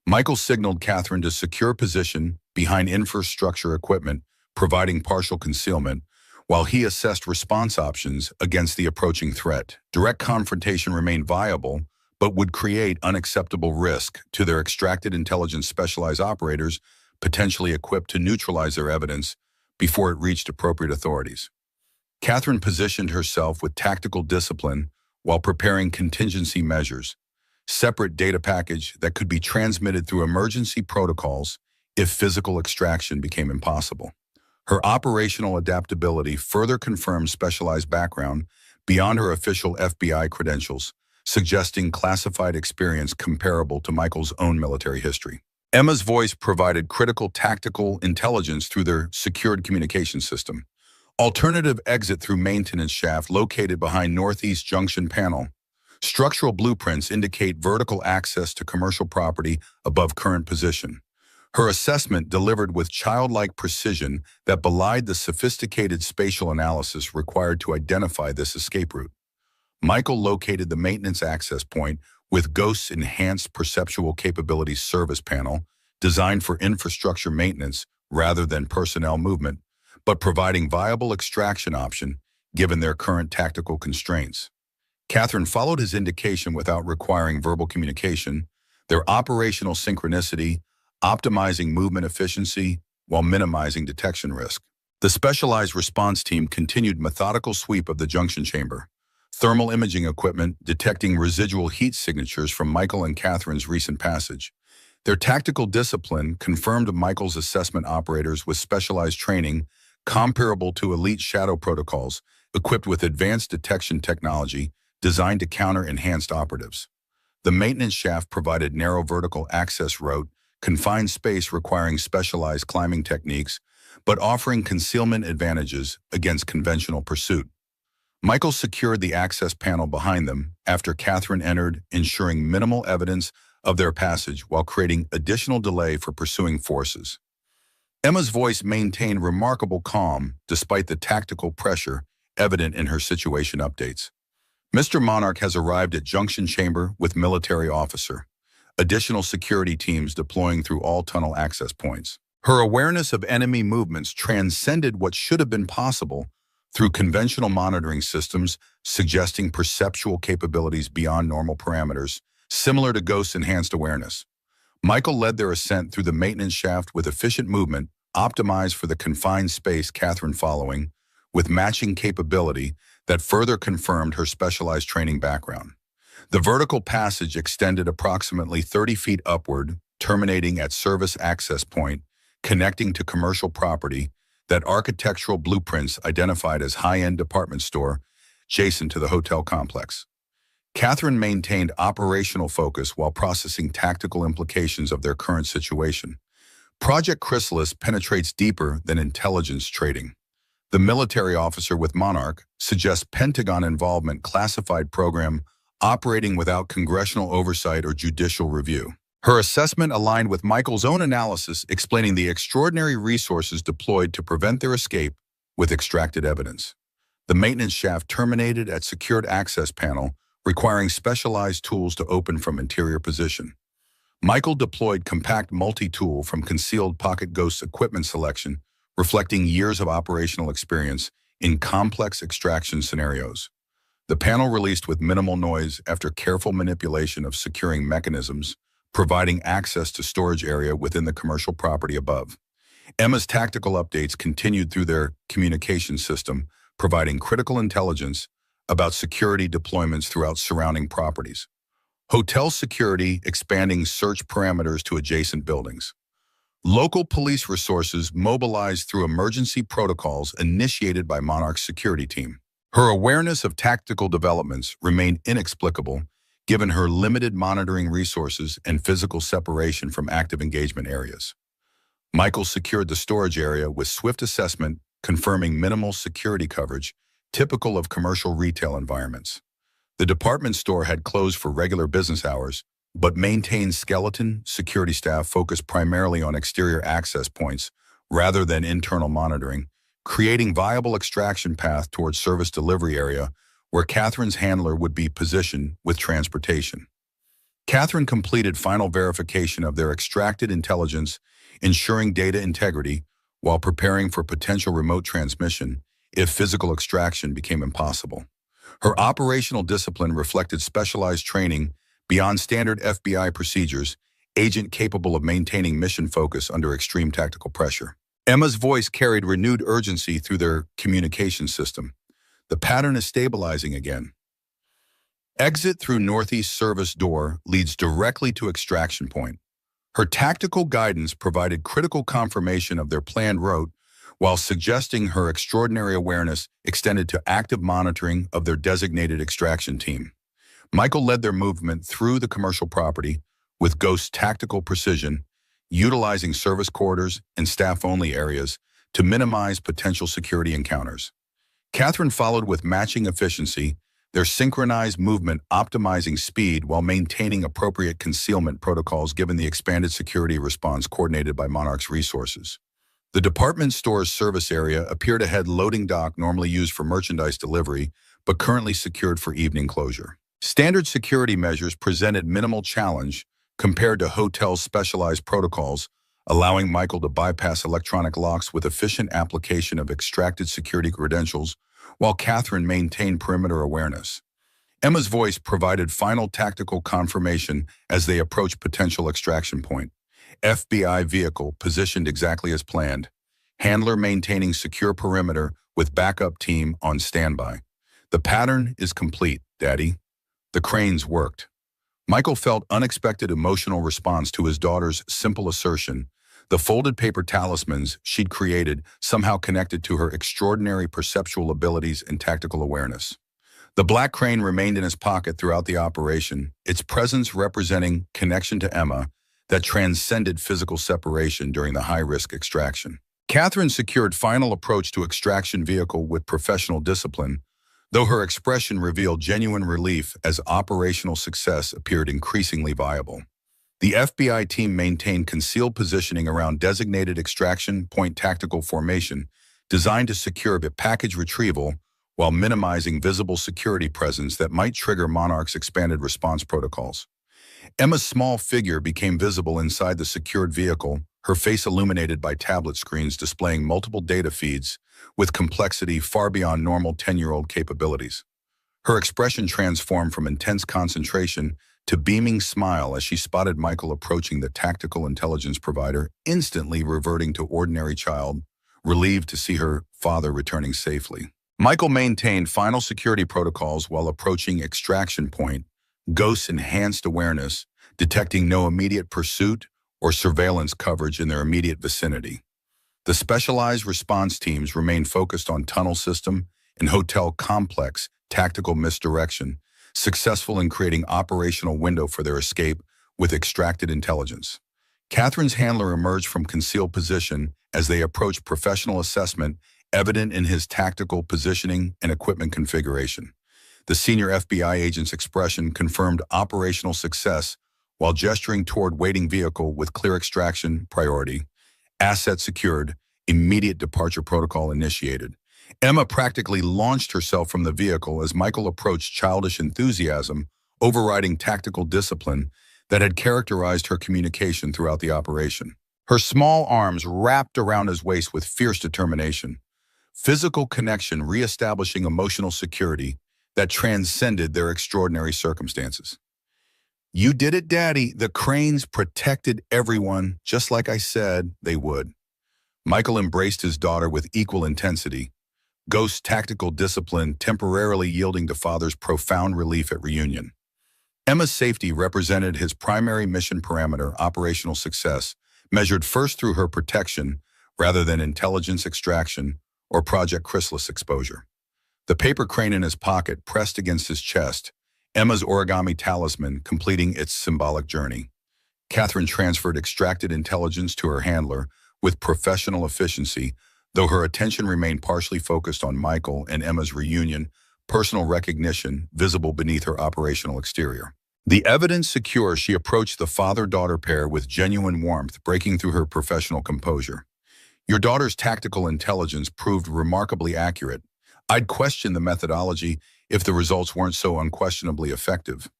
Michael signaled Catherine to secure position behind infrastructure equipment, providing partial concealment, while he assessed response options against the approaching threat. Direct confrontation remained viable, but would create unacceptable risk to their extracted intelligence specialized operators, potentially equipped to neutralize their evidence before it reached appropriate authorities. Catherine positioned herself with tactical discipline while preparing contingency measures, separate data package that could be transmitted through emergency protocols if physical extraction became impossible. Her operational adaptability further confirmed specialized background beyond her official FBI credentials, suggesting classified experience comparable to Michael's own military history. Emma's voice provided critical tactical intelligence through their secured communication system. Alternative exit through maintenance shaft located behind Northeast Junction panel. Structural blueprints indicate vertical access to commercial property above current position. Her assessment delivered with childlike precision that belied the sophisticated spatial analysis required to identify this escape route. Michael located the maintenance access point with Ghost's enhanced perceptual capabilities service panel, designed for infrastructure maintenance rather than personnel movement, but providing viable extraction option given their current tactical constraints. Catherine followed his indication without requiring verbal communication, their operational synchronicity, optimizing movement efficiency while minimizing detection risk. The specialized response team continued methodical sweep of the junction chamber, thermal imaging equipment detecting residual heat signatures from Michael and Catherine's recent passage. Their tactical discipline confirmed Michael's assessment operators with specialized training comparable to elite shadow protocols, equipped with advanced detection technology designed to counter enhanced operatives. The maintenance shaft provided narrow vertical access route, confined space requiring specialized climbing techniques, but offering concealment advantages against conventional pursuit. Michael secured the access panel behind them after Catherine entered, ensuring minimal evidence of their passage while creating additional delay for pursuing forces. Emma's voice maintained remarkable calm despite the tactical pressure evident in her situation updates. Mr. Monarch has arrived at Junction Chamber with military officer. Additional security teams deploying through all tunnel access points. Her awareness of enemy movements transcended what should have been possible through conventional monitoring systems, suggesting perceptual capabilities beyond normal parameters, similar to Ghost-enhanced awareness. Michael led their ascent through the maintenance shaft with efficient movement, optimized for the confined space Catherine following, with matching capability that further confirmed her specialized training background. The vertical passage extended approximately 30 feet upward, terminating at service access point, connecting to commercial property that architectural blueprints identified as high-end department store adjacent to the hotel complex. Catherine maintained operational focus while processing tactical implications of their current situation. Project Chrysalis penetrates deeper than intelligence trading. The military officer with Monarch suggests Pentagon involvement classified program operating without congressional oversight or judicial review. Her assessment aligned with Michael's own analysis, explaining the extraordinary resources deployed to prevent their escape with extracted evidence. The maintenance shaft terminated at secured access panel, requiring specialized tools to open from interior position. Michael deployed compact multi-tool from concealed pocket ghost equipment selection, reflecting years of operational experience in complex extraction scenarios. The panel released with minimal noise after careful manipulation of securing mechanisms, providing access to storage area within the commercial property above. Emma's tactical updates continued through their communication system, providing critical intelligence about security deployments throughout surrounding properties. Hotel security expanding search parameters to adjacent buildings. Local police resources mobilized through emergency protocols initiated by Monarch's security team. Her awareness of tactical developments remained inexplicable given her limited monitoring resources and physical separation from active engagement areas. Michael secured the storage area with swift assessment, confirming minimal security coverage, typical of commercial retail environments. The department store had closed for regular business hours, but maintained skeleton security staff focused primarily on exterior access points rather than internal monitoring, creating viable extraction path towards service delivery area where Catherine's handler would be positioned with transportation. Catherine completed final verification of their extracted intelligence, ensuring data integrity while preparing for potential remote transmission if physical extraction became impossible. Her operational discipline reflected specialized training beyond standard FBI procedures, agent capable of maintaining mission focus under extreme tactical pressure. Emma's voice carried renewed urgency through their communication system. The pattern is stabilizing again. Exit through northeast service door leads directly to extraction point. Her tactical guidance provided critical confirmation of their planned route while suggesting her extraordinary awareness extended to active monitoring of their designated extraction team. Michael led their movement through the commercial property with Ghost's tactical precision, utilizing service quarters and staff-only areas to minimize potential security encounters. Catherine followed with matching efficiency, their synchronized movement optimizing speed while maintaining appropriate concealment protocols given the expanded security response coordinated by Monarch's resources. The department store's service area appeared to head loading dock normally used for merchandise delivery, but currently secured for evening closure. Standard security measures presented minimal challenge compared to hotels' specialized protocols, allowing Michael to bypass electronic locks with efficient application of extracted security credentials, while Catherine maintained perimeter awareness. Emma's voice provided final tactical confirmation as they approached potential extraction point. FBI vehicle positioned exactly as planned. Handler maintaining secure perimeter with backup team on standby. The pattern is complete, Daddy. The cranes worked. Michael felt unexpected emotional response to his daughter's simple assertion. The folded paper talismans she'd created somehow connected to her extraordinary perceptual abilities and tactical awareness. The black crane remained in his pocket throughout the operation, its presence representing connection to Emma that transcended physical separation during the high-risk extraction. Catherine secured final approach to extraction vehicle with professional discipline, though her expression revealed genuine relief as operational success appeared increasingly viable. The FBI team maintained concealed positioning around designated extraction point tactical formation designed to secure the package retrieval while minimizing visible security presence that might trigger Monarch's expanded response protocols. Emma's small figure became visible inside the secured vehicle, her face illuminated by tablet screens displaying multiple data feeds with complexity far beyond normal 10-year-old capabilities. Her expression transformed from intense concentration to beaming smile as she spotted Michael approaching the tactical intelligence provider, instantly reverting to ordinary child, relieved to see her father returning safely. Michael maintained final security protocols while approaching extraction point, Ghost's enhanced awareness, detecting no immediate pursuit or surveillance coverage in their immediate vicinity. The specialized response teams remained focused on tunnel system and hotel complex tactical misdirection, successful in creating operational window for their escape with extracted intelligence. Catherine's handler emerged from concealed position as they approached professional assessment, evident in his tactical positioning and equipment configuration. The senior FBI agent's expression confirmed operational success while gesturing toward waiting vehicle with clear extraction priority, asset secured, immediate departure protocol initiated. Emma practically launched herself from the vehicle as Michael approached childish enthusiasm, overriding tactical discipline that had characterized her communication throughout the operation. Her small arms wrapped around his waist with fierce determination, physical connection reestablishing emotional security that transcended their extraordinary circumstances. "You did it, Daddy. The cranes protected everyone, just like I said they would." Michael embraced his daughter with equal intensity, Ghost's tactical discipline temporarily yielding to father's profound relief at reunion. Emma's safety represented his primary mission parameter, operational success, measured first through her protection rather than intelligence extraction or Project Chrysalis exposure. The paper crane in his pocket pressed against his chest, Emma's origami talisman completing its symbolic journey. Catherine transferred extracted intelligence to her handler with professional efficiency, though her attention remained partially focused on Michael and Emma's reunion, personal recognition visible beneath her operational exterior. The evidence secure, she approached the father-daughter pair with genuine warmth, breaking through her professional composure. "Your daughter's tactical intelligence proved remarkably accurate. I'd question the methodology if the results weren't so unquestionably effective."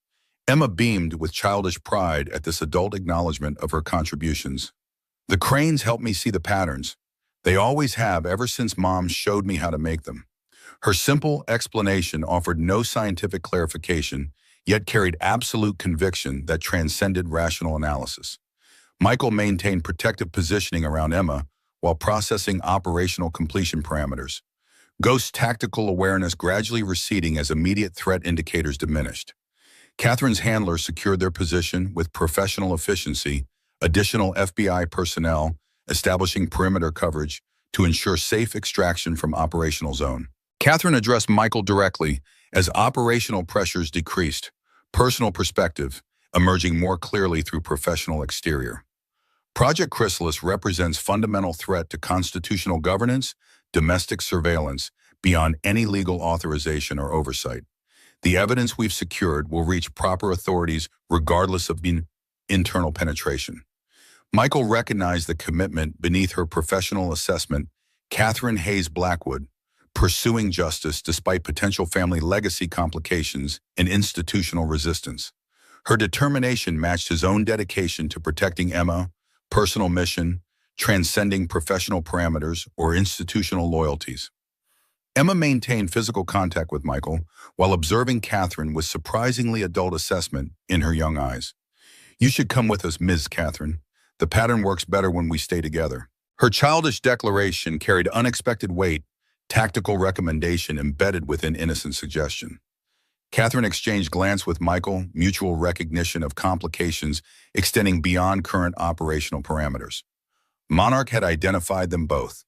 Emma beamed with childish pride at this adult acknowledgement of her contributions. "The cranes helped me see the patterns. They always have ever since Mom showed me how to make them." Her simple explanation offered no scientific clarification, yet carried absolute conviction that transcended rational analysis. Michael maintained protective positioning around Emma while processing operational completion parameters, Ghost's tactical awareness gradually receding as immediate threat indicators diminished. Catherine's handlers secured their position with professional efficiency, additional FBI personnel establishing perimeter coverage to ensure safe extraction from operational zone. Catherine addressed Michael directly as operational pressures decreased, personal perspective emerging more clearly through professional exterior. Project Chrysalis represents fundamental threat to constitutional governance, domestic surveillance, beyond any legal authorization or oversight. The evidence we've secured will reach proper authorities regardless of internal penetration. Michael recognized the commitment beneath her professional assessment, Catherine Hayes Blackwood, pursuing justice despite potential family legacy complications and institutional resistance. Her determination matched his own dedication to protecting Emma, personal mission, transcending professional parameters or institutional loyalties. Emma maintained physical contact with Michael while observing Catherine with surprisingly adult assessment in her young eyes. "You should come with us, Ms. Catherine. The pattern works better when we stay together." Her childish declaration carried unexpected weight, tactical recommendation embedded within innocent suggestion. Catherine exchanged glance with Michael, mutual recognition of complications extending beyond current operational parameters. Monarch had identified them both.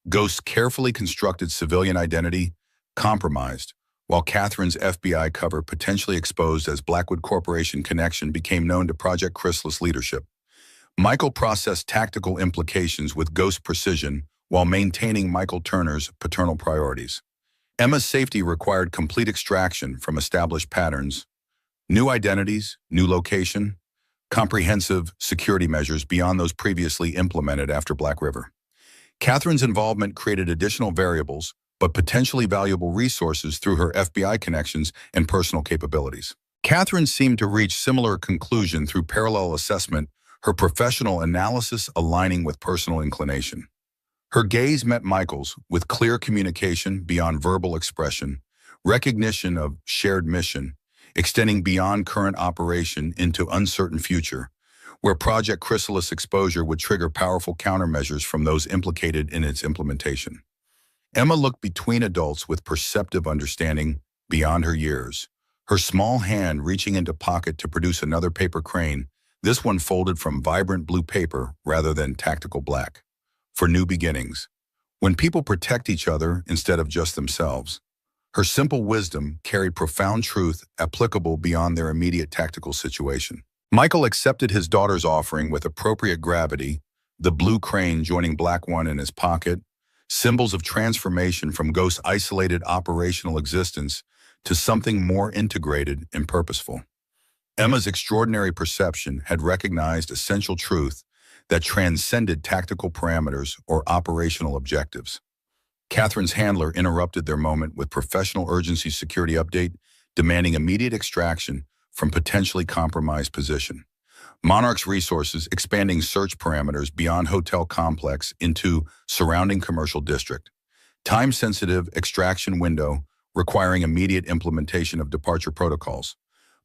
Ghost's carefully constructed civilian identity compromised, while Catherine's FBI cover potentially exposed as Blackwood Corporation connection became known to Project Chrysalis leadership. Michael processed tactical implications with Ghost precision while maintaining Michael Turner's paternal priorities. Emma's safety required complete extraction from established patterns, new identities, new location, comprehensive security measures beyond those previously implemented after Black River. Catherine's involvement created additional variables, but potentially valuable resources through her FBI connections and personal capabilities. Catherine seemed to reach similar conclusion through parallel assessment, her professional analysis aligning with personal inclination. Her gaze met Michael's with clear communication beyond verbal expression, recognition of shared mission, extending beyond current operation into uncertain future, where Project Chrysalis exposure would trigger powerful countermeasures from those implicated in its implementation. Emma looked between adults with perceptive understanding beyond her years, her small hand reaching into pocket to produce another paper crane, this one folded from vibrant blue paper rather than tactical black. For new beginnings. When people protect each other instead of just themselves, her simple wisdom carried profound truth applicable beyond their immediate tactical situation. Michael accepted his daughter's offering with appropriate gravity, the blue crane joining black one in his pocket, symbols of transformation from Ghost's isolated operational existence to something more integrated and purposeful. Emma's extraordinary perception had recognized essential truth that transcended tactical parameters or operational objectives. Catherine's handler interrupted their moment with professional urgency security update, demanding immediate extraction from potentially compromised position. Monarch's resources expanding search parameters beyond hotel complex into surrounding commercial district. Time-sensitive extraction window requiring immediate implementation of departure protocols.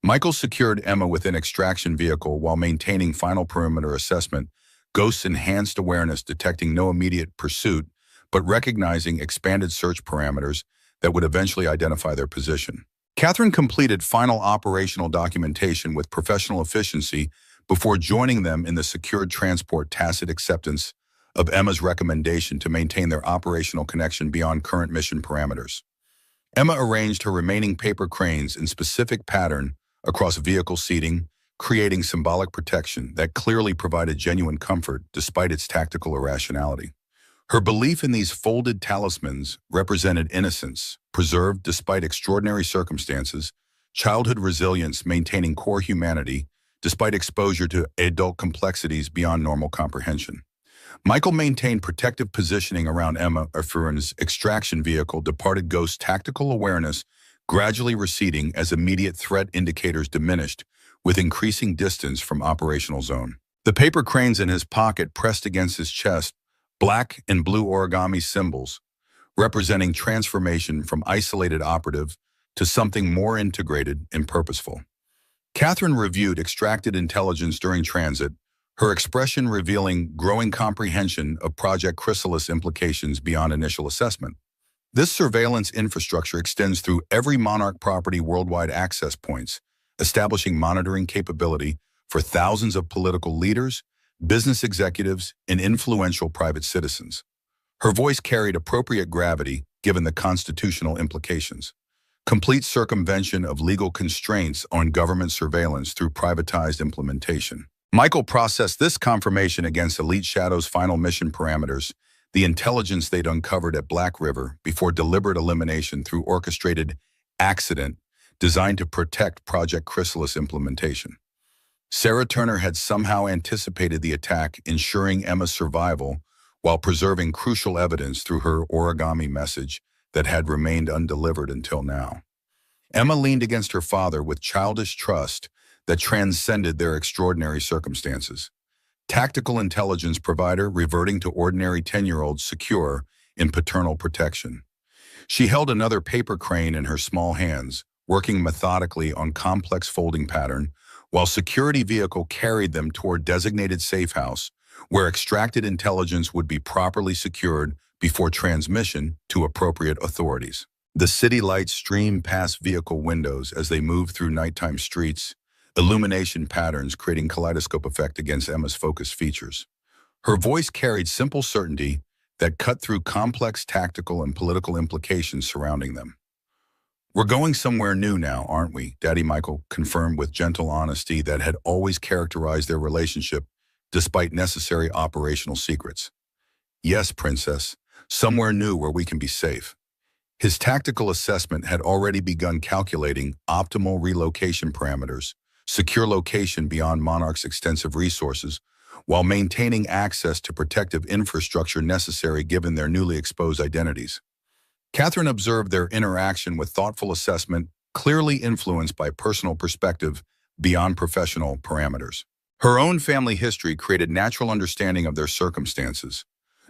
Michael secured Emma within extraction vehicle while maintaining final perimeter assessment, Ghost's enhanced awareness detecting no immediate pursuit, but recognizing expanded search parameters that would eventually identify their position. Catherine completed final operational documentation with professional efficiency before joining them in the secured transport tacit acceptance of Emma's recommendation to maintain their operational connection beyond current mission parameters. Emma arranged her remaining paper cranes in specific pattern across vehicle seating, creating symbolic protection that clearly provided genuine comfort despite its tactical irrationality. Her belief in these folded talismans represented innocence, preserved despite extraordinary circumstances, childhood resilience maintaining core humanity despite exposure to adult complexities beyond normal comprehension. Michael maintained protective positioning around Emma Affurin's extraction vehicle departed Ghost's tactical awareness gradually receding as immediate threat indicators diminished with increasing distance from operational zone. The paper cranes in his pocket pressed against his chest, black and blue origami symbols, representing transformation from isolated operative to something more integrated and purposeful. Catherine reviewed extracted intelligence during transit, her expression revealing growing comprehension of Project Chrysalis implications beyond initial assessment. This surveillance infrastructure extends through every Monarch property worldwide access points, establishing monitoring capability for thousands of political leaders, business executives, and influential private citizens. Her voice carried appropriate gravity given the constitutional implications. Complete circumvention of legal constraints on government surveillance through privatized implementation. Michael processed this confirmation against Elite Shadow's final mission parameters, the intelligence they'd uncovered at Black River before deliberate elimination through orchestrated accident designed to protect Project Chrysalis implementation. Sarah Turner had somehow anticipated the attack, ensuring Emma's survival while preserving crucial evidence through her origami message that had remained undelivered until now. Emma leaned against her father with childish trust that transcended their extraordinary circumstances. Tactical intelligence provider reverting to ordinary 10-year-olds secure in paternal protection. She held another paper crane in her small hands, working methodically on complex folding pattern, while security vehicle carried them toward designated safe house, where extracted intelligence would be properly secured before transmission to appropriate authorities. The city lights streamed past vehicle windows as they moved through nighttime streets, illumination patterns creating kaleidoscope effect against Emma's focused features. Her voice carried simple certainty that cut through complex tactical and political implications surrounding them. "We're going somewhere new now, aren't we?" Daddy Michael confirmed with gentle honesty that had always characterized their relationship despite necessary operational secrets. "Yes, Princess, somewhere new where we can be safe." His tactical assessment had already begun calculating optimal relocation parameters, secure location beyond Monarch's extensive resources, while maintaining access to protective infrastructure necessary given their newly exposed identities. Catherine observed their interaction with thoughtful assessment, clearly influenced by personal perspective beyond professional parameters. Her own family history created natural understanding of their circumstances.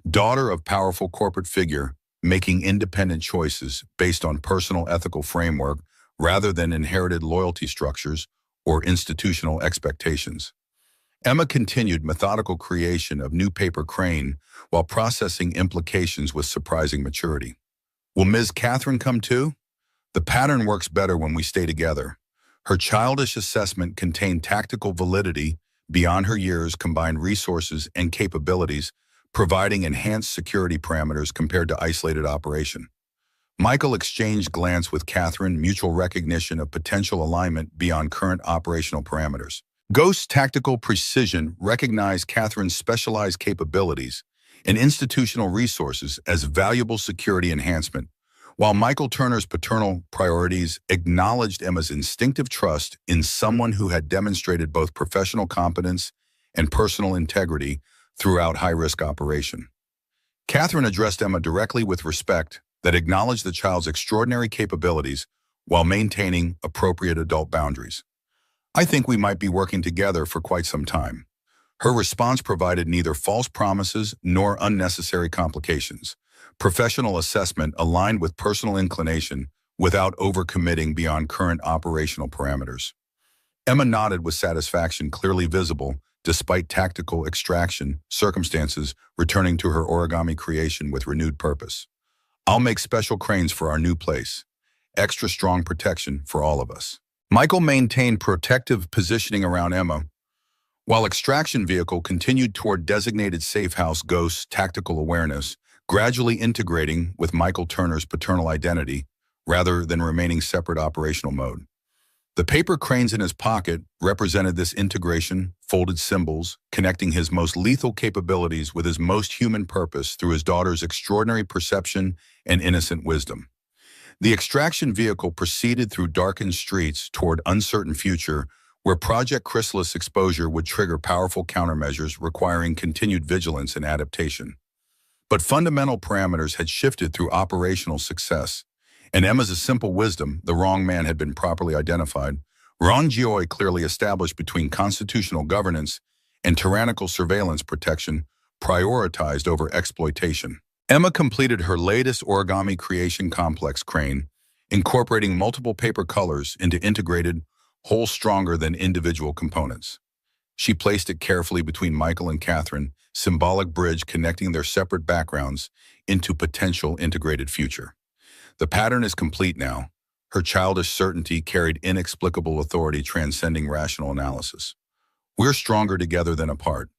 Daughter of powerful corporate figure, making independent choices based on personal ethical framework rather than inherited loyalty structures or institutional expectations. Emma continued methodical creation of new paper crane while processing implications with surprising maturity. Will Ms. Catherine come too? The pattern works better when we stay together. Her childish assessment contained tactical validity beyond her years, combined resources and capabilities, providing enhanced security parameters compared to isolated operation. Michael exchanged glance with Catherine, mutual recognition of potential alignment beyond current operational parameters. Ghost's tactical precision recognized Catherine's specialized capabilities and institutional resources as valuable security enhancement, while Michael Turner's paternal priorities acknowledged Emma's instinctive trust in someone who had demonstrated both professional competence and personal integrity throughout high-risk operation. Catherine addressed Emma directly with respect that acknowledged the child's extraordinary capabilities while maintaining appropriate adult boundaries. I think we might be working together for quite some time. Her response provided neither false promises nor unnecessary complications. Professional assessment aligned with personal inclination without overcommitting beyond current operational parameters. Emma nodded with satisfaction clearly visible, despite tactical extraction circumstances, returning to her origami creation with renewed purpose. I'll make special cranes for our new place. Extra strong protection for all of us. Michael maintained protective positioning around Emma, while extraction vehicle continued toward designated safe house. Ghost's tactical awareness, gradually integrating with Michael Turner's paternal identity rather than remaining separate operational mode. The paper cranes in his pocket represented this integration, folded symbols, connecting his most lethal capabilities with his most human purpose through his daughter's extraordinary perception and innocent wisdom. The extraction vehicle proceeded through darkened streets toward uncertain future, where Project Chrysalis exposure would trigger powerful countermeasures requiring continued vigilance and adaptation. But fundamental parameters had shifted through operational success. In Emma's simple wisdom, the wrong man had been properly identified, wrongdoing clearly established between constitutional governance and tyrannical surveillance protection, prioritized over exploitation. Emma completed her latest origami creation complex crane, incorporating multiple paper colors into integrated, whole stronger than individual components. She placed it carefully between Michael and Catherine, symbolic bridge connecting their separate backgrounds into potential integrated future. The pattern is complete now. Her childish certainty carried inexplicable authority transcending rational analysis. We're stronger together than apart.